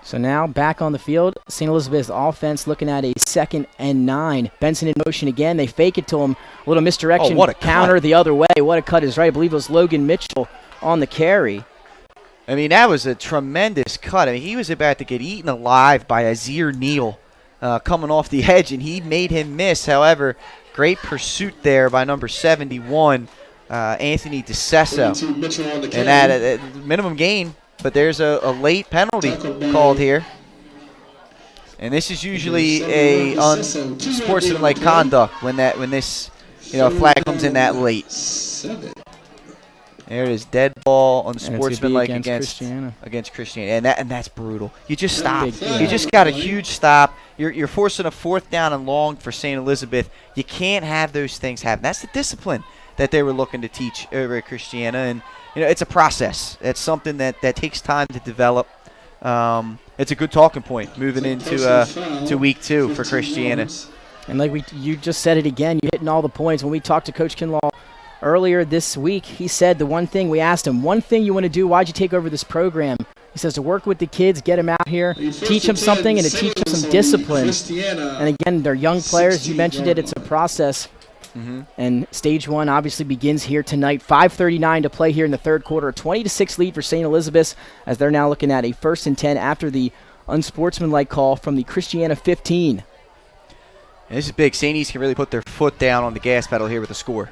So now back on the field, St. Elizabeth's offense looking at a 2nd and 9. Benson in motion again. They fake it to him. A little misdirection. Oh, what a counter cut. The other way. What a cut is right. I believe it was Logan Mitchell on the carry. I mean, that was a tremendous cut. I mean, he was about to get eaten alive by Azir Neal coming off the edge, and he made him miss. However, great pursuit there by number 71, Anthony DeCesso. And that minimum gain. But there's a late penalty called here. And this is usually a unsportsmanlike conduct when this flag comes in that late. There it is, dead ball, unsportsmanlike against Christiana. And that's brutal. You just stop. You just got a huge stop. You're forcing a 4th down and long for St. Elizabeth. You can't have those things happen. That's the discipline that they were looking to teach over at Christiana. And it's a process. It's something that takes time to develop. It's a good talking point moving into to week 2 for Christiana. And like you just said it again, you're hitting all the points. When we talked to Coach Kinlaw earlier this week, he said the one thing we asked him, one thing you want to do, why'd you take over this program? He says to work with the kids, get them out here, teach them something, and to teach them some discipline. And again, they're young players. You mentioned it. It's a process. Mm-hmm. And stage 1 obviously begins here tonight. 5:39 to play here in the third quarter. A 20-6 lead for St. Elizabeth as they're now looking at a 1st and 10 after the unsportsmanlike call from the Christiana 15. And this is big. St. E's can really put their foot down on the gas pedal here with the score.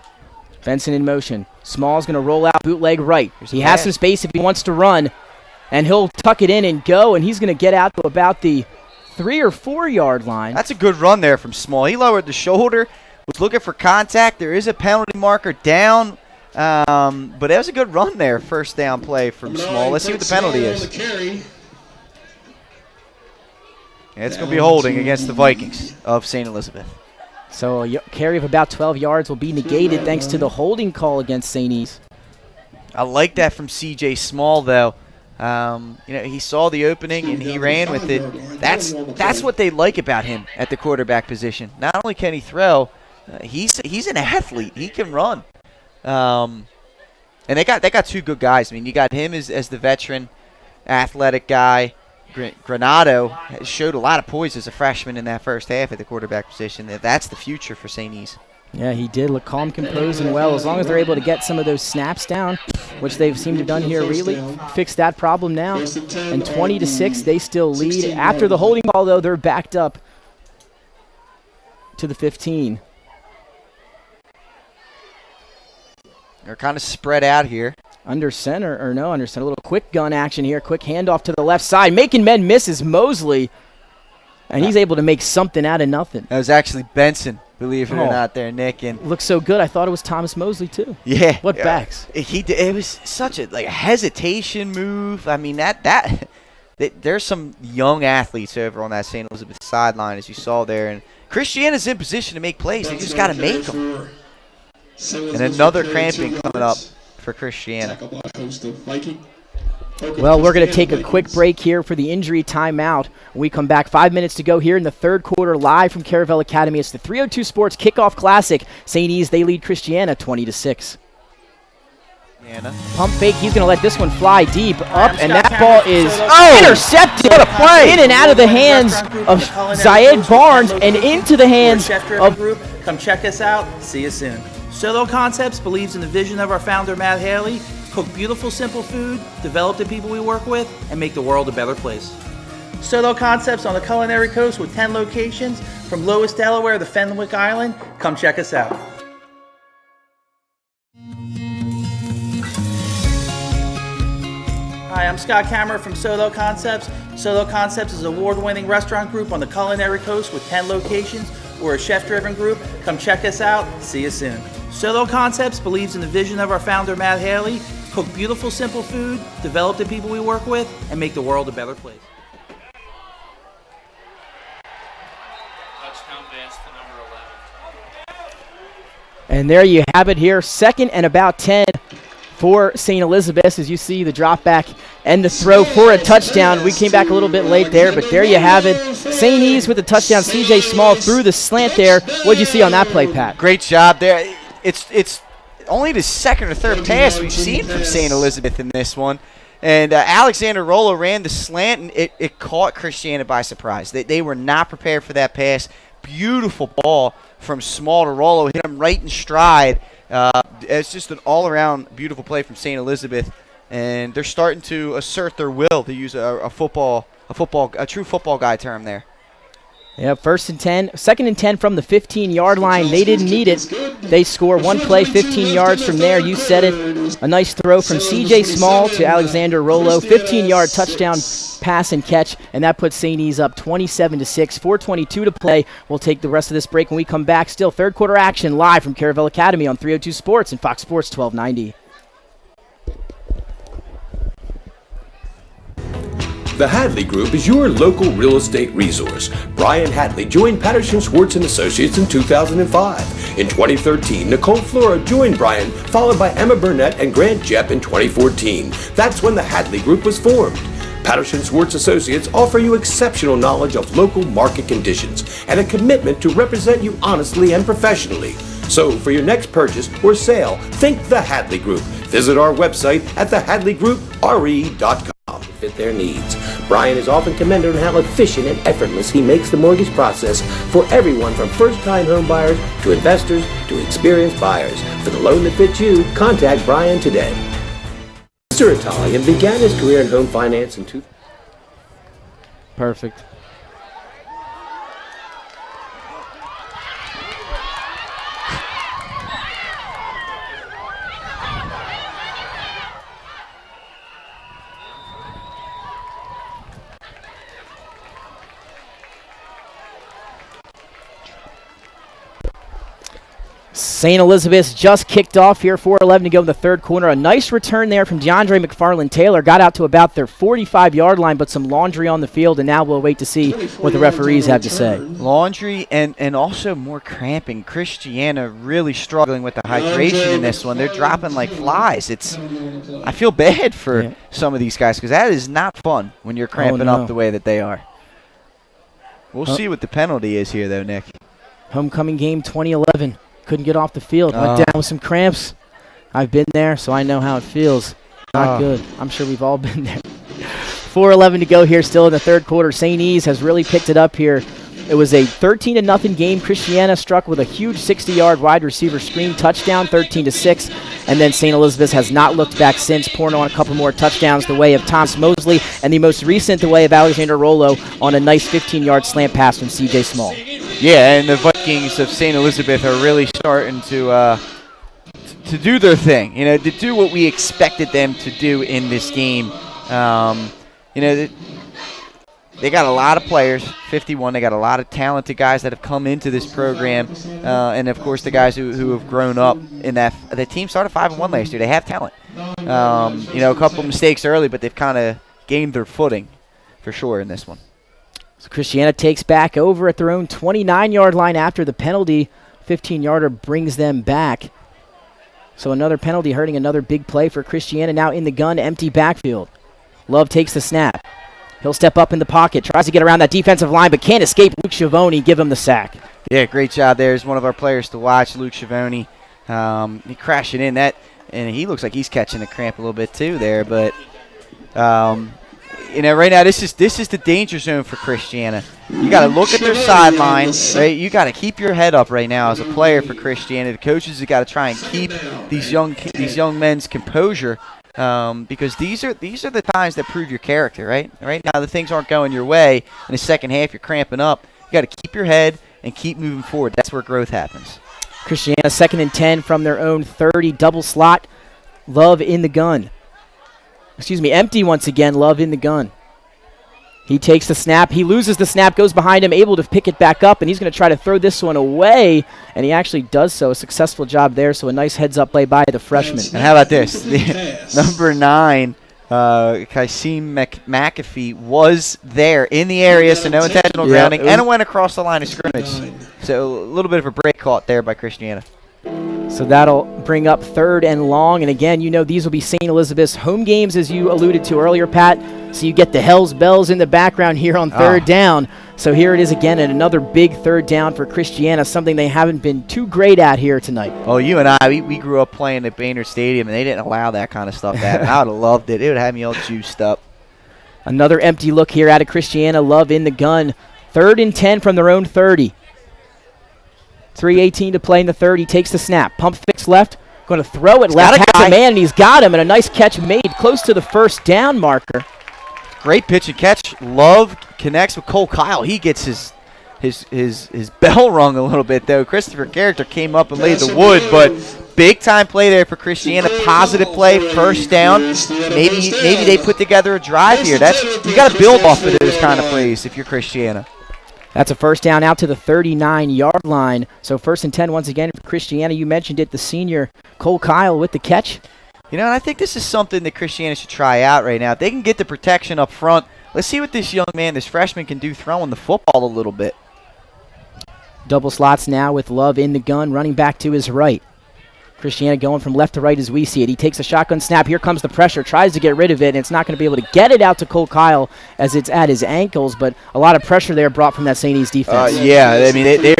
Benson in motion. Small's going to roll out bootleg right. He has some space if he wants to run. And he'll tuck it in and go, and he's going to get out to about the 3 or 4 yard line. That's a good run there from Small. He lowered the shoulder. Was looking for contact. There is a penalty marker down, but that was a good run there. 1st down play from Small. Let's see what the penalty is. It's going to be holding against the Vikings of St. Elizabeth. So a carry of about 12 yards will be negated thanks to the holding call against St. E's. I like that from C.J. Small, though. He saw the opening and he ran with it. That's what they like about him at the quarterback position. Not only can he throw, he's an athlete. He can run. And they got 2 good guys. I mean, you got him as the veteran, athletic guy. Granado showed a lot of poise as a freshman in that first half at the quarterback position. That's the future for St. E's. Yeah, he did look calm, composed, and well. As long as they're able to get some of those snaps down, which they've seemed to have done here, really fix that problem now. And 20-6, they still lead. After the holding call, though, they're backed up to the 15. They're kind of spread out here. Under center. A little quick gun action here. Quick handoff to the left side. Making men miss is Mosley. And he's able to make something out of nothing. That was actually Benson believe it or not there, Nick. And looks so good. I thought it was Thomas Mosley, too. Yeah. What backs? It was such a hesitation move. I mean, there's some young athletes over on that St. Elizabeth sideline, as you saw there. And Christiana's in position to make plays. They just got to make them. And another cramping coming up for Christiana. Well, we're going to take a quick break here for the injury timeout. When we come back, 5 minutes to go here in the third quarter, live from Caravel Academy. It's the 302 Sports Kickoff Classic. St. E's, they lead Christiana 20-6. Pump fake. He's going to let this one fly deep up, and that ball is intercepted. What a play! In and out of the hands of Zayed Barnes and into the hands of... Come check us out. See you soon. Solo Concepts believes in the vision of our founder, Matt Haley. Cook beautiful, simple food, develop the people we work with, and make the world a better place. Solo Concepts on the Culinary Coast with 10 locations from Lois, Delaware to Fenwick Island. Come check us out. Hi, I'm Scott Kammerer from Solo Concepts. Solo Concepts is an award-winning restaurant group on the Culinary Coast with 10 locations. We're a chef-driven group. Come check us out. See you soon. Solo Concepts believes in the vision of our founder, Matt Haley. Cook beautiful, simple food, develop the people we work with, and make the world a better place. Touchdown pass to number 11. And there you have it here. Second and about 10 for St. Elizabeth, as you see the drop back and the throw for a touchdown. We came back a little bit late there, but there you have it. St. E's with the touchdown. C.J. Small threw the slant there. What did you see on that play, Pat? Great job there. It's only the second or third pass we've seen from St. Elizabeth in this one. And Alexander Rolo ran the slant, and it caught Christiana by surprise. They were not prepared for that pass. Beautiful ball from Small to Rolo. Hit him right in stride. It's just an all-around beautiful play from St. Elizabeth. And they're starting to assert their will, to use a true football guy term there. Yeah, second and 10 from the 15-yard line. They didn't need it. They score one play, 15 yards from there. You said it. A nice throw from C.J. Small to Alexander Rolo. 15-yard touchdown pass and catch, and that puts St. E's up 27-6. 4:22 to play. We'll take the rest of this break when we come back. Still third quarter action live from Caravel Academy on 302 Sports and Fox Sports 1290. The Hadley Group is your local real estate resource. Brian Hadley joined Patterson Schwartz & Associates in 2005. In 2013, Nicole Flora joined Brian, followed by Emma Burnett and Grant Jepp in 2014. That's when the Hadley Group was formed. Patterson Schwartz Associates offer you exceptional knowledge of local market conditions and a commitment to represent you honestly and professionally. So for your next purchase or sale, think the Hadley Group. Visit our website at thehadleygroup.re.com. Fit their needs. Brian is often commended on how efficient and effortless he makes the mortgage process for everyone from first-time home buyers to investors to experienced buyers. For the loan that fits you, contact Brian today. Mr. Italian began his career in home finance in 2000. Perfect. St. Elizabeth's just kicked off here, 4:11 to go in the third quarter. A nice return there from DeAndre McFarland-Taylor. Got out to about their 45-yard line, but some laundry on the field, and now we'll wait to see what the referees have to say. Laundry and also more cramping. Christiana really struggling with the hydration in this one. They're dropping like flies. I feel bad for some of these guys because that is not fun when you're cramping up the way that they are. We'll see what the penalty is here, though, Nick. Homecoming game 2011. Couldn't get off the field. Went down with some cramps. I've been there, so I know how it feels. Not good. I'm sure we've all been there. 4:11 to go here, still in the third quarter. St. E's has really picked it up here. It was a 13-0 game. Christiana struck with a huge 60-yard wide receiver screen touchdown, 13-6. And then St. Elizabeth has not looked back since, pouring on a couple more touchdowns the way of Thomas Mosley, and the most recent the way of Alexander Rolo on a nice 15-yard slant pass from C.J. Small. Yeah, and the Vikings of St. Elizabeth are really starting to do their thing, to do what we expected them to do in this game. they got a lot of players, 51. They got a lot of talented guys that have come into this program, and of course the guys who have grown up in that. The team started 5-1 last year. They have talent. A couple of mistakes early, but they've kind of gained their footing for sure in this one. So Christiana takes back over at their own 29-yard line after the penalty. 15-yarder brings them back. So another penalty hurting another big play for Christiana. Now in the gun, empty backfield. Love takes the snap. He'll step up in the pocket, tries to get around that defensive line, but can't escape Luke Schiavone, give him the sack. Yeah, great job there. He's one of our players to watch, Luke Schiavone. He crashing in that, and he looks like he's catching a cramp a little bit too there. But right now this is the danger zone for Christiana. You got to look at their sideline, right? You got to keep your head up right now as a player for Christiana. The coaches have got to try and keep these young men's composure. Because these are the times that prove your character, right? Right now, the things aren't going your way. In the second half, you're cramping up. You got to keep your head and keep moving forward. That's where growth happens. Christiana 2nd and 10 from their own 30, double slot. Love in the gun. Empty once again. Love in the gun. He takes the snap. He loses the snap, goes behind him, able to pick it back up, and he's going to try to throw this one away, and he actually does so. A successful job there, so a nice heads-up play by the freshman. And how about this? Number 9, Kaisim McAfee was there in the area, so no intentional grounding, and it went across the line of scrimmage. So a little bit of a break caught there by Christiana. So that'll bring up 3rd and long. And again, these will be St. Elizabeth's home games, as you alluded to earlier, Pat. So you get the Hells Bells in the background here on 3rd down. So here it is again, and another big 3rd down for Christiana, something they haven't been too great at here tonight. Oh, you and I, we grew up playing at Baynard Stadium, and they didn't allow that kind of stuff to happen. I would have loved it. It would have me all juiced up. Another empty look here out of Christiana. Love in the gun. 3rd and 10 from their own 30. 3:18 to play in the 3rd. He takes the snap. Pump fakes left. Going to throw it left. Has a man, and he's got him. And a nice catch made close to the 1st down marker. Great pitch and catch. Love connects with Cole Kyle. He gets his bell rung a little bit, though. Christopher Character came up and laid the wood, but big-time play there for Christiana. Positive play, 1st down. Maybe they put together a drive here. You got to build off of those kind of plays if you're Christiana. That's a 1st down out to the 39-yard line. So 1st and 10 once again for Christiana. You mentioned it, the senior Cole Kyle with the catch. And I think this is something that Christiana should try out right now. If they can get the protection up front, let's see what this young man, this freshman, can do throwing the football a little bit. Double slots now with Love in the gun, running back to his right. Christiana going from left to right as we see it. He takes a shotgun snap. Here comes the pressure. Tries to get rid of it, and it's not going to be able to get it out to Cole Kyle as it's at his ankles, but a lot of pressure there brought from that St. E's defense. They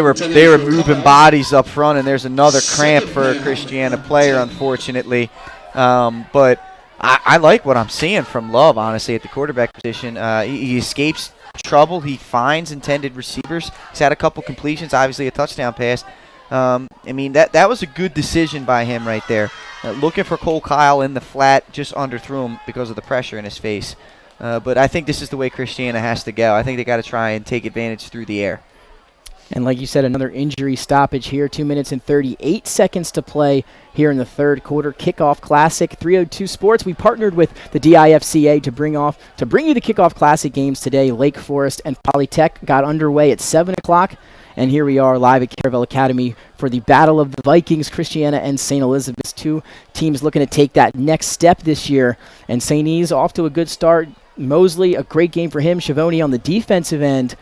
were moving bodies up front, and there's another cramp for a Christiana player, unfortunately. But I like what I'm seeing from Love, honestly, at the quarterback position. He escapes trouble. He finds intended receivers. He's had a couple completions, obviously a touchdown pass. That was a good decision by him right there. Looking for Cole Kyle in the flat, just underthrew him because of the pressure in his face. But I think this is the way Christiana has to go. I think they got to try and take advantage through the air. And like you said, another injury stoppage here. 2 minutes and 38 seconds to play here in the 3rd quarter. Kickoff Classic, 302 Sports. We partnered with the DIFCA to bring you the Kickoff Classic games today. Lake Forest and Polytech got underway at 7 o'clock. And here we are live at Caravel Academy for the Battle of the Vikings, Christiana and St. Elizabeth's. 2 teams looking to take that next step this year. And St. E's off to a good start. Mosley, a great game for him. Schiavone on the defensive end.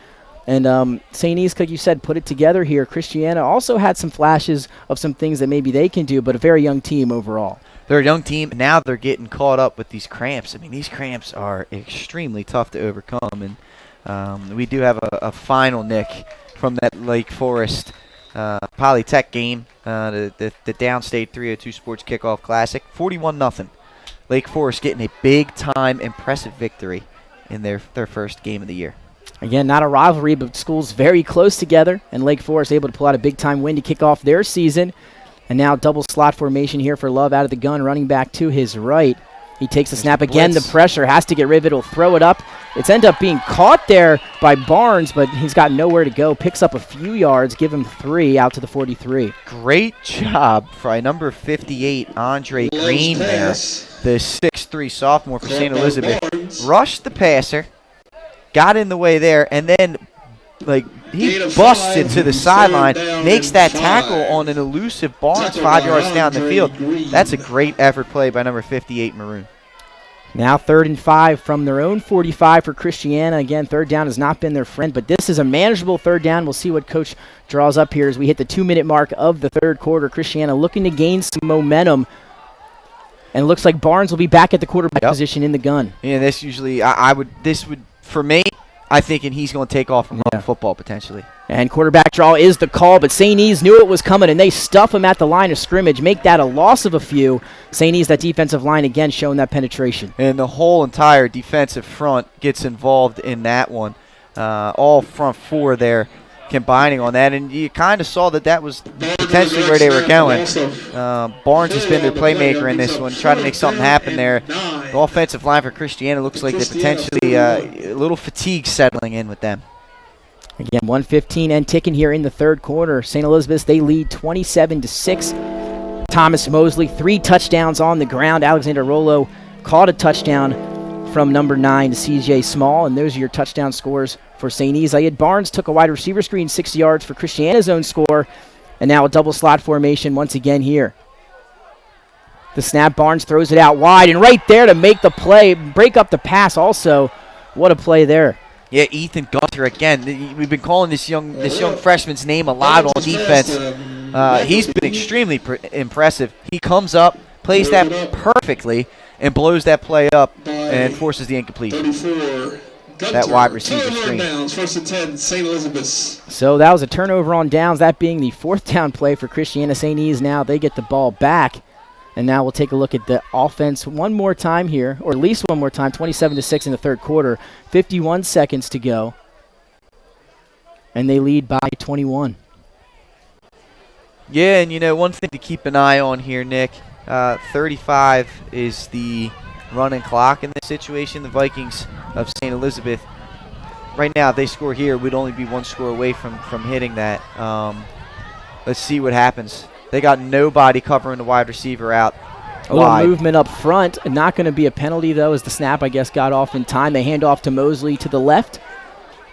And St. E's, like you said, put it together here. Christiana also had some flashes of some things that maybe they can do, but a very young team overall. They're a young team. Now they're getting caught up with these cramps. These cramps are extremely tough to overcome. And we do have a final, Nick, from that Lake Forest Polytech game, the Downstate 302 Sports Kickoff Classic, 41-0. Lake Forest getting a big-time impressive victory in their first game of the year. Again, not a rivalry, but schools very close together, and Lake Forest able to pull out a big-time win to kick off their season. And now double slot formation here for Love out of the gun, running back to his right. He takes the snap again. The pressure has to get rid of it. He'll throw it up. It's ended up being caught there by Barnes, but he's got nowhere to go. Picks up a few yards, give him 3 out to the 43. Great job by number 58, Andre Green there. The 6'3 sophomore for St. Elizabeth. Rushed the passer, got in the way there, and then he busts it to the sideline, makes that tackle on an elusive Barnes 5 yards down the field. That's a great effort play by number 58, Maroon. Now 3rd and 5 from their own 45 for Christiana. Again, third down has not been their friend, but this is a manageable third down. We'll see what Coach draws up here as we hit the 2-minute mark of the third quarter. Christiana looking to gain some momentum, and it looks like Barnes will be back at the quarterback position in the gun. Yeah, this usually, for me, I think he's going to take off and run football potentially. And quarterback draw is the call, but St. E's knew it was coming, and they stuff him at the line of scrimmage, make that a loss of a few. St. E's, that defensive line, again, showing that penetration. And the whole entire defensive front gets involved in that one. All front four there combining on that, and you kind of saw that was potentially where they were going. Barnes has been their playmaker in this one, trying to make something happen there. The offensive line for Christiana looks like they're potentially a little fatigue settling in with them. Again, 1:15 and ticking here in the third quarter. St. Elizabeth, they lead 27-6. Thomas Mosley, 3 touchdowns on the ground. Alexander Rolo caught a touchdown from number 9 to CJ Small, and those are your touchdown scores for St. E's. Zayed Barnes took a wide receiver screen, 6 yards for Christiana's own score, and now a double slot formation once again here. The snap, Barnes throws it out wide, and right there to make the play, break up the pass also. What a play there. Yeah, Ethan Gunter again. We've been calling this young freshman's name a lot on defense. He's been extremely impressive. He comes up, plays that perfectly, and blows that play up and forces the incompletion. That wide receiver screen. First and 10, St. Elizabeth. So that was a turnover on downs, that being the 4th down play for Christiana. St. E's now they get the ball back. And now we'll take a look at the offense one more time here, or at least one more time, 27-6 in the third quarter. 51 seconds to go. And they lead by 21. Yeah, and one thing to keep an eye on here, Nick, 35 is the running clock in this situation. The Vikings of St. Elizabeth, right now, if they score here, we'd only be 1 score away from hitting that. Let's see what happens. They got nobody covering the wide receiver out A little movement up front. Not going to be a penalty, though, as the snap, I guess, got off in time. They hand off to Mosley to the left.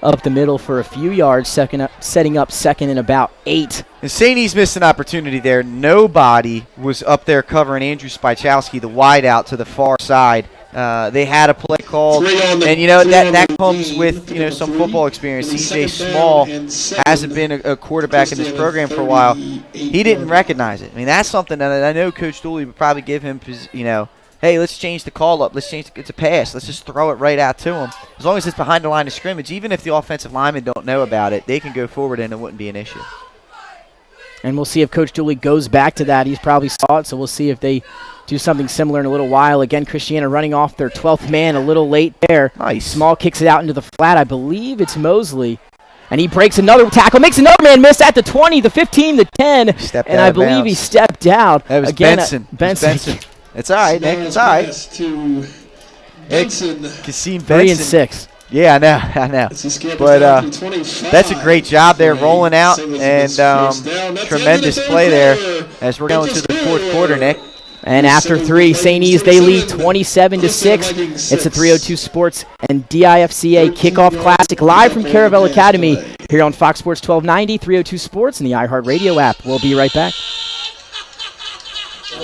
Up the middle for a few yards, setting up second and about 8. And St. E's missed an opportunity there. Nobody was up there covering Andrew Spychowski, the wide out to the far side. They had a play called, and that comes with some football experience. CJ Small hasn't been a quarterback in this program for a while. He didn't recognize it. I mean, that's something that I know Coach Dooley would probably give him. Hey, let's change the call up. It's a pass. Let's just throw it right out to him. As long as it's behind the line of scrimmage, even if the offensive linemen don't know about it, they can go forward and it wouldn't be an issue. And we'll see if Coach Dooley goes back to that. He's probably saw it, so we'll see if they do something similar in a little while. Again, Christiana running off their 12th man a little late there. Nice. Small kicks it out into the flat. I believe it's Mosley. And he breaks another tackle, makes another man miss at the 20, the 15, the 10. And I believe he stepped out. That was again, Benson. Benson. It's all right, Nick. It's all right. Benson. Kasim Benson. 3 and 6. Yeah, I know. But that's a great job there, rolling out, and tremendous play there as we're going to the fourth quarter, Nick. And after 3, St. E's, they lead 27-6. It's the 302 Sports and DIFCA Kickoff Classic live from Caravel Academy here on Fox Sports 1290, 302 Sports, and the iHeartRadio app. We'll be right back.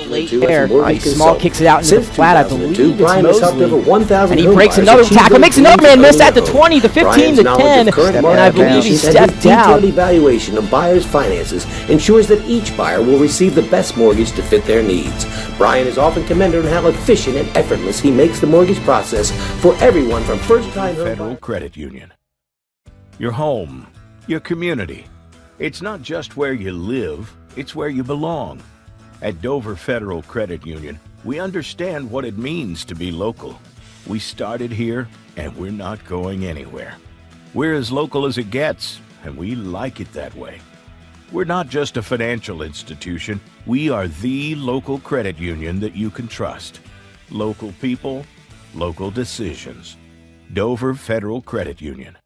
Late there. Small kicks it out into the flat. I believe it's Mosley. And he breaks another tackle, makes another man miss at the 20, the 15, the 10. And I believe he stepped out. Detailed evaluation of buyers' finances ensures that each buyer will receive the best mortgage to fit their needs. Brian is often commended on how efficient and effortless he makes the mortgage process for everyone from first-time Federal Credit Union. Your home, your community. It's not just where you live, it's where you belong. At Dover Federal Credit Union, we understand what it means to be local. We started here, and we're not going anywhere. We're as local as it gets, and we like it that way. We're not just a financial institution. We are the local credit union that you can trust. Local people, local decisions. Dover Federal Credit Union.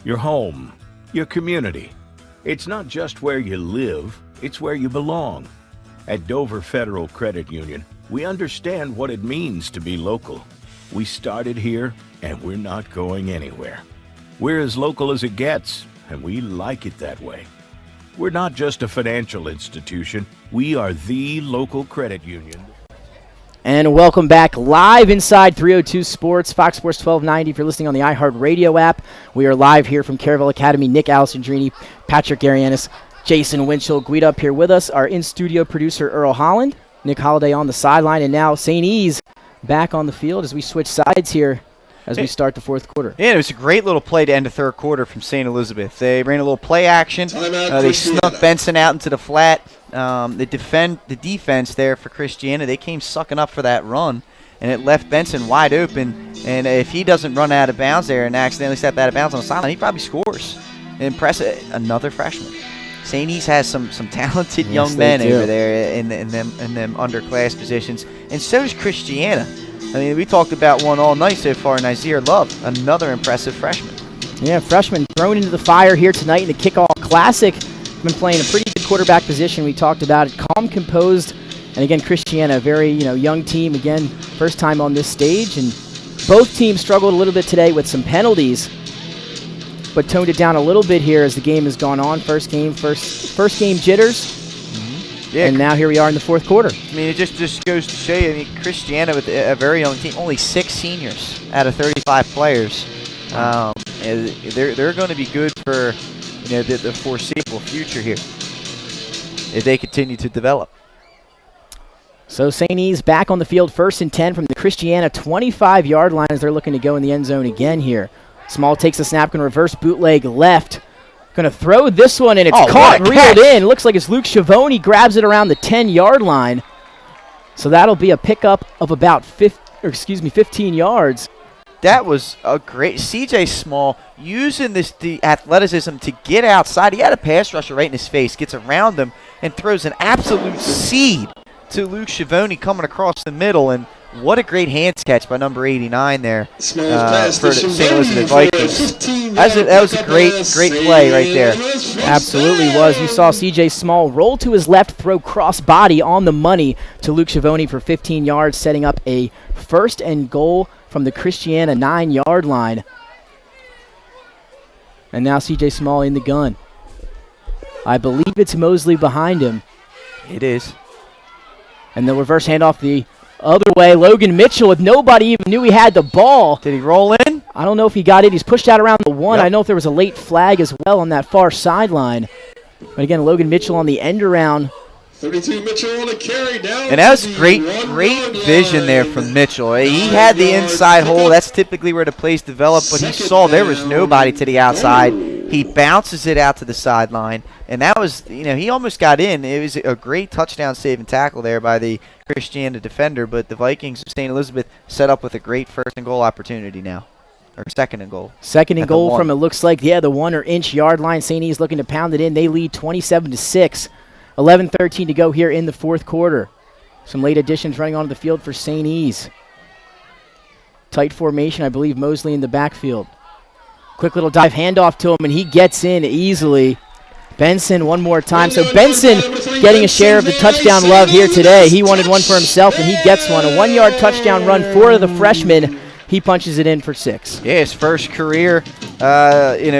Your home, your community. It's not just where you live, it's where you belong. At Dover Federal Credit Union, we understand what it means to be local. We started here, and we're not going anywhere. We're as local as it gets, and we like it that way. We're not just a financial institution. We are the local credit union. And welcome back live inside 302 Sports, Fox Sports 1290. If you're listening on the iHeartRadio app, we are live here from Caravel Academy. Nick Alessandrini, Patrick Arianis, Jason Winchell, Guido up here with us. Our in-studio producer, Earl Holland, Nick Holliday on the sideline, and now St. E's back on the field as we switch sides here as we start the fourth quarter. Yeah, it was a great little play to end the third quarter from St. Elizabeth. They ran a little play action. They snuck Benson out into the flat. The defense there for Christiana, they came sucking up for that run, and it left Benson wide open. And if he doesn't run out of bounds there and accidentally step out of bounds on the sideline, he probably scores. Impressive. Another freshman. St. E's has some talented young men over there in them underclass positions, and so does Christiana. I mean, we talked about one all night so far, Nazir Love, another impressive freshman. Yeah, freshman thrown into the fire here tonight in the Kickoff Classic. Been playing a pretty good quarterback position. We talked about it, calm, composed, and again, Christiana, a very young team. Again, first time on this stage, and both teams struggled a little bit today with some penalties, but toned it down a little bit here as the game has gone on. First game jitters. Yeah, and now here we are in the fourth quarter. I mean, it just goes to show you. I mean, Christiana with a very young team, only 6 seniors out of 35 players. They're going to be good for the foreseeable future here if they continue to develop. So St. E's back on the field, 1st and 10 from the Christiana 25-yard line as they're looking to go in the end zone again here. Small takes the snap, going to reverse bootleg left. Going to throw this one, and it's caught, reeled in. Looks like it's Luke Schiavone, grabs it around the 10-yard line. So that'll be a pickup of about 15 yards. That was a great CJ Small using the athleticism to get outside. He had a pass rusher right in his face, gets around him, and throws an absolute seed to Luke Schiavone coming across the middle. And what a great hands catch by number 89 there for the St. Elizabeth Vikings. That was a great play right there. Absolutely was. You saw C.J. Small roll to his left, throw cross body on the money to Luke Schiavone for 15 yards, setting up a 1st and goal from the Christiana 9-yard line. And now C.J. Small in the gun. I believe it's Mosley behind him. It is. And the reverse handoff the other way. Logan Mitchell, if nobody even knew he had the ball. Did he roll in? I don't know if he got it. He's pushed out around the 1. Yep. I know if there was a late flag as well on that far sideline. But again, Logan Mitchell on the end around. 32 Mitchell on a carry down. And that was great vision there from Mitchell. He had the inside hole. That's typically where the plays develop, but he saw there was nobody to the outside. He bounces it out to the sideline, and that was, he almost got in. It was a great touchdown save and tackle there by the Christiana defender, but the Vikings of St. Elizabeth set up with a great 1st and goal opportunity now. Or 2nd and goal. 2nd and goal from, it looks like, the 1 or inch yard line. St. E's looking to pound it in. They lead 27-6. 11:13 to go here in the fourth quarter. Some late additions running onto the field for St. E's. Tight formation, I believe Mosley in the backfield. Quick little dive handoff to him, and he gets in easily. Benson one more time. So Benson getting a share of the touchdown love here today. He wanted one for himself, and he gets one. A 1-yard touchdown run for the freshman. He punches it in for 6. Yeah, his first career,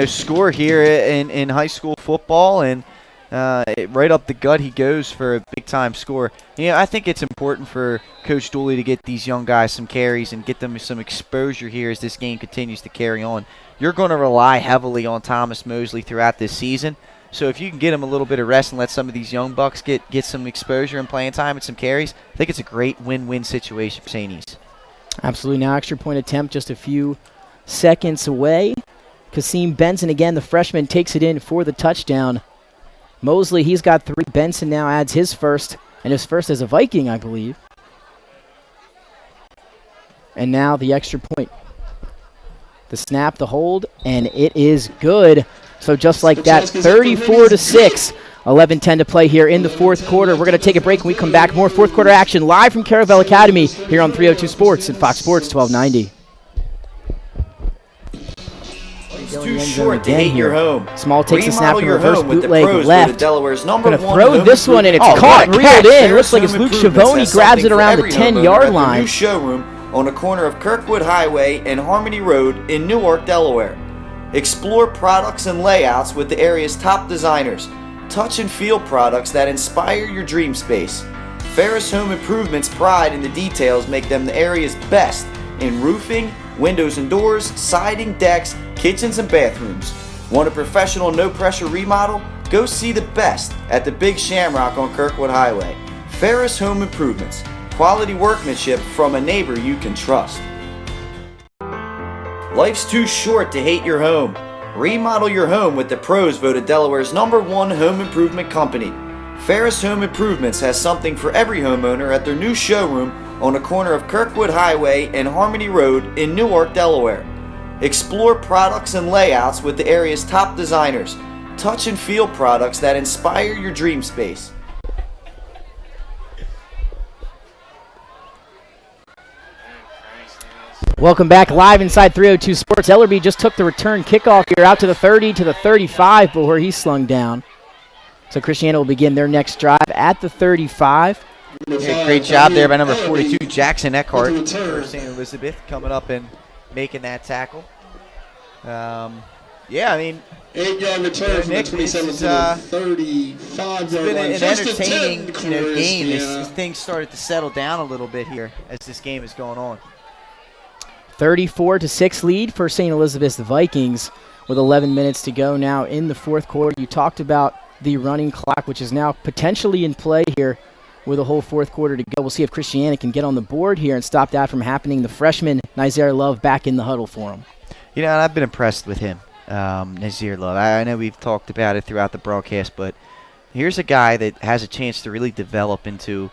score here in high school football, and right up the gut he goes for a big-time score. I think it's important for Coach Dooley to get these young guys some carries and get them some exposure here as this game continues to carry on. You're going to rely heavily on Thomas Mosley throughout this season. So if you can get him a little bit of rest and let some of these young bucks get some exposure and playing time and some carries, I think it's a great win-win situation for St. E's. Absolutely. Now extra point attempt just a few seconds away. Kasim Benson, again, the freshman, takes it in for the touchdown. Mosley, he's got 3. Benson now adds his first, and his first as a Viking, I believe. And now the extra point. The snap, the hold, and it is good. So just like that, 34-6. 11:10 to play here in the fourth quarter. We're going to take a break. When we come back, more fourth quarter action live from Caravel Academy here on 302 Sports and Fox Sports 1290. It's too short to hate your home. Small takes a snap and reverse with the bootleg pros left. Delaware's Going number to one throw this one, and it's caught, reeled in. Looks like it's Luke Schiavone. has Grabs it something for around the every homeowner 10-yard at their line. New showroom on the corner of Kirkwood Highway and Harmony Road in Newark, Delaware. Explore products and layouts with the area's top designers. Touch and feel products that inspire your dream space. Ferris Home Improvement's pride in the details make them the area's best in roofing, windows and doors, siding, decks, kitchens, and bathrooms. Want a professional, no-pressure remodel? Go see the best at the Big Shamrock on Kirkwood Highway. Ferris Home Improvements. Quality workmanship from a neighbor you can trust. Life's too short to hate your home. Remodel your home with the pros voted Delaware's #1 home improvement company. Ferris Home Improvements has something for every homeowner at their new showroom on the corner of Kirkwood Highway and Harmony Road in Newark, Delaware. Explore products and layouts with the area's top designers. Touch and feel products that inspire your dream space. Welcome back live inside 302 Sports. Ellerby just took the return kickoff here out to the 30 to the 35, but where he slung down. So Christiana will begin their next drive at the 35. Yeah, great job there by number 42, Jackson Eckhart for St. Elizabeth, coming up and making that tackle. Yeah, I mean, 8-yard return from the 27 to the 35. It's been an entertaining game as things started to settle down a little bit here as this game is going on. 34-6 lead for St. Elizabeth's Vikings with 11 minutes to go now in the fourth quarter. You talked about the running clock, which is now potentially in play here with a whole fourth quarter to go. We'll see if Christiana can get on the board here and stop that from happening. The freshman, Nazir Love, back in the huddle for him. You know, and I've been impressed with him, Nazir Love. I know we've talked about it throughout the broadcast, but here's a guy that has a chance to really develop into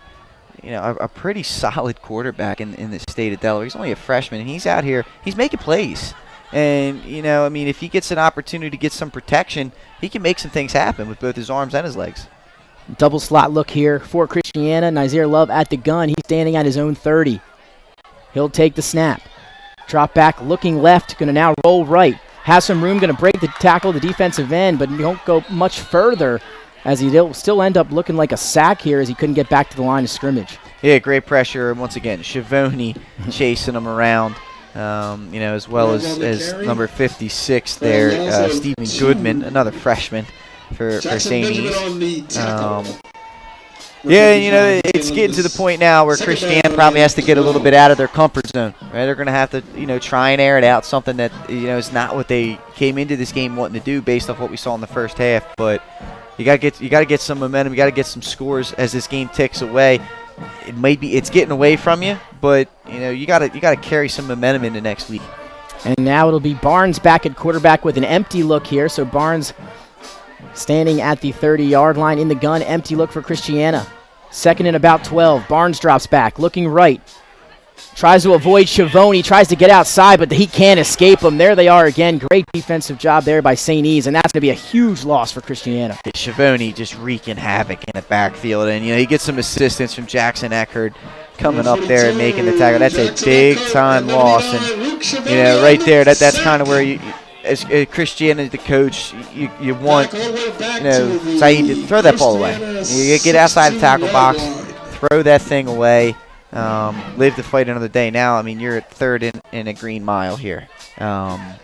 a pretty solid quarterback in the state of Delaware. He's only a freshman, and he's out here. He's making plays. And, I mean, if he gets an opportunity to get some protection, he can make some things happen with both his arms and his legs. Double slot look here for Christiana. Nazir Love at the gun. He's standing at his own 30. He'll take the snap. Drop back, looking left, going to now roll right. Has some room, going to break the tackle, the defensive end, but he won't go much further, as he'll still end up looking like a sack here as he couldn't get back to the line of scrimmage. Yeah, great pressure. And once again, Schiavone chasing him around, as well as number 56 there, Stephen Goodman, another freshman for St. E's. It's getting to the point now where Christiana probably has to get a little bit out of their comfort zone. Right? They're going to have to, try and air it out, something that, is not what they came into this game wanting to do based off what we saw in the first half. But you got to get some momentum. You got to get some scores as this game ticks away. It's getting away from you, but you got to carry some momentum into next week. And now it'll be Barnes back at quarterback with an empty look here. So Barnes standing at the 30-yard line in the gun. Empty look for Christiana. Second and about 12. Barnes drops back, looking right. Tries to avoid Schiavone. Tries to get outside, but he can't escape him. There they are again. Great defensive job there by St. E's, and that's going to be a huge loss for Christiana. Schiavone just wreaking havoc in the backfield, and he gets some assistance from Jackson Eckhart coming up there and making the tackle. That's a big-time loss, and right there, that's kind of where you, as Christiana, the coach, you want Saeed to throw that ball away. You get outside the tackle box, throw that thing away. Live to fight another day. Now, I mean, you're at third in a green mile here.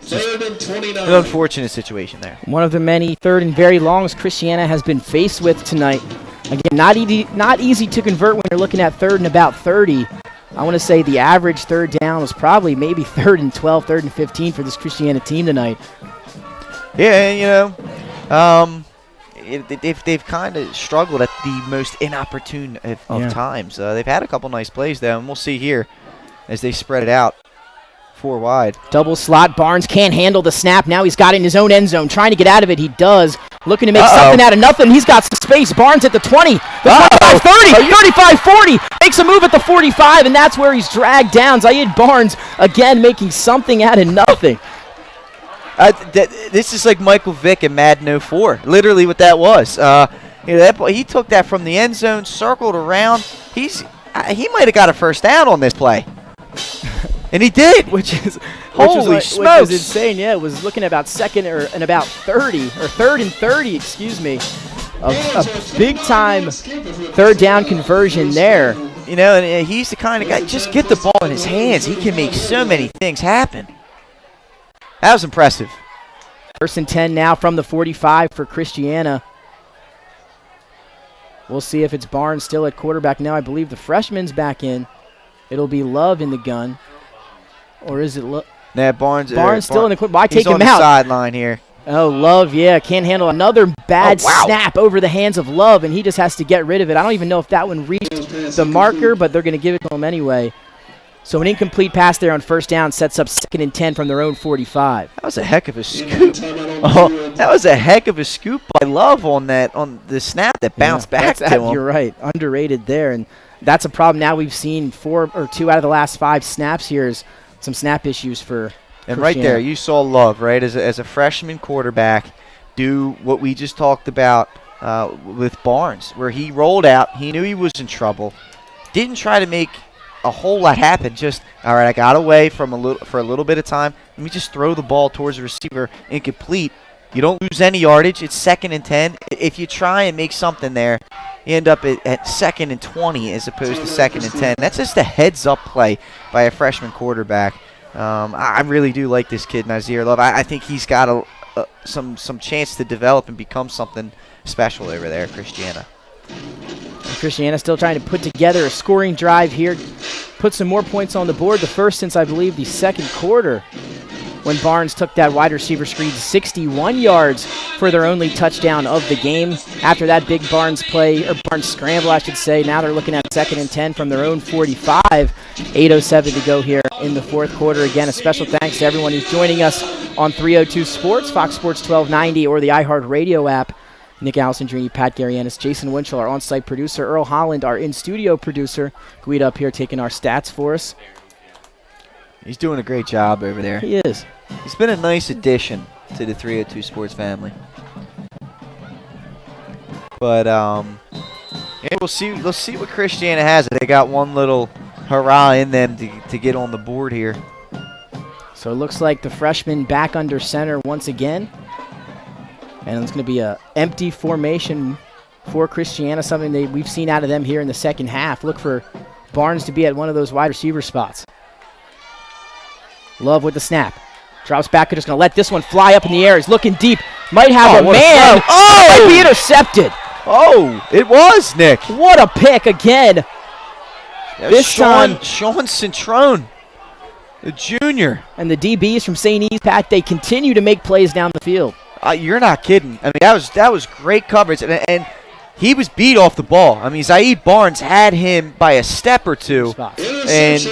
Just an unfortunate situation there. One of the many third and very longs Christiana has been faced with tonight. Again, not easy to convert when you're looking at third and about 30. I want to say the average third down was probably maybe third and 12, third and 15 for this Christiana team tonight. Yeah, they've kind of struggled at the most inopportune of times. They've had a couple nice plays, though, and we'll see here as they spread it out. 4 wide. Double slot. Barnes can't handle the snap. Now he's got it in his own end zone. Trying to get out of it. He does. Looking to make something out of nothing. He's got some space. Barnes at the 20. The 25, 30, 35, 40. Makes a move at the 45, and that's where he's dragged down. Zaid Barnes, again, making something out of nothing. This is like Michael Vick in Madden 04. Literally what that was. He took that from the end zone, circled around. He might have got a first down on this play. And he did, which is holy smokes. Which was insane. Yeah, it was looking about third and 30, excuse me. A big time third down conversion there. You know, and he's the kind of guy, just get the ball in his hands. He can make so many things happen. That was impressive. 1st and 10 now from the 45 for Christiana. We'll see if it's Barnes still at quarterback now. I believe the freshman's back in. It'll be Love in the gun. Or is it Love? Yeah, Barnes still in the quarterback. Why take him out? He's on the sideline here. Oh, Love, yeah, can't handle another bad snap over the hands of Love, and he just has to get rid of it. I don't even know if that one reached the marker, but they're going to give it to him anyway. So an incomplete pass there on 1st down sets up 2nd and 10 from their own 45. That was a heck of a scoop. Oh, that was a heck of a scoop by Love on the snap that bounced back to him. You're right, underrated there, and that's a problem now. We've seen 4 or 2 out of the last 5 snaps here is some snap issues for And Christiana. right there, you saw Love, right, as a freshman quarterback do what we just talked about with Barnes, where he rolled out. He knew he was in trouble. Didn't try to make a whole lot happen. Just, all right, I got away for a little bit of time. Let me just throw the ball towards the receiver incomplete. You don't lose any yardage. It's 2nd and 10. If you try and make something there, you end up at 2nd and 20 as opposed to 2nd and 10. That's just a heads-up play by a freshman quarterback. I really do like this kid, Nazir Love. I think he's got some chance to develop and become something special over there at Christiana. Christiana still trying to put together a scoring drive here. Put some more points on the board. The first since, I believe, the 2nd quarter when Barnes took that wide receiver screen, 61 yards for their only touchdown of the game. After that big Barnes play, or Barnes scramble, I should say, now they're looking at 2nd and 10 from their own 45. 8:07 to go here in the 4th quarter. Again, a special thanks to everyone who's joining us on 302 Sports, Fox Sports 1290, or the iHeartRadio app. Nick Alessandrini, Pat Garianis, Jason Winchell, our on-site producer, Earl Holland, our in-studio producer, Guido up here taking our stats for us. He's doing a great job over there. He is. He's been a nice addition to the 302 Sports family. But yeah, we'll see what Christiana has. They got one little hurrah in them to get on the board here. So it looks like the freshman back under center once again. And it's going to be an empty formation for Christiana, something we've seen out of them here in the 2nd half. Look for Barnes to be at one of those wide receiver spots. Love with the snap. Drops back. Just going to let this one fly up in the air. He's looking deep. Might have a man. Might be intercepted. Oh, it was, Nick. What a pick again. This time, Sean Centrone, the junior. And the DBs from St. E's, Pat, they continue to make plays down the field. You're not kidding. I mean, that was great coverage, and he was beat off the ball. I mean, Zaid Barnes had him by a step or two, and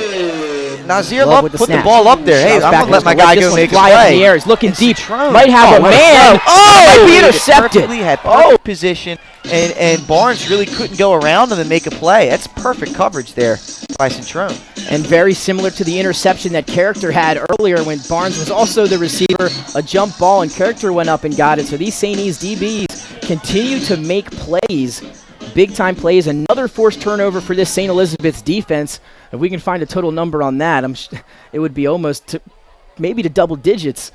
Nazir Love put the ball up there. Hey, I'm going to let my guy go make a play. Up in the air. He's looking deep. Might have a man. Might be intercepted. He had perfect position, and Barnes really couldn't go around him and make a play. That's perfect coverage there by Centrone. And very similar to the interception that Character had earlier when Barnes was also the receiver. A jump ball, and Character went up and got it. So these St. E's DBs continue to make plays, big-time plays. Another forced turnover for this St. Elizabeth's defense. If we can find a total number on that, it would be almost maybe to double digits.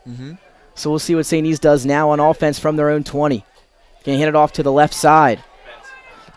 Mm-hmm. So we'll see what St. E's does now on offense from their own 20. Going to hand it off to the left side.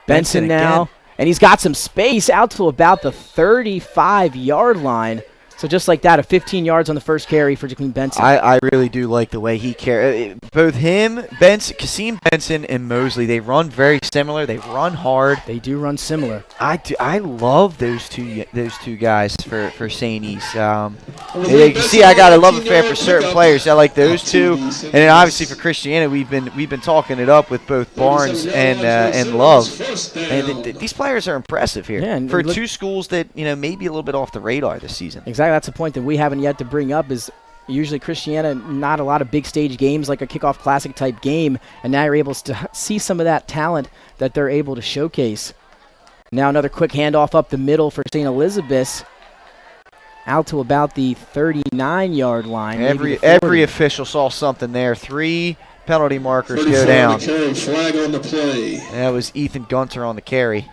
Benson now. Again. And he's got some space out to about the 35-yard line. So just like that, a 15 yards on the first carry for Jakeem Benson. I really do like the way he carries. Both him, Kasim Benson, and Mosley, they run very similar. They run hard. They do run similar. I love those two guys for St. E's. You can see I got a love affair for certain players. I like those two, and then obviously for Christiana, we've been talking it up with both Barnes and Love. And these players are impressive here for two schools that maybe a little bit off the radar this season. Exactly. That's a point that we haven't yet to bring up is usually Christiana, not a lot of big stage games like a kickoff classic type game, and now you're able to see some of that talent that they're able to showcase. Now another quick handoff up the middle for St. Elizabeth's out to about the 39-yard line. Every official saw something there. 3 penalty markers go down. Flag on the play. That was Ethan Gunter on the carry.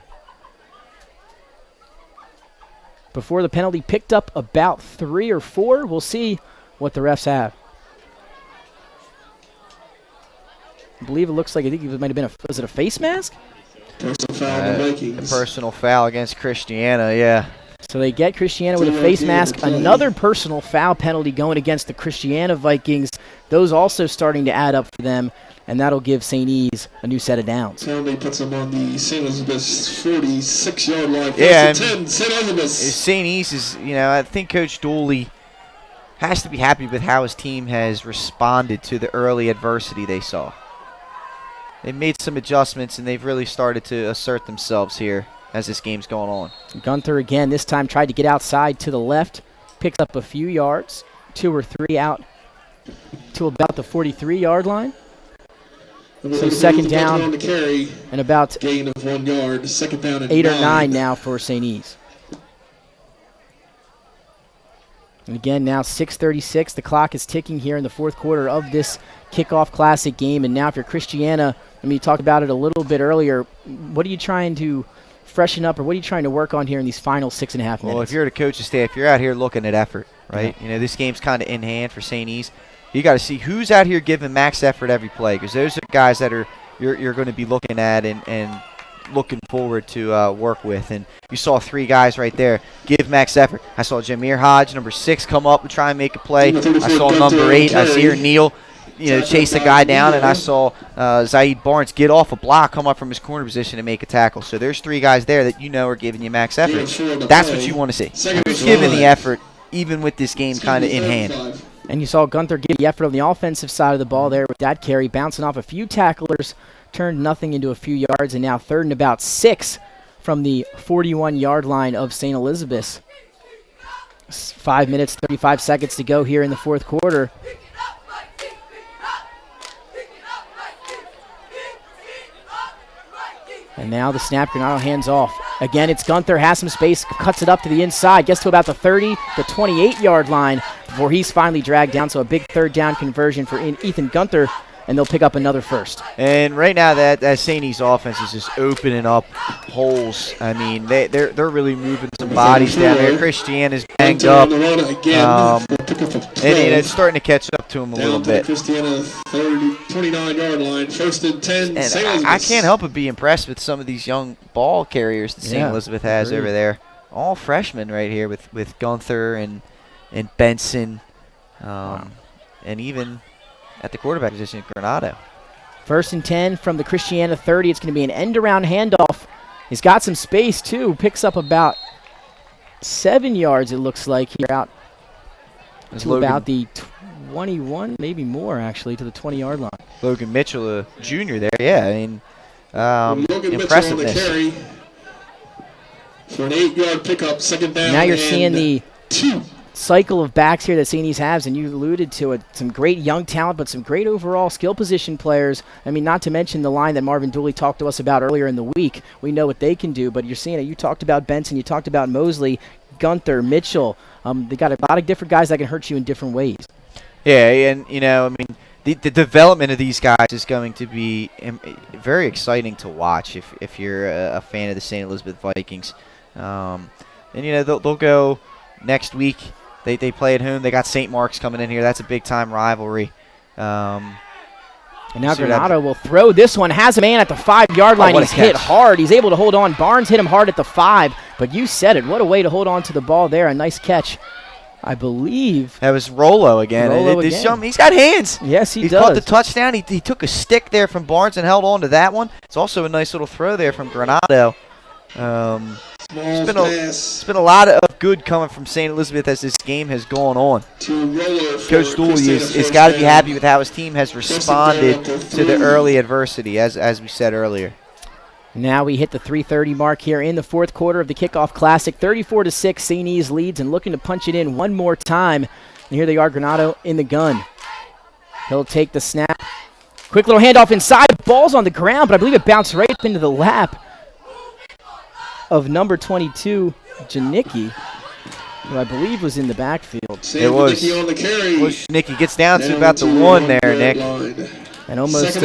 Before the penalty picked up about 3 or 4. We'll see what the refs have. I believe it looks like, I think it might have been was it a face mask? Personal foul on the A Vikings. personal foul against Christiana, yeah. So they get Christiana with a face mask. Another personal foul penalty going against the Christiana Vikings. Those also starting to add up for them, and that'll give St. E's a new set of downs. Penalty puts them on the St. Elizabeth's 46-yard line. Yeah, First and 10, St. Elizabeth. St. E's is, I think Coach Dooley has to be happy with how his team has responded to the early adversity they saw. They've made some adjustments, and they've really started to assert themselves here as this game's going on. Gunther again, this time tried to get outside to the left, picks up a few yards, 2 or 3 out to about the 43-yard line. So second down on the carry, and about gain of 1 yard. Second down and 8 or 9 now for St. E's. And again, now 6:36. The clock is ticking here in the fourth quarter of this Kickoff Classic game. And now if you're Christiana, you talked about it a little bit earlier, what are you trying to freshen up, or what are you trying to work on here in these final 6.5 minutes? Well, if you're the coaching staff, you're out here looking at effort, right? Yeah. This game's kind of in hand for St. E's. You got to see who's out here giving max effort every play, because those are guys that you're going to be looking at and looking forward to work with. And you saw 3 guys right there give max effort. I saw Jameer Hodge, number 6, come up and try and make a play. I saw number 8, Azir Neal, chase the guy down, and I saw Zaid Barnes get off a block, come up from his corner position and make a tackle. So there's 3 guys there that are giving you max effort. That's what you want to see. Who's giving the effort, even with this game kind of in hand. And you saw Gunther give the effort on the offensive side of the ball there with that carry, bouncing off a few tacklers, turned nothing into a few yards, and now 3rd and about 6 from the 41-yard line of St. Elizabeth's. 5 minutes, 35 seconds to go here in the fourth quarter. And now the snap, Granado hands off. Again, it's Gunther, has some space, cuts it up to the inside, gets to about the 30, the 28-yard line before he's finally dragged down. So a big 3rd down conversion for Ethan Gunther, and they'll pick up another first. And right now that St. E's offense is just opening up holes. I mean, they're really moving some bodies down there. Christiana's banged up. And it's starting to catch up to him a little bit. Christiana, 29-yard line, 1st and 10. And I can't help but be impressed with some of these young ball carriers that St. Elizabeth has over there. All freshmen right here with Gunther and Benson, and even at the quarterback position, Granado. 1st and 10 from the Christiana 30. It's going to be an end-around handoff. He's got some space, too. Picks up about 7 yards, it looks like, here out to about the 21, maybe more, actually, to the 20-yard line. Logan Mitchell, Jr. there, yeah. I mean, impressiveness. Mitchell on the carry for an 8-yard pickup, 2nd down. Now you're seeing the cycle of backs here that St. E's has, and you alluded to it. Some great young talent, but some great overall skill position players. I mean, not to mention the line that Marvin Dooley talked to us about earlier in the week. We know what they can do, but you're seeing it. You talked about Benson, you talked about Mosley, Gunther, Mitchell. They got a lot of different guys that can hurt you in different ways. Yeah, and, I mean, the development of these guys is going to be very exciting to watch if you're a fan of the St. Elizabeth Vikings. And, they'll go next week. They play at home. They got St. Mark's coming in here. That's a big-time rivalry. And now Granado will throw this one. Has a man at the 5-yard line. He's hit hard. He's able to hold on. Barnes hit him hard at the 5. But you said it. What a way to hold on to the ball there. A nice catch, I believe. That was Rolo again. He's got hands. Yes, he does. He caught the touchdown. He took a stick there from Barnes and held on to that one. It's also a nice little throw there from Granado. It's been a lot of good coming from St. Elizabeth as this game has gone on. Coach Dooley has got to be happy with how his team has responded to the early adversity, as we said earlier. Now we hit the 3:30 mark here in the fourth quarter of the Kickoff Classic. 34-6, St. E's leads and looking to punch it in one more time. And here they are, Granado in the gun. He'll take the snap. Quick little handoff inside. Ball's on the ground, but I believe it bounced right up into the lap of number 22, Janicki, who I believe was in the backfield. It was. Janicki gets down to about the 1 there, Nick. And almost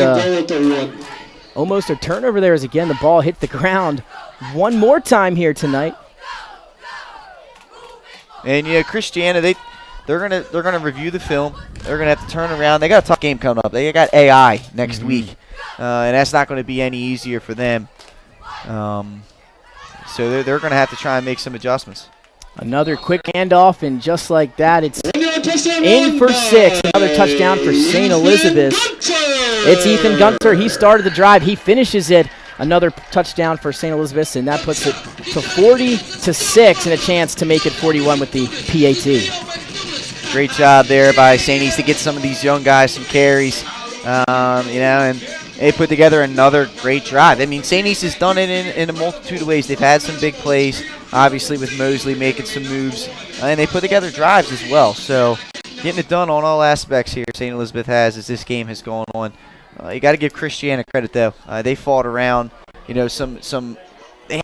a turnover there as, again, the ball hit the ground one more time here tonight. And, Christiana, they're gonna review the film. They're gonna have to turn around. They got a tough game coming up. They got AI next week, and that's not going to be any easier for them. So they're going to have to try and make some adjustments. Another quick handoff, and just like that, it's in for 6. Another touchdown for St. Elizabeth. It's Ethan Gunter. He started the drive. He finishes it. Another touchdown for St. Elizabeth, and that puts it to 40-6 and a chance to make it 41 with the PAT. Great job there by St. East to get some of these young guys some carries, and they put together another great drive. I mean, St. East has done it in a multitude of ways. They've had some big plays, obviously with Mosley making some moves, and they put together drives as well. So getting it done on all aspects here, St. Elizabeth has, as this game has gone on. You got to give Christiana credit, though. They fought around, they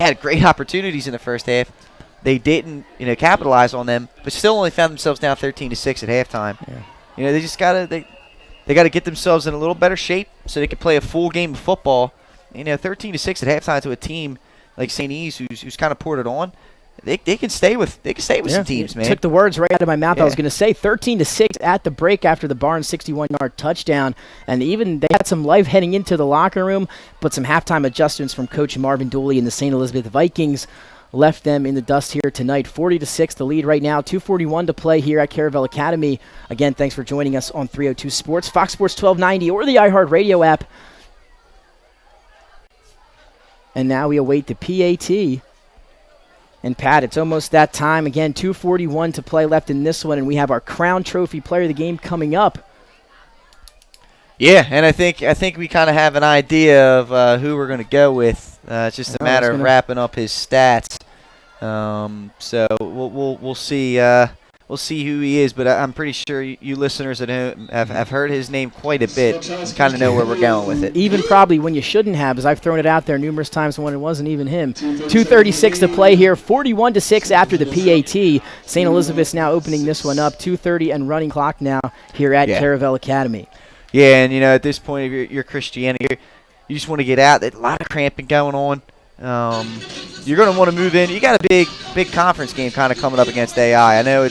had great opportunities in the first half. They didn't, capitalize on them, but still only found themselves down 13-6 at halftime. Yeah. They just got to they got to get themselves in a little better shape so they can play a full game of football. 13-6 at halftime to a team like St. E's who's kind of poured it on. They can stay with some teams, man. Took the words right out of my mouth. Yeah. I was going to say 13-6 at the break after the Barnes 61-yard touchdown, and even they had some life heading into the locker room, but some halftime adjustments from Coach Marvin Dooley and the St. Elizabeth Vikings left them in the dust here tonight. 40-6 the lead right now. 2:41 to play here at Caravel Academy. Again, thanks for joining us on 302 Sports, Fox Sports 1290, or the iHeartRadio app. And now we await the PAT. And, Pat, it's almost that time. Again, 2:41 to play left in this one, and we have our Crown Trophy Player of the Game coming up. Yeah, and I think we kind of have an idea of who we're going to go with. It's just a matter of wrapping up his stats. So we'll see. We'll see who he is, but I'm pretty sure you listeners at home have heard his name quite a bit and kind of know where we're going with it. Even probably when you shouldn't have, as I've thrown it out there numerous times when it wasn't even him. 2:36 to play here, 41-6 after the PAT. St. Elizabeth's now opening this one up, 2:30 and running clock now here at Caravel Academy. Yeah, and at this point, if you're Christiana, you just want to get out. There's a lot of cramping going on. You're going to want to move in. You got a big conference game kind of coming up against AI. I know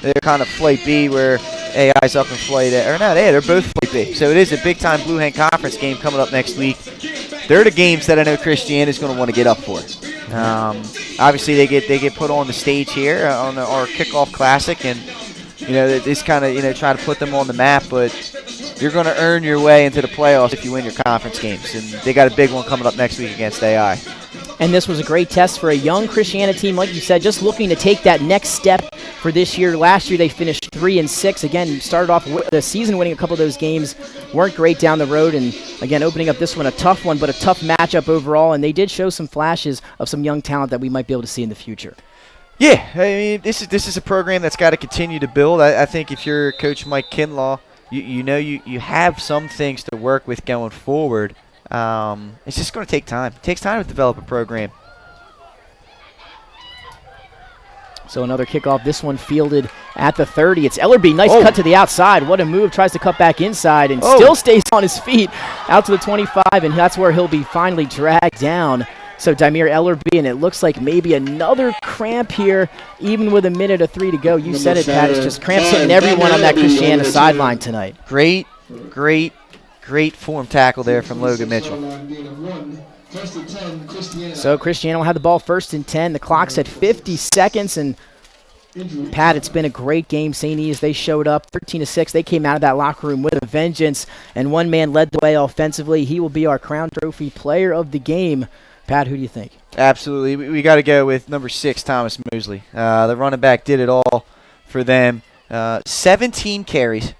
they're kind of Flight B where AI's up in Flight A. Or no, they're both Flight B. So it is a big-time Blue Hen Conference game coming up next week. They're the games that I know Christiana's going to want to get up for. Obviously, they get put on the stage here on our Kickoff Classic, and this kind of try to put them on the map, but you're going to earn your way into the playoffs if you win your conference games, and they got a big one coming up next week against AI. And this was a great test for a young Christiana team, like you said, just looking to take that next step for this year. Last year they finished 3-6. Again, started off the season winning a couple of those games, weren't great down the road, and again opening up this one, a tough one, but a tough matchup overall. And they did show some flashes of some young talent that we might be able to see in the future. Yeah, I mean this is a program that's got to continue to build. I think if you're Coach Mike Kinlaw, you have some things to work with going forward. It's just going to take time. It takes time to develop a program. So another kickoff, this one fielded at the 30. It's Ellerby, nice cut to the outside. What a move, tries to cut back inside and still stays on his feet out to the 25, and that's where he'll be finally dragged down. So Dimir Ellerby, and it looks like maybe another cramp here, even with a minute or 3 to go. You said it, Pat. It's just cramps hitting everyone on that Christiana sideline tonight. Great form tackle there from Logan Mitchell. So Christiana will have the ball 1st and 10. The clock's at 50 seconds, and Pat, it's been a great game. St. E's, they showed up 13-6. They came out of that locker room with a vengeance, and one man led the way offensively. He will be our Crown Trophy Player of the Game. Pat, who do you think? Absolutely. We got to go with number 6, Thomas Mosley. The running back did it all for them. 17 carries,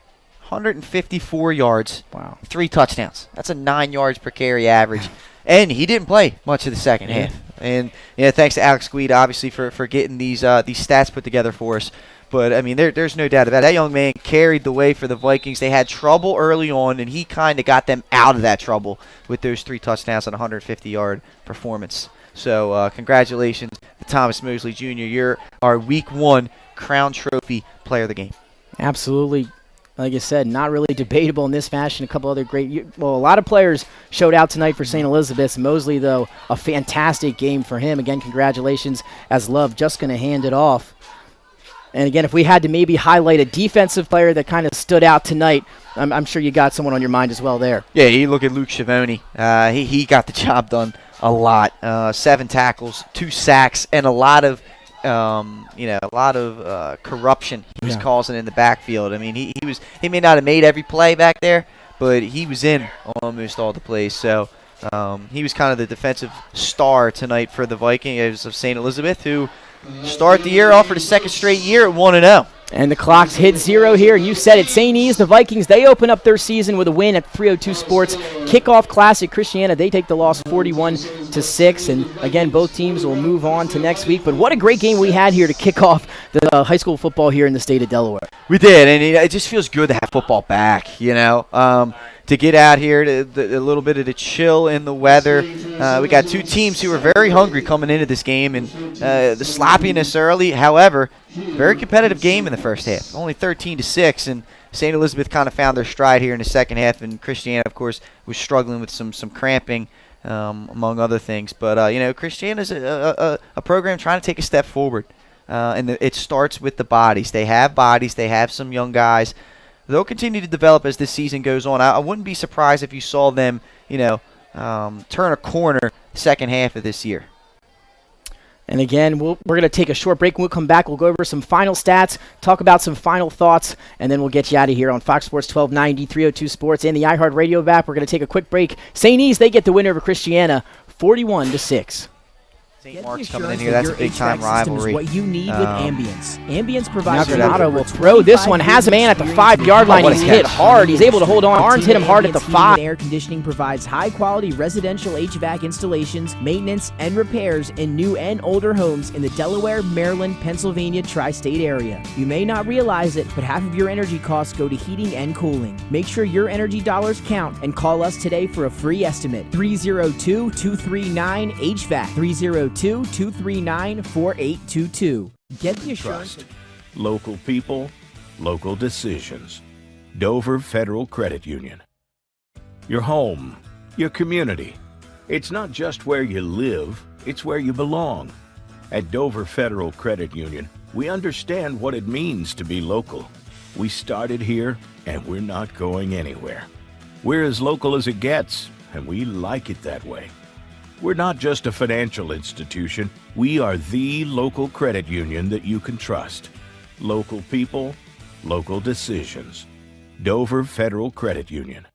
154 yards, 3 touchdowns. That's a 9 yards per carry average. And he didn't play much of the second half. And thanks to Alex Guida, obviously, for getting these stats put together for us. But, I mean, there's no doubt about it. That young man carried the way for the Vikings. They had trouble early on, and he kind of got them out of that trouble with those 3 touchdowns and 150-yard performance. So, congratulations to Thomas Mosley, Jr. You're our Week 1 Crown Trophy Player of the Game. Absolutely. Like I said, not really debatable in this fashion. A couple other a lot of players showed out tonight for St. Elizabeth. Mosley, though, a fantastic game for him. Again, congratulations, as Love just going to hand it off. And again, if we had to maybe highlight a defensive player that kind of stood out tonight, I'm sure you got someone on your mind as well there. Yeah, you look at Luke Schiavone. He got the job done a lot. 7 tackles, 2 sacks, and a lot of corruption he was causing in the backfield. I mean, he may not have made every play back there, but he was in almost all the plays. So he was kind of the defensive star tonight for the Vikings of St. Elizabeth, who start the year off for the second straight year at 1-0. And the clock's hit 0 here. You said it. St. E's, the Vikings, they open up their season with a win at 302 Sports Kickoff Classic. Christiana, they take the loss 41-6. And again, both teams will move on to next week. But what a great game we had here to kick off the high school football here in the state of Delaware. We did, and it just feels good to have football back, to get out here, a little bit of the chill in the weather. We got 2 teams who were very hungry coming into this game, and the sloppiness early. However, very competitive game in the first half, only 13-6, and St. Elizabeth kind of found their stride here in the second half, and Christiana, of course, was struggling with some cramping, among other things. But, Christiana's a program trying to take a step forward, and it starts with the bodies. They have bodies. They have some young guys. They'll continue to develop as this season goes on. I wouldn't be surprised if you saw them, turn a corner second half of this year. And again, we're going to take a short break. When we come back, we'll go over some final stats, talk about some final thoughts, and then we'll get you out of here on Fox Sports 1290, 302 Sports, and the iHeartRadio app. We're going to take a quick break. St. E's, they get the win over Christiana, 41-6. St. Mark's coming in here. That's a big-time rivalry. What you need with Ambience. Ambience provides. Now Granado will throw this one. Has a man at the 5-yard line. He's hit hard. He's able to hold on. Barnes hit him hard at the 5. Air Conditioning provides high-quality residential HVAC installations, maintenance, and repairs in new and older homes in the Delaware, Maryland, Pennsylvania tri-state area. You may not realize it, but half of your energy costs go to heating and cooling. Make sure your energy dollars count and call us today for a free estimate. 302-239-HVAC. 302-239-4822. Get the assurance. Trust. Local people, local decisions. Dover Federal Credit Union. Your home, your community. It's not just where you live, it's where you belong. At Dover Federal Credit Union, we understand what it means to be local. We started here, and we're not going anywhere. We're as local as it gets, and we like it that way. We're not just a financial institution. We are the local credit union that you can trust. Local people, local decisions. Dover Federal Credit Union.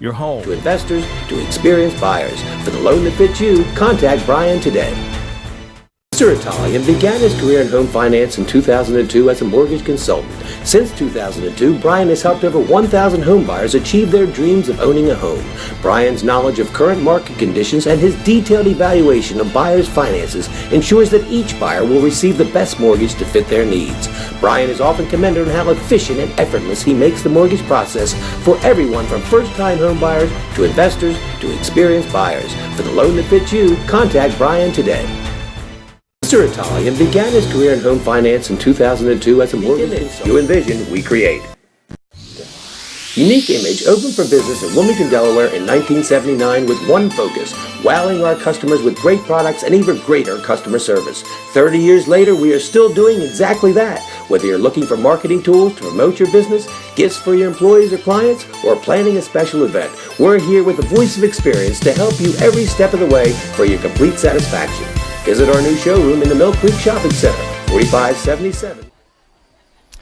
Your home. To investors, to experienced buyers. For the loan that fits you, contact Brian today. Mr. Italian began his career in home finance in 2002 as a mortgage consultant. Since 2002, Brian has helped over 1,000 home buyers achieve their dreams of owning a home. Brian's knowledge of current market conditions and his detailed evaluation of buyers' finances ensures that each buyer will receive the best mortgage to fit their needs. Brian is often commended on how efficient and effortless he makes the mortgage process for everyone from first-time home buyers to investors to experienced buyers. For the loan that fits you, contact Brian today. Mr. Italian began his career in home finance in 2002 as a mortgage consultant. You envision, we create. Unique Image opened for business in Wilmington, Delaware in 1979 with one focus, wowing our customers with great products and even greater customer service. 30 years later, we are still doing exactly that. Whether you're looking for marketing tools to promote your business, gifts for your employees or clients, or planning a special event, we're here with the voice of experience to help you every step of the way for your complete satisfaction. Visit our new showroom in the Mill Creek Shopping Center, 4577.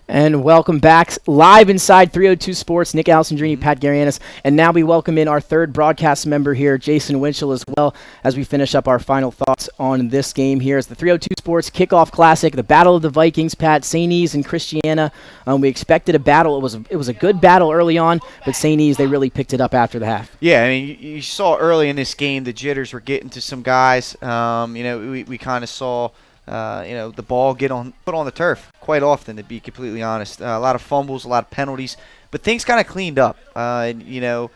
And welcome back live inside 302 Sports. Nick Alessandrini, Pat Garianis. And now we welcome in our third broadcast member here, Jason Winchell, as well, as we finish up our final thoughts on this game here. As the 302 Sports Kickoff Classic, the Battle of the Vikings, Pat, St. E's and Christiana. We expected a battle. It was a good battle early on, but St. E's, they really picked it up after the half. Yeah, I mean, you saw early in this game the jitters were getting to some guys. We kind of saw the ball put on the turf quite often, to be completely honest. A lot of fumbles, a lot of penalties, but things kind of cleaned up. 13-6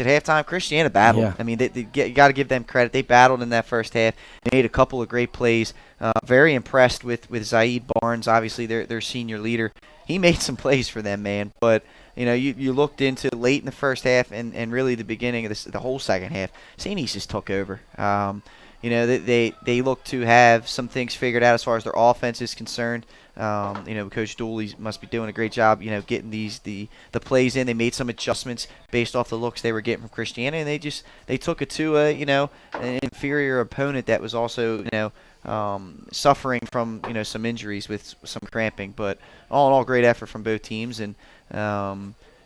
at halftime. Christiana battled. Yeah. I mean, you got to give them credit. They battled in that first half. They made a couple of great plays. Very impressed with Zaid Barnes, obviously their senior leader. He made some plays for them, man. But you looked into late in the first half and really the beginning of the whole second half. St. East just took over. they look to have some things figured out as far as their offense is concerned. Coach Dooley must be doing a great job, getting the plays in. They made some adjustments based off the looks they were getting from Christiana, and they took it to an inferior opponent that was also suffering from some injuries with some cramping. But all in all, great effort from both teams, and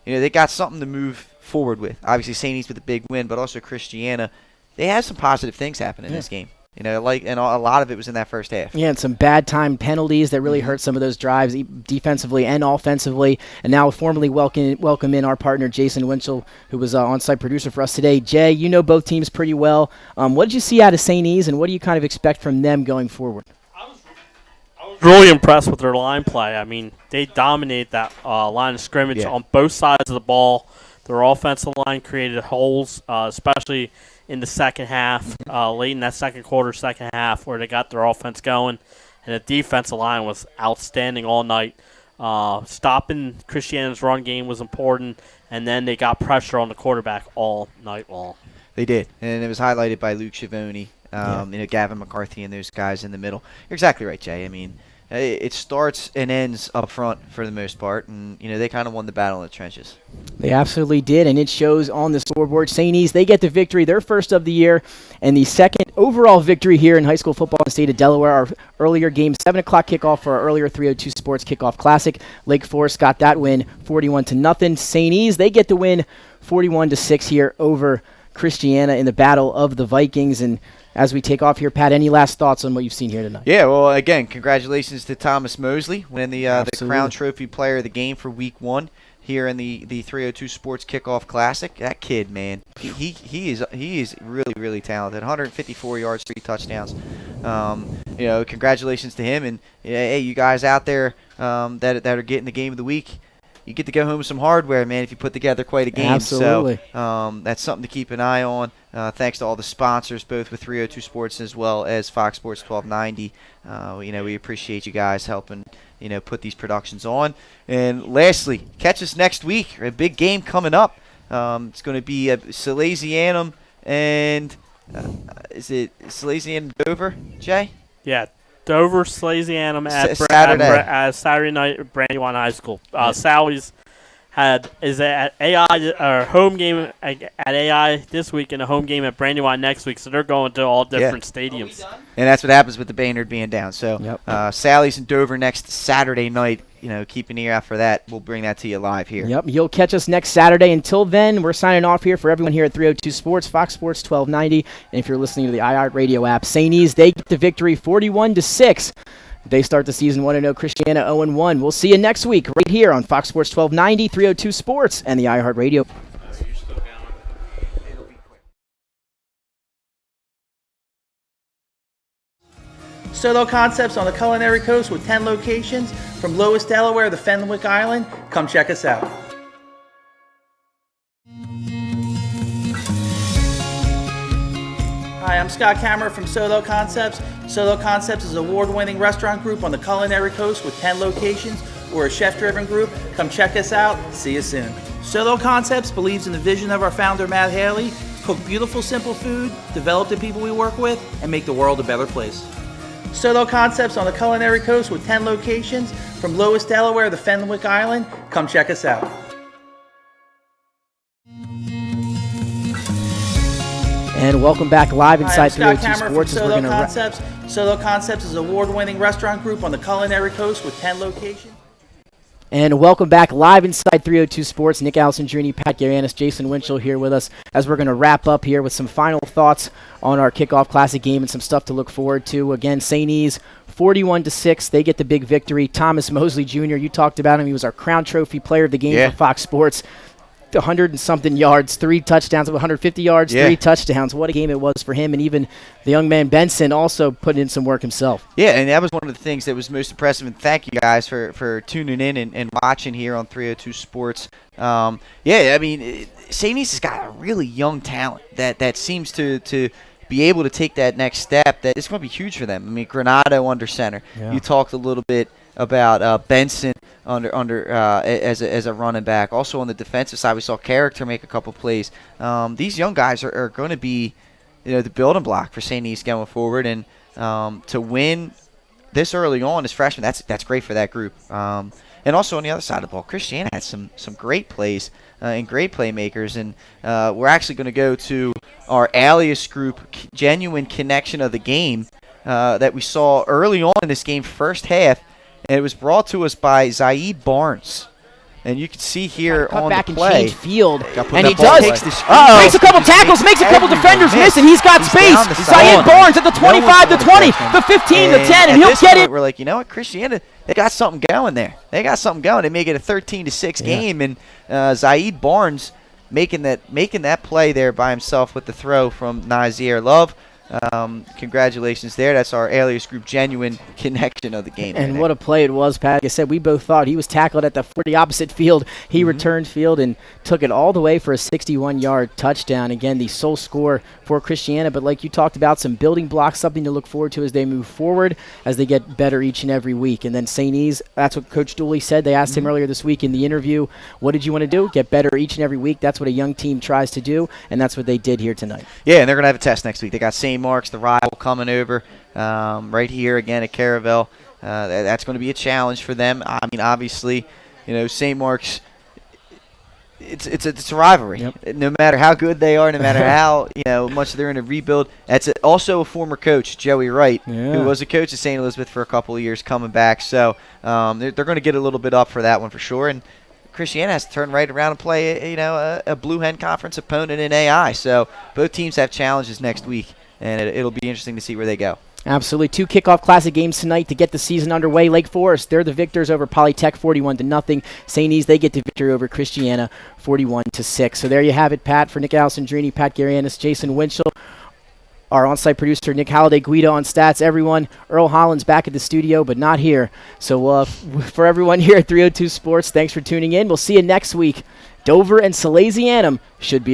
they got something to move forward with. Obviously, St. E's with a big win, but also Christiana. They had some positive things happen in this game. And a lot of it was in that first half. Yeah, and some bad time penalties that really hurt some of those drives defensively and offensively. And now formally welcome in our partner, Jason Winchell, who was on-site producer for us today. Jay, you know both teams pretty well. What did you see out of St. E's, and what do you kind of expect from them going forward? I was really impressed with their line play. I mean, they dominate that line of scrimmage on both sides of the ball. Their offensive line created holes, especially in the second half, late in that second quarter, second half, where they got their offense going. And the defensive line was outstanding all night. Stopping Christiana's run game was important, and then they got pressure on the quarterback all night long. They did, and it was highlighted by Luke Schiavone, Gavin McCarthy, and those guys in the middle. You're exactly right, Jay. I mean, it starts and ends up front for the most part, and they kind of won the battle in the trenches. They absolutely did, and it shows on the scoreboard. St. E's, they get the victory, their first of the year, and the second overall victory here in high school football in the state of Delaware. Our earlier game, 7 o'clock kickoff for our earlier 302 Sports Kickoff Classic. Lake Forest got that win 41-0. St. E's, they get the win 41-6 here over Christiana in the Battle of the Vikings. And as we take off here, Pat, any last thoughts on what you've seen here tonight? Yeah, well, again, congratulations to Thomas Mosley, winning the Crown Trophy Player of the Game for Week 1 here in the 302 Sports Kickoff Classic. That kid, man, he is really, really talented. 154 yards, 3 touchdowns. Congratulations to him. And hey, you guys out there that are getting the Game of the Week, you get to go home with some hardware, man, if you put together quite a game. Absolutely. So that's something to keep an eye on. Thanks to all the sponsors, both with 302 Sports as well as Fox Sports 1290. We appreciate you guys helping, put these productions on. And lastly, catch us next week. A big game coming up. It's going to be Salesianum and is it Salesian Dover, Jay? Yeah. Dover Salesianum at Saturday night at Brandywine High School. Sally's is at AI or home game at AI this week and a home game at Brandywine next week. So they're going to all different stadiums. And that's what happens with the Baynard being down. So Sally's in Dover next Saturday night. Keep an ear out for that. We'll bring that to you live here. Yep, you'll catch us next Saturday. Until then, we're signing off here for everyone here at 302 Sports, Fox Sports 1290. And if you're listening to the iHeartRadio app, St. E's, they get the victory 41-6. They start the season 1-0, Christiana 0-1. We'll see you next week right here on Fox Sports 1290, 302 Sports, and the iHeartRadio. Solo Concepts on the Culinary Coast with 10 locations from Lois, Delaware to Fenwick Island. Come check us out. Hi, I'm Scott Kammerer from Solo Concepts. Solo Concepts is an award-winning restaurant group on the Culinary Coast with 10 locations. We're a chef-driven group. Come check us out. See you soon. Solo Concepts believes in the vision of our founder, Matt Haley, cook beautiful, simple food, develop the people we work with, and make the world a better place. Solo Concepts on the Culinary Coast with 10 locations from Lois, Delaware to Fenwick Island. Come check us out. And welcome back live inside 302 Sports. Solo Concepts. Solo Concepts is an award-winning restaurant group on the Culinary Coast with 10 locations. And welcome back live inside 302 Sports. Nick Alessandrini, Pat Garianis, Jason Winchell here with us as we're going to wrap up here with some final thoughts on our Kickoff Classic game and some stuff to look forward to. Again, St. E's 41-6. They get the big victory. Thomas Mosley Jr., you talked about him. He was our Crown Trophy Player of the Game for Fox Sports. 100 and something yards, 3 touchdowns, 150 yards, 3 touchdowns. What a game it was for him. And even the young man Benson also put in some work himself. Yeah, and that was one of the things that was most impressive. And thank you guys for tuning in and watching here on 302 Sports. I mean, St. E's has got a really young talent that seems to be able to take that next step. That it's going to be huge for them. I mean, Granado under center. Yeah. You talked a little bit about Benson as a running back. Also on the defensive side, we saw Character make a couple plays. These young guys are going to be the building block for St. East going forward, and to win this early on as freshmen, that's great for that group. And also on the other side of the ball, Christiana had some great plays and great playmakers, and we're actually going to go to our alias group genuine connection of the game that we saw early on in this game, first half, and it was brought to us by Zaid Barnes. And you can see here cut on back the and play. change field, and he ball does. away. Makes a couple tackles, makes a couple defenders miss, and he's got space. Zaid Barnes at the 25, the 20, the 15, the 10, and he'll get it. We're like, you know what, Christiana, they got something going there. They got something going. They make it a 13-6 game, and Zaid Barnes making that play there by himself with the throw from Nazir Love. Congratulations there. That's our alias group genuine connection of the game. And what a play it was, Pat. Like I said, we both thought he was tackled at the 40 opposite field. He returned field and took it all the way for a 61-yard touchdown. Again, the sole score for Christiana. But like you talked about, some building blocks, something to look forward to as they move forward, as they get better each and every week. And then St. E's, that's what Coach Dooley said. They asked him earlier this week in the interview, what did you want to do? Get better each and every week. That's what a young team tries to do, and that's what they did here tonight. Yeah, and they're going to have a test next week. They got St. Mark's, the rival, coming over right here again at Caravel. That's going to be a challenge for them. I mean, obviously, St. Mark's, it's a rivalry. Yep. No matter how good they are, no matter how much they're in a rebuild. That's also a former coach, Joey Wright, who was a coach at St. Elizabeth for a couple of years, coming back. So they're going to get a little bit up for that one for sure. And Christiana has to turn right around and play a Blue Hen Conference opponent in AI. So both teams have challenges next week, and it'll be interesting to see where they go. Absolutely. 2 kickoff classic games tonight to get the season underway. Lake Forest, they're the victors over Polytech 41-0. St. E's, they get the victory over Christiana 41-6. So there you have it, Pat. For Nick Alessandrini, Pat Garianis, Jason Winchell, our on-site producer, Nick Halliday, Guido on stats, everyone. Earl Holland's back at the studio, but not here. So for everyone here at 302 Sports, thanks for tuning in. We'll see you next week. Dover and Salesianum should be a